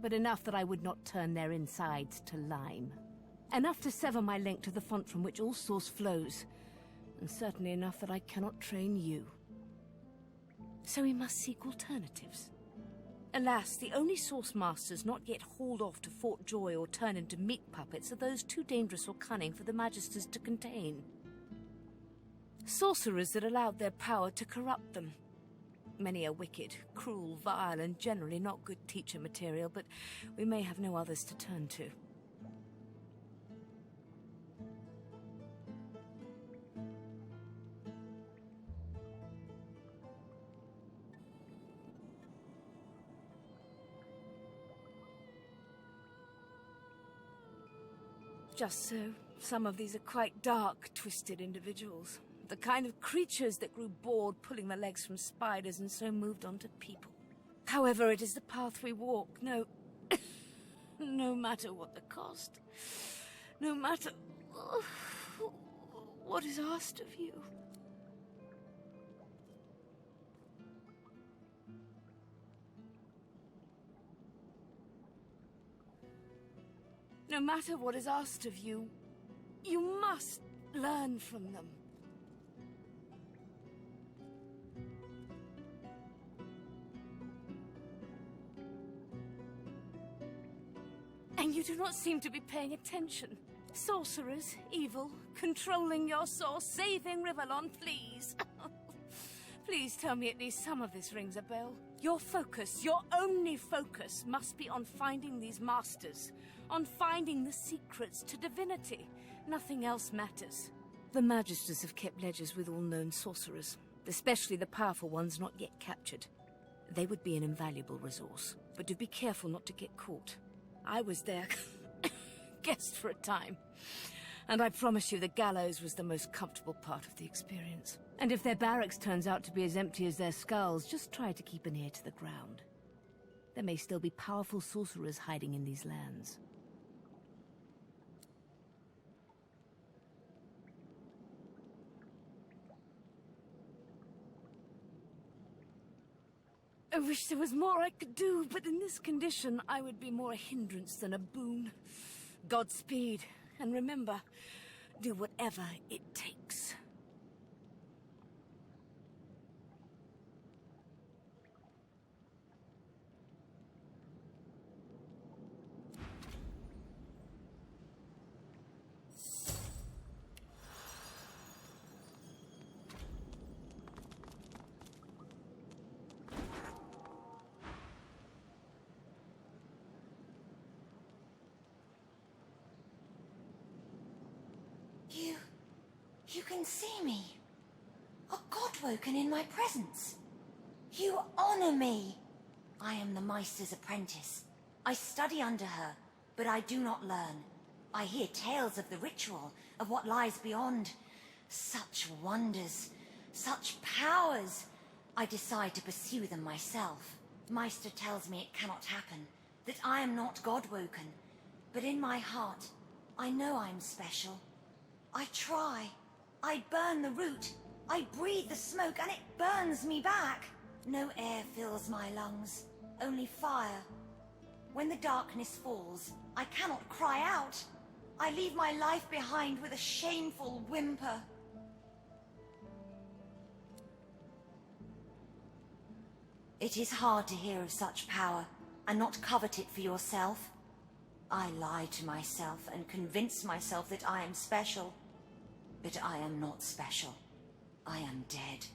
but enough that I would not turn their insides to lime. Enough to sever my link to the font from which all Source flows, and certainly enough that I cannot train you. So we must seek alternatives. Alas, the only Source Masters not yet hauled off to Fort Joy or turned into meat puppets are those too dangerous or cunning for the Magisters to contain. Sorcerers that allowed their power to corrupt them. Many are wicked, cruel, vile, and generally not good teacher material, but we may have no others to turn to. Just so, some of these are quite dark, twisted individuals. The kind of creatures that grew bored pulling their legs from spiders and so moved on to people. However, it is the path we walk, no matter what the cost. No matter What is asked of you? No matter what is asked of you, you must learn from them. And you do not seem to be paying attention. Sorcerers, evil, controlling your source, saving Rivellon, please. Please tell me at least some of this rings a bell. Your focus, your only focus, must be on finding these masters, on finding the secrets to divinity. Nothing else matters. The Magisters have kept ledgers with all known sorcerers, especially the powerful ones not yet captured. They would be an invaluable resource, but do be careful not to get caught. I was their guest for a time, and I promise you the gallows was the most comfortable part of the experience. And if their barracks turns out to be as empty as their skulls, just try to keep an ear to the ground. There may still be powerful sorcerers hiding in these lands. I wish there was more I could do, but in this condition, I would be more a hindrance than a boon. Godspeed, and remember, do whatever it takes. You can see me. A god woken in my presence. You honor me. I am the Meister's apprentice. I study under her, but I do not learn. I hear tales of the ritual, of what lies beyond. Such wonders, such powers. I decide to pursue them myself. Meister tells me it cannot happen, that I am not god woken. But in my heart, I know I'm special. I try. I burn the root. I breathe the smoke and it burns me back. No air fills my lungs, only fire. When the darkness falls, I cannot cry out. I leave my life behind with a shameful whimper. It is hard to hear of such power and not covet it for yourself. I lie to myself and convince myself that I am special. But I am not special. I am dead.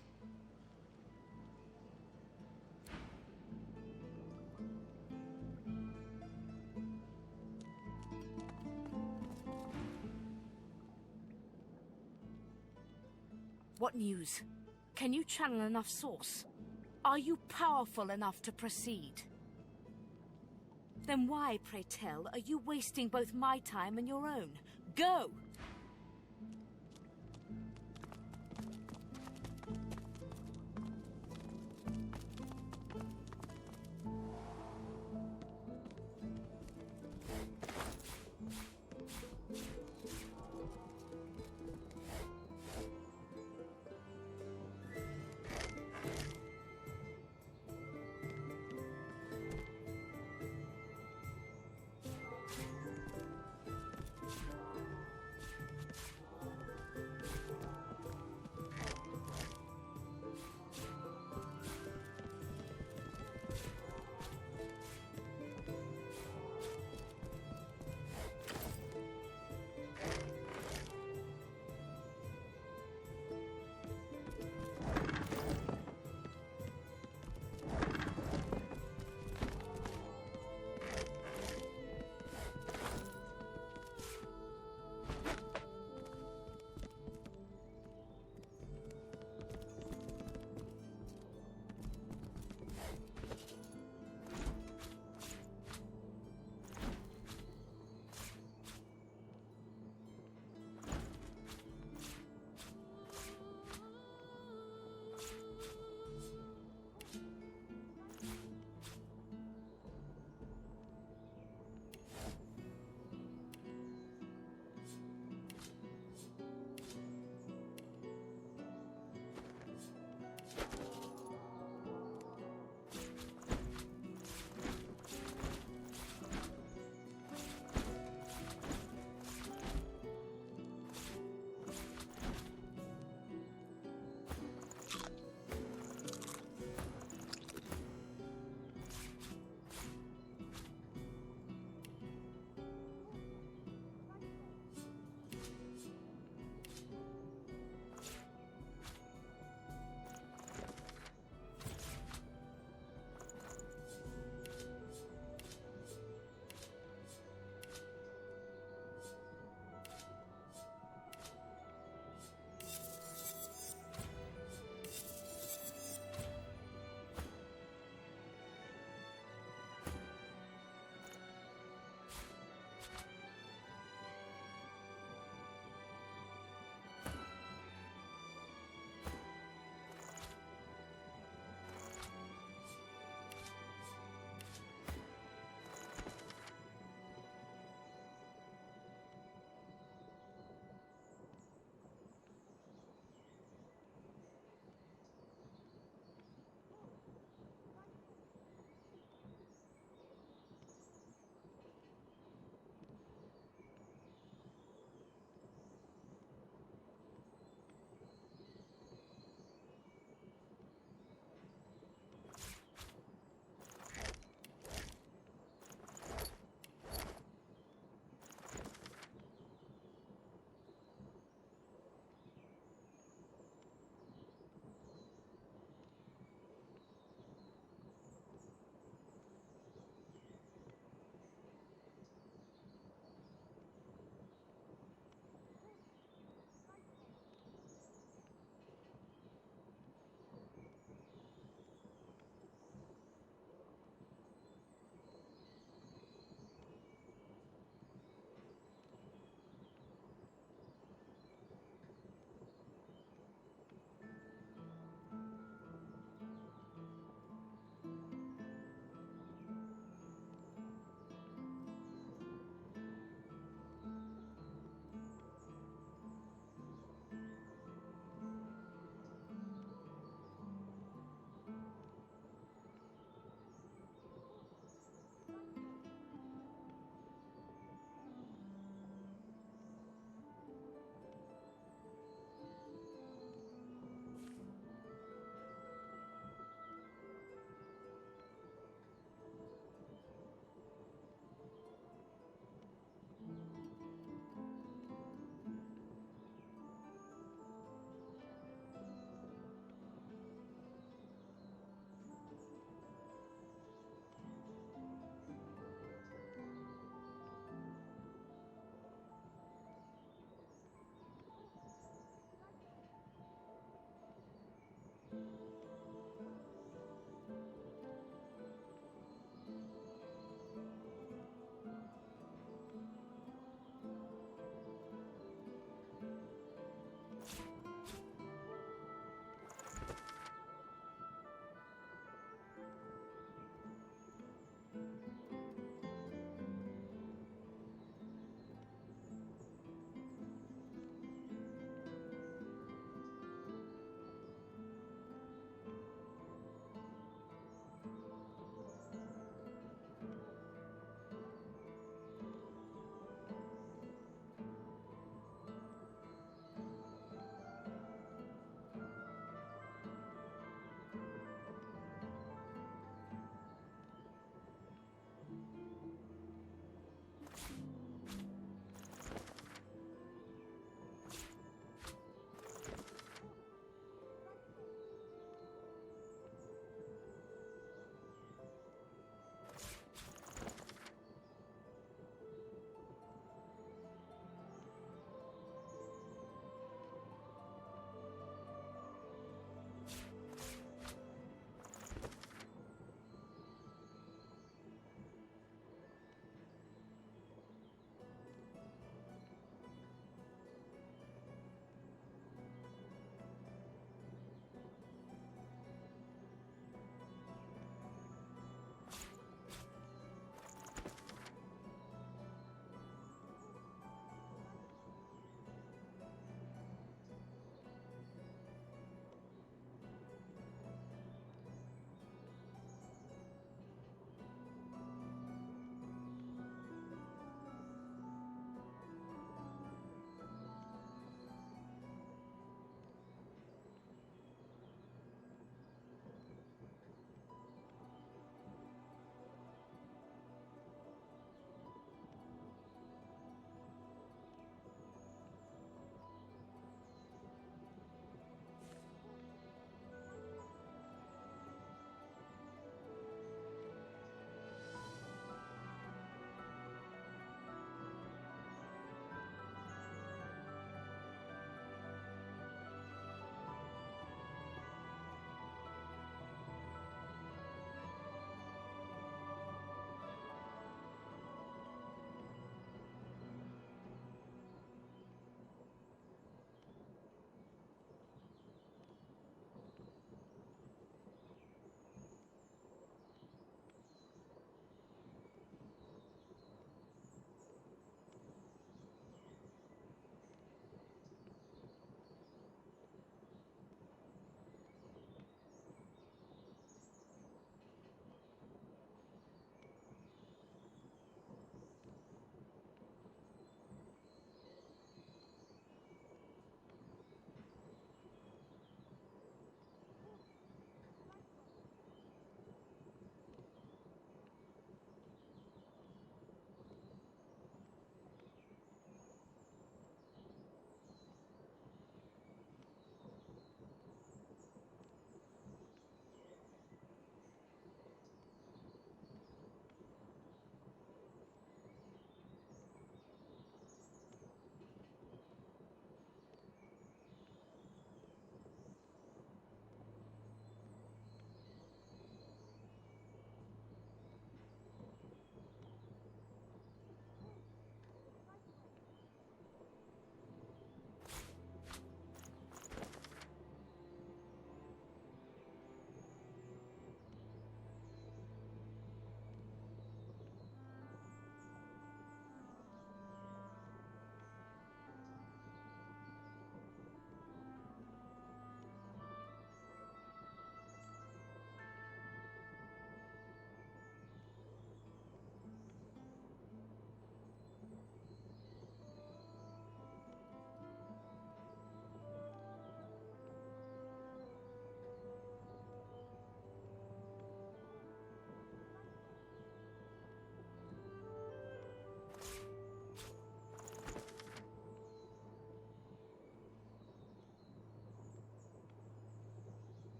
What news? Can you channel enough source? Are you powerful enough to proceed? Then why, pray tell, are you wasting both my time and your own? Go!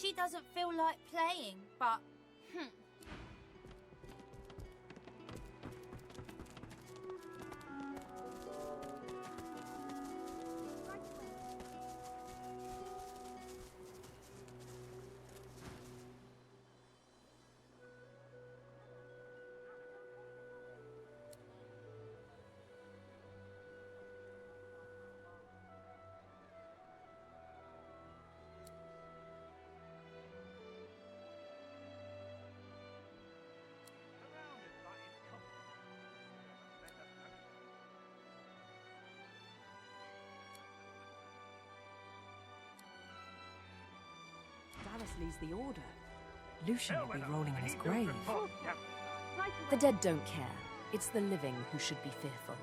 she doesn't feel like playing, but... Dallas leads the Order. Lucian will be rolling in his grave. The dead don't care. It's the living who should be fearful.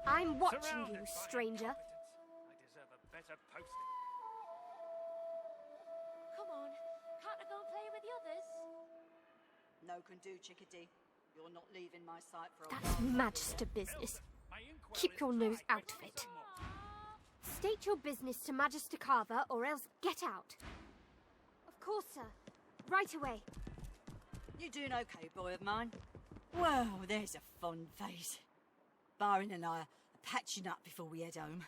I'm watching you, stranger. Come on, can't I go and play with the others? No can do, Chickadee. You're not leaving my sight for a That's Magister business. Keep your nose out of it. State your business to Magister Carver, or else get out. Of course, sir. Right away. You doing okay, boy of mine? Well, there's a fond face. Byron and I are patching up before we head home.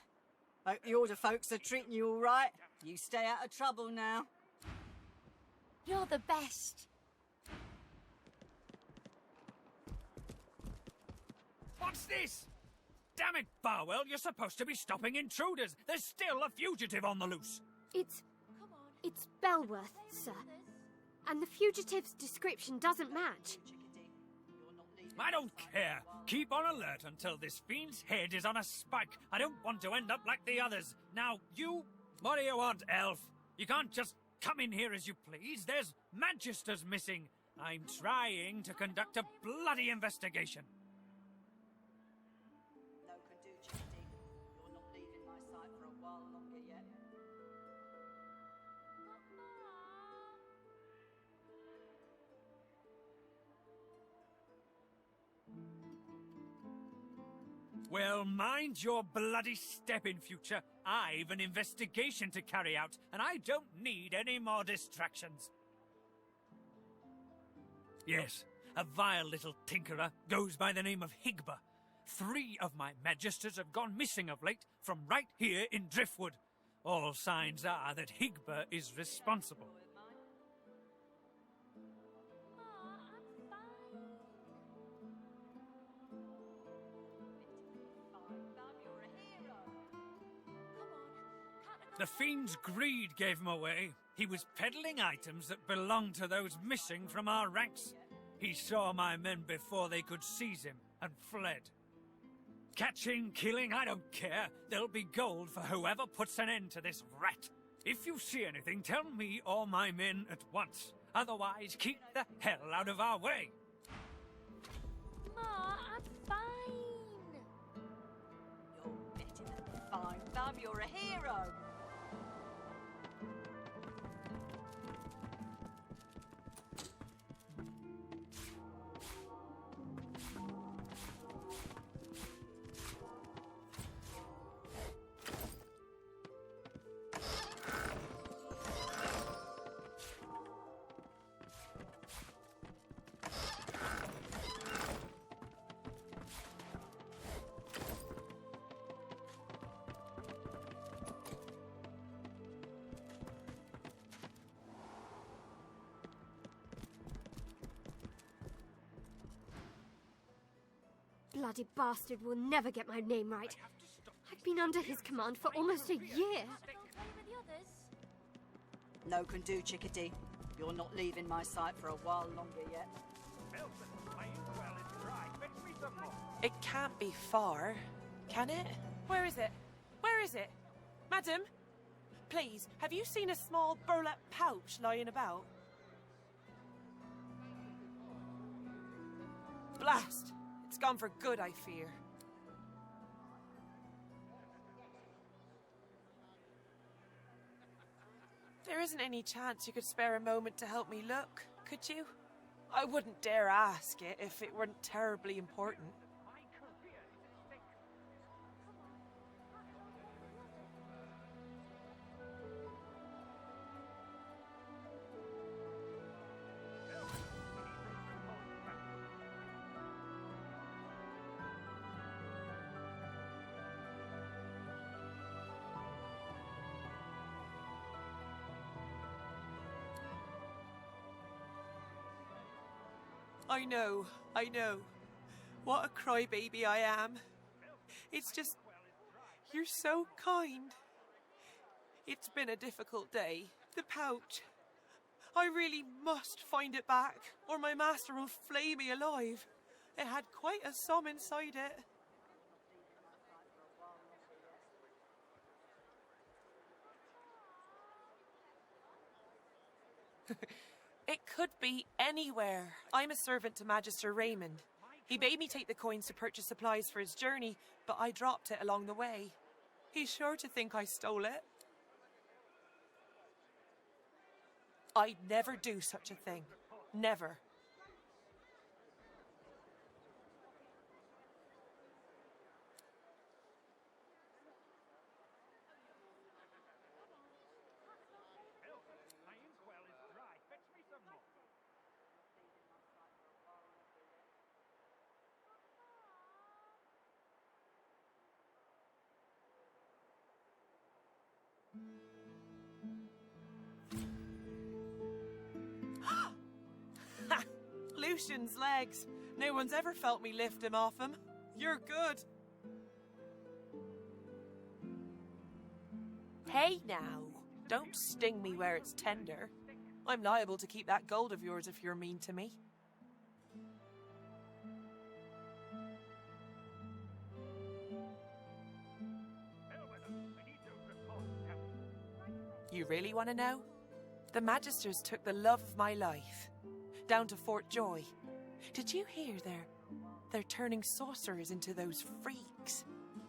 Hope the Order folks are treating you all right. You stay out of trouble now. You're the best. What's this? Damn it, Barwell, you're supposed to be stopping intruders. There's still a fugitive on the loose. It's Belworth, sir. And the fugitive's description doesn't match. I don't care. Keep on alert until this fiend's head is on a spike. I don't want to end up like the others. Now, you... What do you want, elf? You can't just come in here as you please. There's Magisters missing. I'm trying to conduct a bloody investigation. No can do, Chickadee. You're not leaving my sight for a while longer yet. Well, mind your bloody step in future. I've an investigation to carry out, and I don't need any more distractions. Yes, a vile little tinkerer goes by the name of Higba. 3 of my Magisters have gone missing of late from right here in Driftwood. All signs are that Higba is responsible. The fiend's greed gave him away. He was peddling items that belonged to those missing from our ranks. He saw my men before they could seize him and fled. Catching, killing, I don't care. There'll be gold for whoever puts an end to this rat. If you see anything, tell me or my men at once. Otherwise, keep the hell out of our way. Ma, I'm fine. You're better than fine, Bum. You're a hero. Bloody bastard will never get my name right. I've been under his command for almost a year. No can do, Chickadee. You're not leaving my sight for a while longer yet. It can't be far, can it? Where is it? Where is it? Madam? Please, have you seen a small burlap pouch lying about? Blast! It's gone for good, I fear. There isn't any chance you could spare a moment to help me look, could you? I wouldn't dare ask it if it weren't terribly important. I know. What a crybaby I am. It's just, you're so kind. It's been a difficult day. The pouch. I really must find it back, or my master will flay me alive. It had quite a sum inside it. It could be anywhere. I'm a servant to Magister Raymond. He bade me take the coins to purchase supplies for his journey, but I dropped it along the way. He's sure to think I stole it. I'd never do such a thing. Never. Lucian's legs. No one's ever felt me lift him off him. You're good. Hey now, don't sting me where it's tender. I'm liable to keep that gold of yours if you're mean to me. You really want to know? The Magisters took the love of my life down to Fort Joy. Did you hear they're turning sorcerers into those freaks?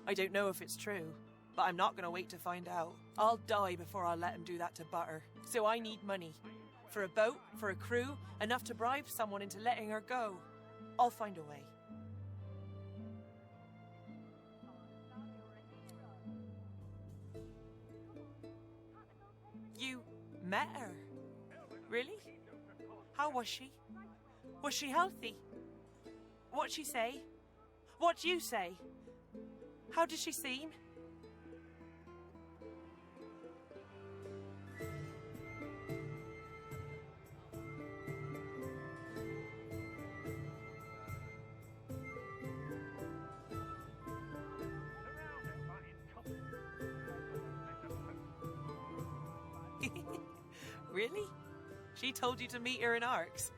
I don't know if it's true, but I'm not going to wait to find out. I'll die before I'll let him do that to Butter. So I need money. For a boat, for a crew, enough to bribe someone into letting her go. I'll find a way. You met her? Really? How was she? Was she healthy? What'd she say? What'd you say? How did she seem? Really? She told you to meet her in Arks?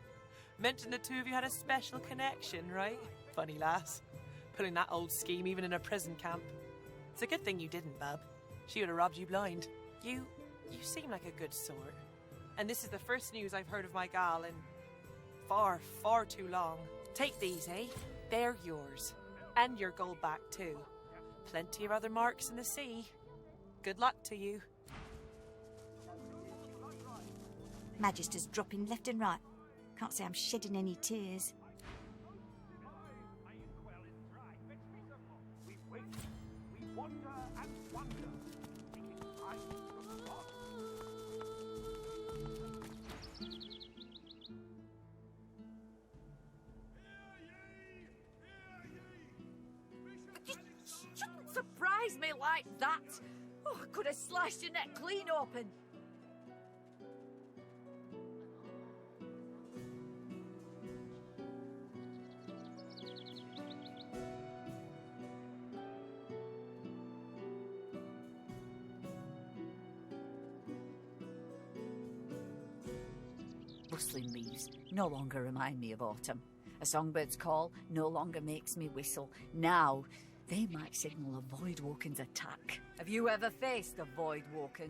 Mentioned the two of you had a special connection, right? Funny lass. Pulling that old scheme even in a prison camp. It's a good thing you didn't, bub. She would have robbed you blind. You seem like a good sort. And this is the first news I've heard of my gal in far, far too long. Take these, eh? They're yours. And your gold back, too. Plenty of other marks in the sea. Good luck to you. Magister's dropping left and right. Can't say I'm shedding any tears. You shouldn't surprise me like that. Oh, I could have sliced your neck clean open. Rustling leaves no longer remind me of autumn. A songbird's call no longer makes me whistle. Now, they might signal a Voidwalken's attack. Have you ever faced a Voidwalken?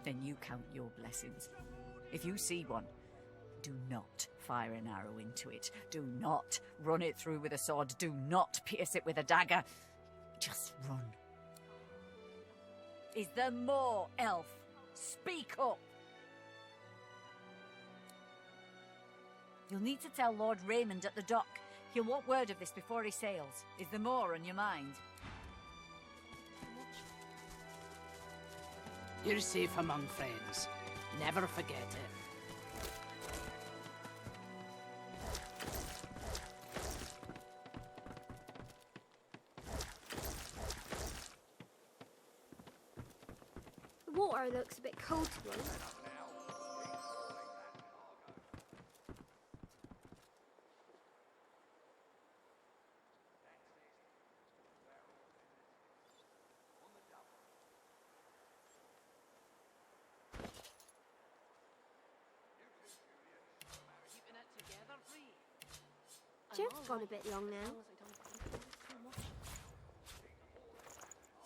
Then you count your blessings. If you see one, do not fire an arrow into it. Do not run it through with a sword. Do not pierce it with a dagger. Just run. is there more, elf? Speak up! You'll need to tell Lord Raymond at the dock. He'll want word of this before he sails. Is there more on your mind? You're safe among friends. Never forget it. The water looks a bit cold to me. Jeff's gone a bit long now.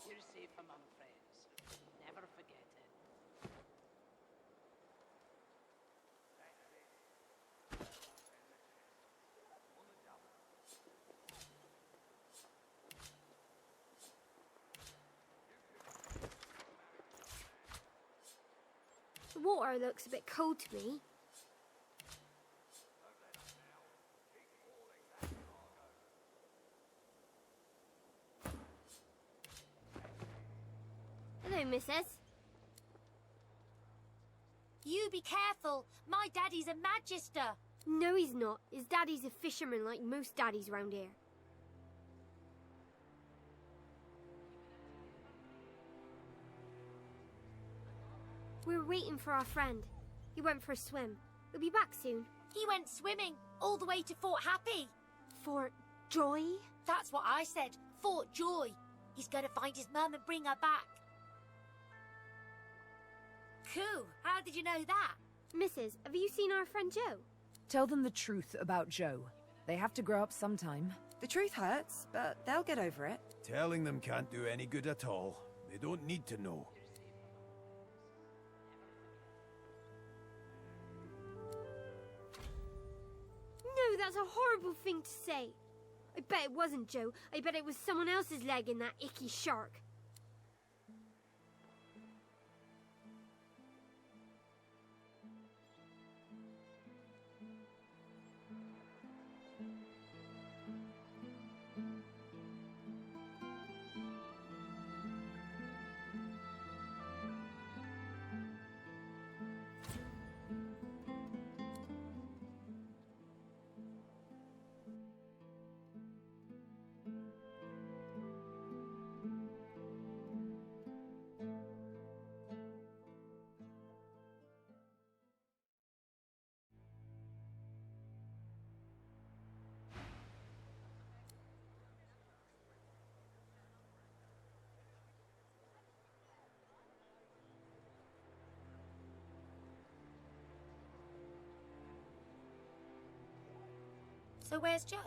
You're safe among friends. Never forget it. The water looks a bit cold to me. Hello, missus. You be careful. My daddy's a magister. No, he's not. His daddy's a fisherman like most daddies round here. We're waiting for our friend. He went for a swim. He'll be back soon. He went swimming all the way to Fort Happy. Fort Joy? That's what I said. Fort Joy. He's going to find his mum and bring her back. Cool. How did you know that? Missus, have you seen our friend Joe? Tell them the truth about Joe. They have to grow up sometime. The truth hurts, but they'll get over it. Telling them can't do any good at all. They don't need to know. No, that's a horrible thing to say. I bet it wasn't Joe. I bet it was someone else's leg in that icky shark. So where's Joe?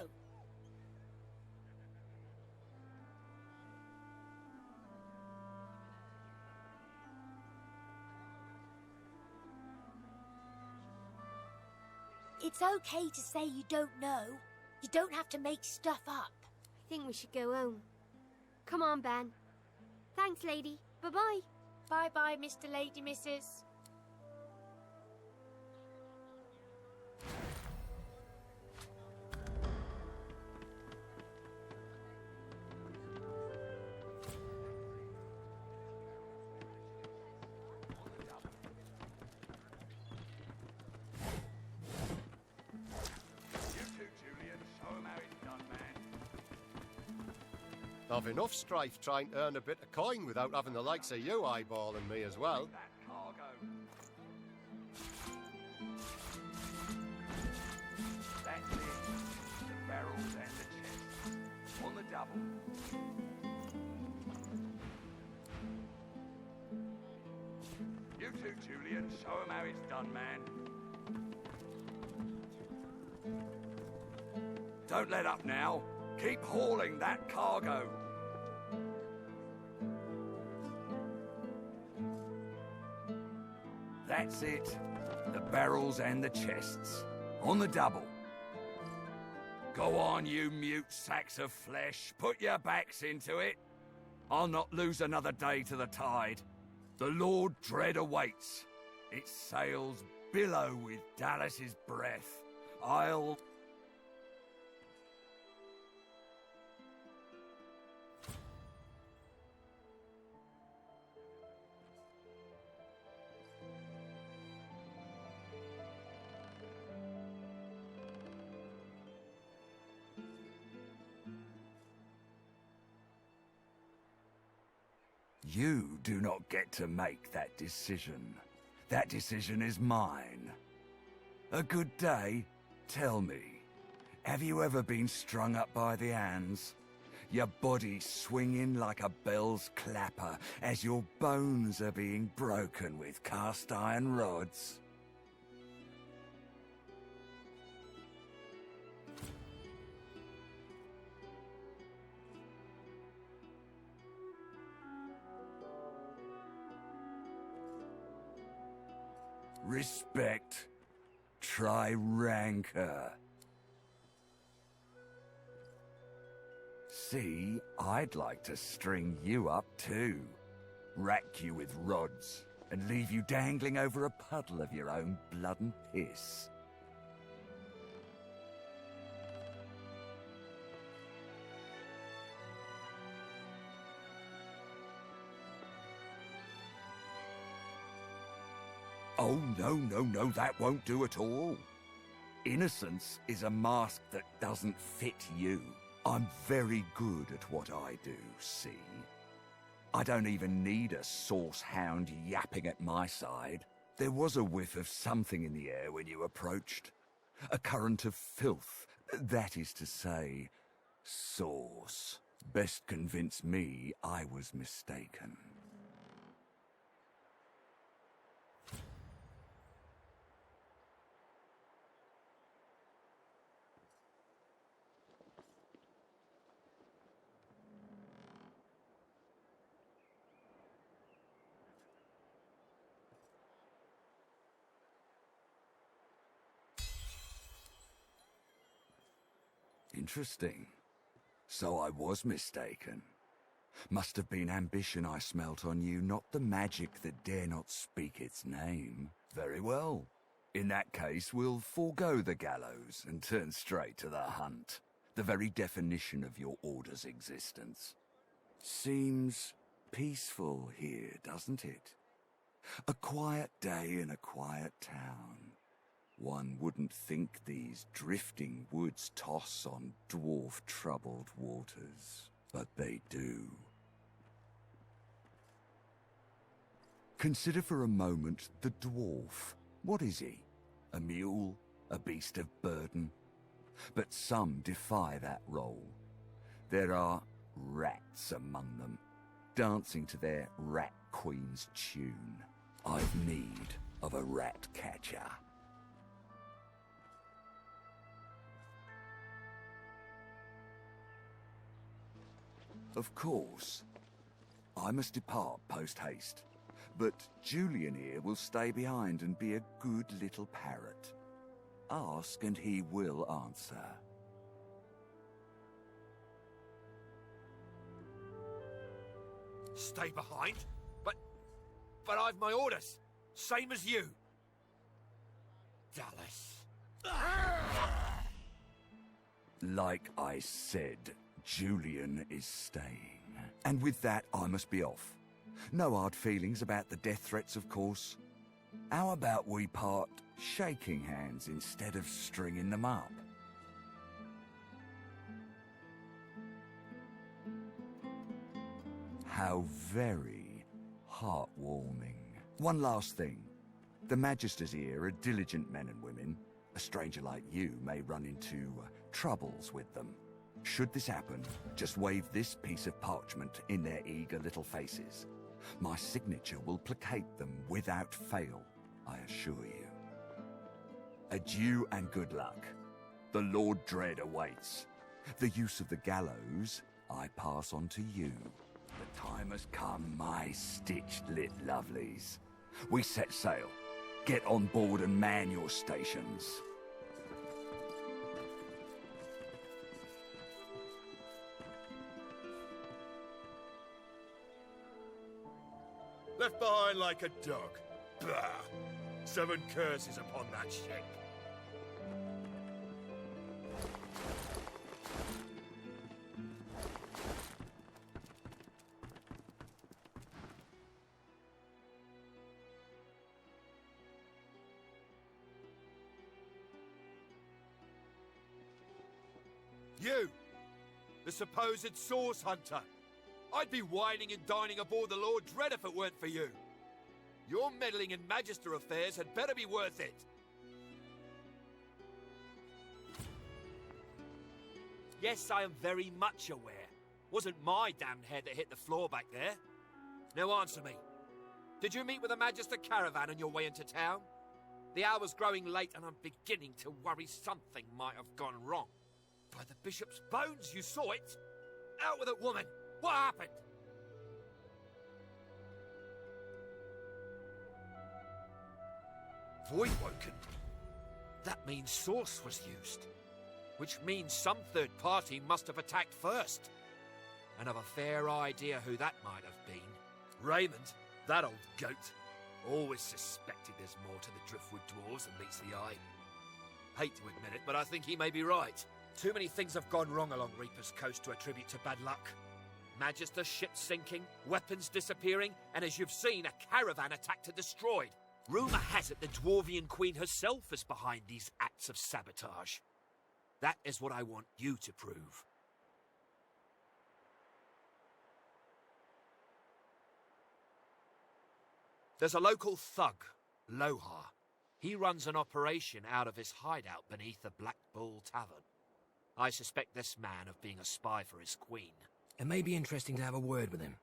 It's okay to say you don't know. You don't have to make stuff up. I think we should go home. Come on, Ben. Thanks, lady. Bye-bye. Bye-bye, Mr. Lady Missus. I've enough strife trying to earn a bit of coin without having the likes of you eyeballing me as well. That's it. The barrels and the chests. On the double. You too, Julian. Show 'em how it's done, man. Don't let up now. Keep hauling that cargo. That's it. The barrels and the chests. On the double. Go on, you mute sacks of flesh. Put your backs into it. I'll not lose another day to the tide. The Lord Dread awaits. Its sails billow with Dallas's breath. I'll... You do not get to make that decision. That decision is mine. A good day? Tell me, have you ever been strung up by the hands? Your body swinging like a bell's clapper as your bones are being broken with cast iron rods? Respect. Try rancor. See, I'd like to string you up too. Rack you with rods and leave you dangling over a puddle of your own blood and piss. Oh, no, that won't do at all. Innocence is a mask that doesn't fit you. I'm very good at what I do, see? I don't even need a sauce hound yapping at my side. There was a whiff of something in the air when you approached. A current of filth, that is to say, sauce. Best convince me I was mistaken. Interesting. So I was mistaken. Must have been ambition I smelt on you, not the magic that dare not speak its name. Very well. In that case, we'll forego the gallows and turn straight to the hunt. The very definition of your order's existence. Seems peaceful here, doesn't it? A quiet day in a quiet town. One wouldn't think these drifting woods toss on dwarf-troubled waters, but they do. Consider for a moment the dwarf. What is he? A mule? A beast of burden? But some defy that role. There are rats among them, dancing to their rat queen's tune. I've need of a rat catcher. Of course. I must depart post-haste, but Julian here will stay behind and be a good little parrot. Ask and he will answer. Stay behind? But I've my orders. Same as you. Dallas. Like I said, Julian is staying. And with that, I must be off. No hard feelings about the death threats, of course. How about we part shaking hands instead of stringing them up? How very heartwarming. One last thing. The Magisters here are diligent men and women. A stranger like you may run into troubles with them. Should this happen, just wave this piece of parchment in their eager little faces. My signature will placate them without fail, I assure you. Adieu and good luck. The Lord Dread awaits. The use of the gallows I pass on to you. The time has come, my stitched-lit lovelies. We set sail. Get on board and man your stations. Left behind like a dog. Bah! 7 curses upon that ship. You! The supposed source hunter! I'd be whining and dining aboard the Lord Dread if it weren't for you. Your meddling in Magister affairs had better be worth it. Yes, I am very much aware. Wasn't my damned head that hit the floor back there. Now answer me. Did you meet with a Magister caravan on your way into town? The hour's growing late and I'm beginning to worry something might have gone wrong. By the bishop's bones, you saw it! Out with it, woman! What happened? Voidwoken? That means source was used. Which means some third party must have attacked first. And I've a fair idea who that might have been. Raymond, that old goat. Always suspected there's more to the Driftwood dwarves than meets the eye. Hate to admit it, but I think he may be right. Too many things have gone wrong along Reaper's Coast to attribute to bad luck. Magister ships sinking, weapons disappearing, and as you've seen, a caravan attacked and destroyed. Rumour has it the Dwarvian Queen herself is behind these acts of sabotage. That is what I want you to prove. There's a local thug, Lohar. He runs an operation out of his hideout beneath the Black Bull Tavern. I suspect this man of being a spy for his queen. It may be interesting to have a word with him.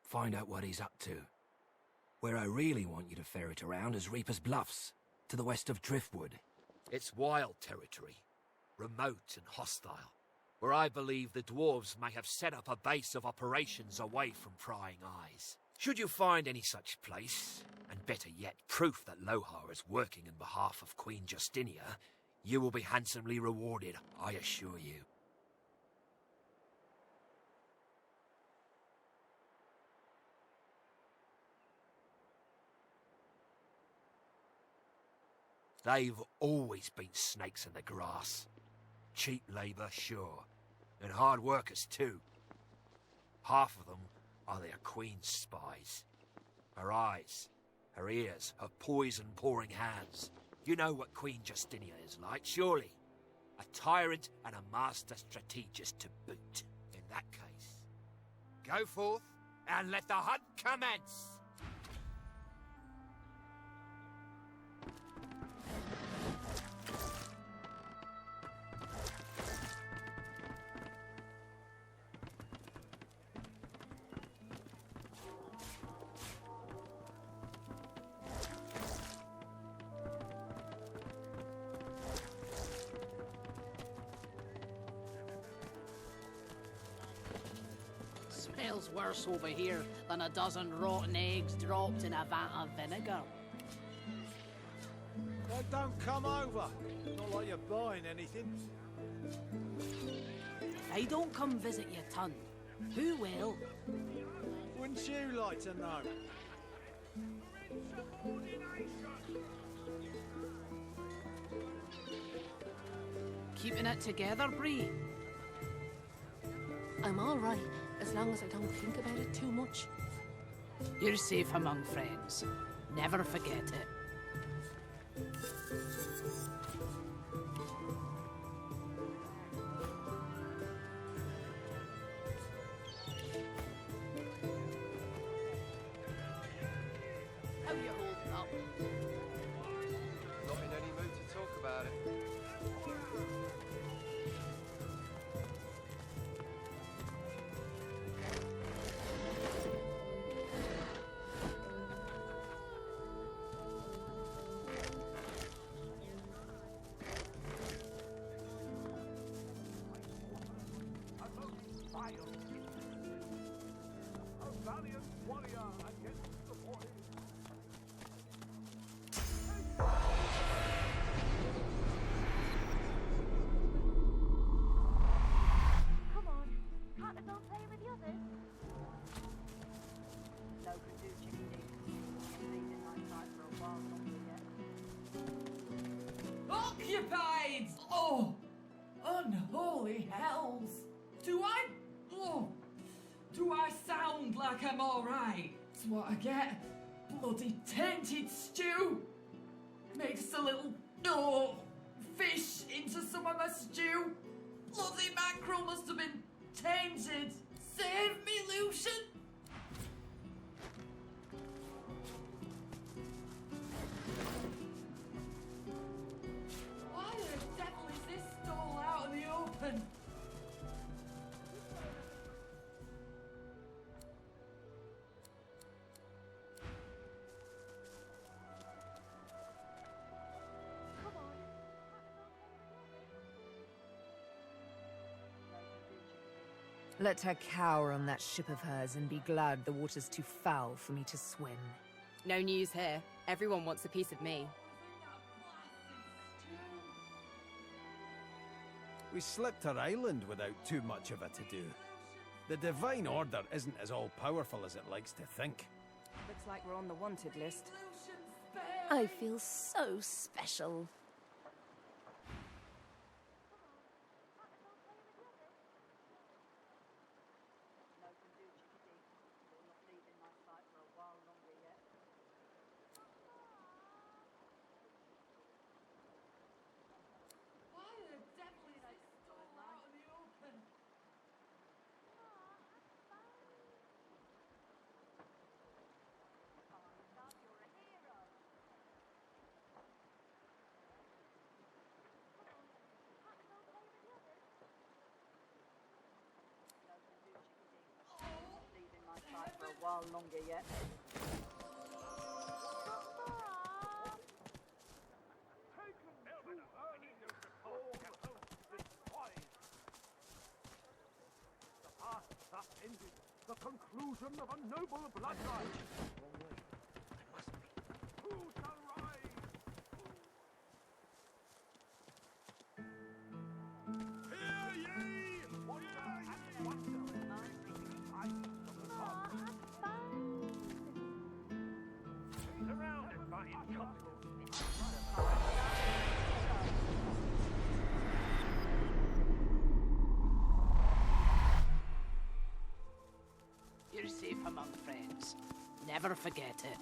Find out what he's up to. Where I really want you to ferret around is Reaper's Bluffs, to the west of Driftwood. It's wild territory, remote and hostile, where I believe the dwarves may have set up a base of operations away from prying eyes. Should you find any such place, and better yet, proof that Lohar is working in behalf of Queen Justinia, you will be handsomely rewarded, I assure you. They've always been snakes in the grass. Cheap labour, sure, and hard workers too. Half of them are their queen's spies. Her eyes, her ears, her poison-pouring hands. You know what Queen Justinia is like, surely. A tyrant and a master strategist to boot. In that case, go forth and let the hunt commence! Smells worse over here than a dozen rotten eggs dropped in a vat of vinegar. Well, don't come over. Not like you're buying anything. If I don't come visit your ton, who will? Wouldn't you like to know? Keeping it together, Bree? I'm all right, as long as I don't think about it too much. You're safe among friends. Never forget it. How you holding up? Not in any mood to talk about it. occupied! Oh, unholy hells! Do I sound like I'm alright? It's what I get. Bloody tainted stew! Mixed a little, fish into some of my stew. Bloody mackerel must have been tainted. Save me, Lucian! Why the devil is this stall out in the open? Let her cower on that ship of hers and be glad the water's too foul for me to swim. No news here. Everyone wants a piece of me. We slipped her island without too much of a to-do. The Divine Order isn't as all-powerful as it likes to think. Looks like we're on the wanted list. I feel so special. For a while longer yet. That ended the conclusion of a noble bloodline. Who shall rise? Hear ye! Surrounded by You're safe among friends. Never forget it.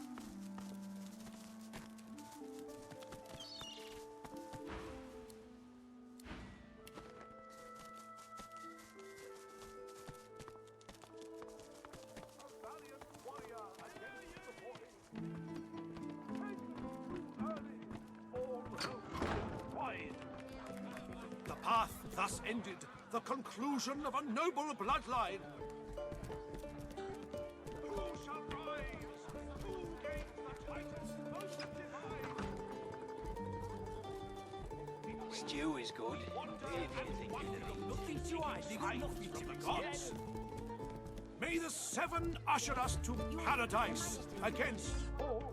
The path thus ended the conclusion of a noble bloodline. Who shall rise? Who gains the Titan's most divine? Stew is good. Nothing to hide, nothing to the gods. May the seven usher us to paradise against all.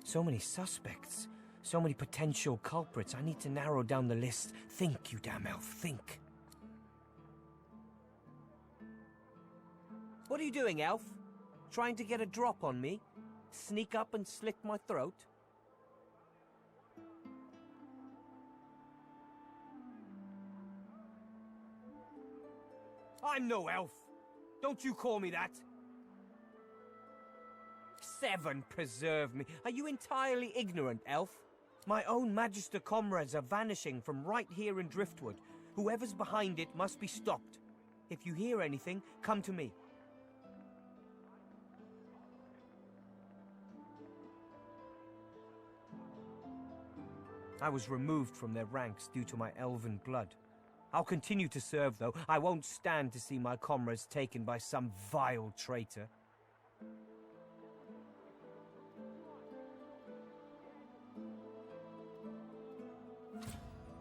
So many suspects. So many potential culprits. I need to narrow down the list. Think, you damn elf, think. What are you doing, elf? Trying to get a drop on me? Sneak up and slit my throat? I'm no elf. Don't you call me that. Seven, preserve me. Are you entirely ignorant, elf? My own Magister comrades are vanishing from right here in Driftwood. Whoever's behind it must be stopped. If you hear anything, come to me. I was removed from their ranks due to my elven blood. I'll continue to serve, though. I won't stand to see my comrades taken by some vile traitor.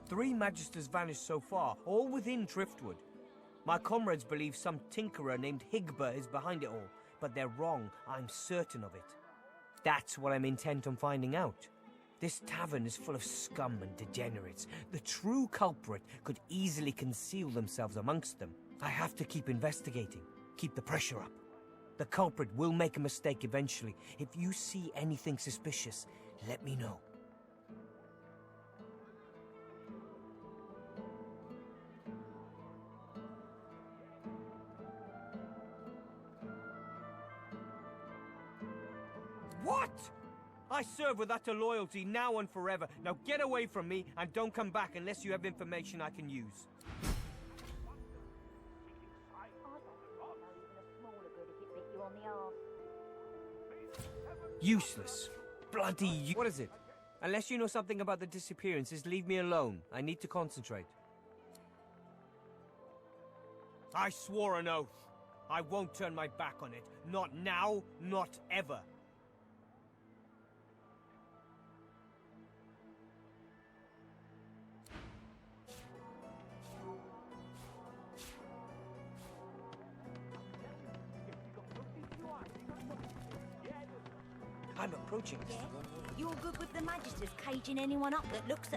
Three Magisters vanished so far, all within Driftwood. My comrades believe some tinkerer named Higba is behind it all, but they're wrong. I'm certain of it. That's what I'm intent on finding out. This tavern is full of scum and degenerates. The true culprit could easily conceal themselves amongst them. I have to keep investigating, keep the pressure up. The culprit will make a mistake eventually. If you see anything suspicious, let me know. What? I serve with utter loyalty now and forever. Now get away from me and don't come back unless you have information I can use. Useless. Bloody What is it? Unless you know something about the disappearances, leave me alone. I need to concentrate. I swore an oath. I won't turn my back on it. Not now, not ever. I'm approaching. Yeah? You're good with the Magisters caging anyone up that looks at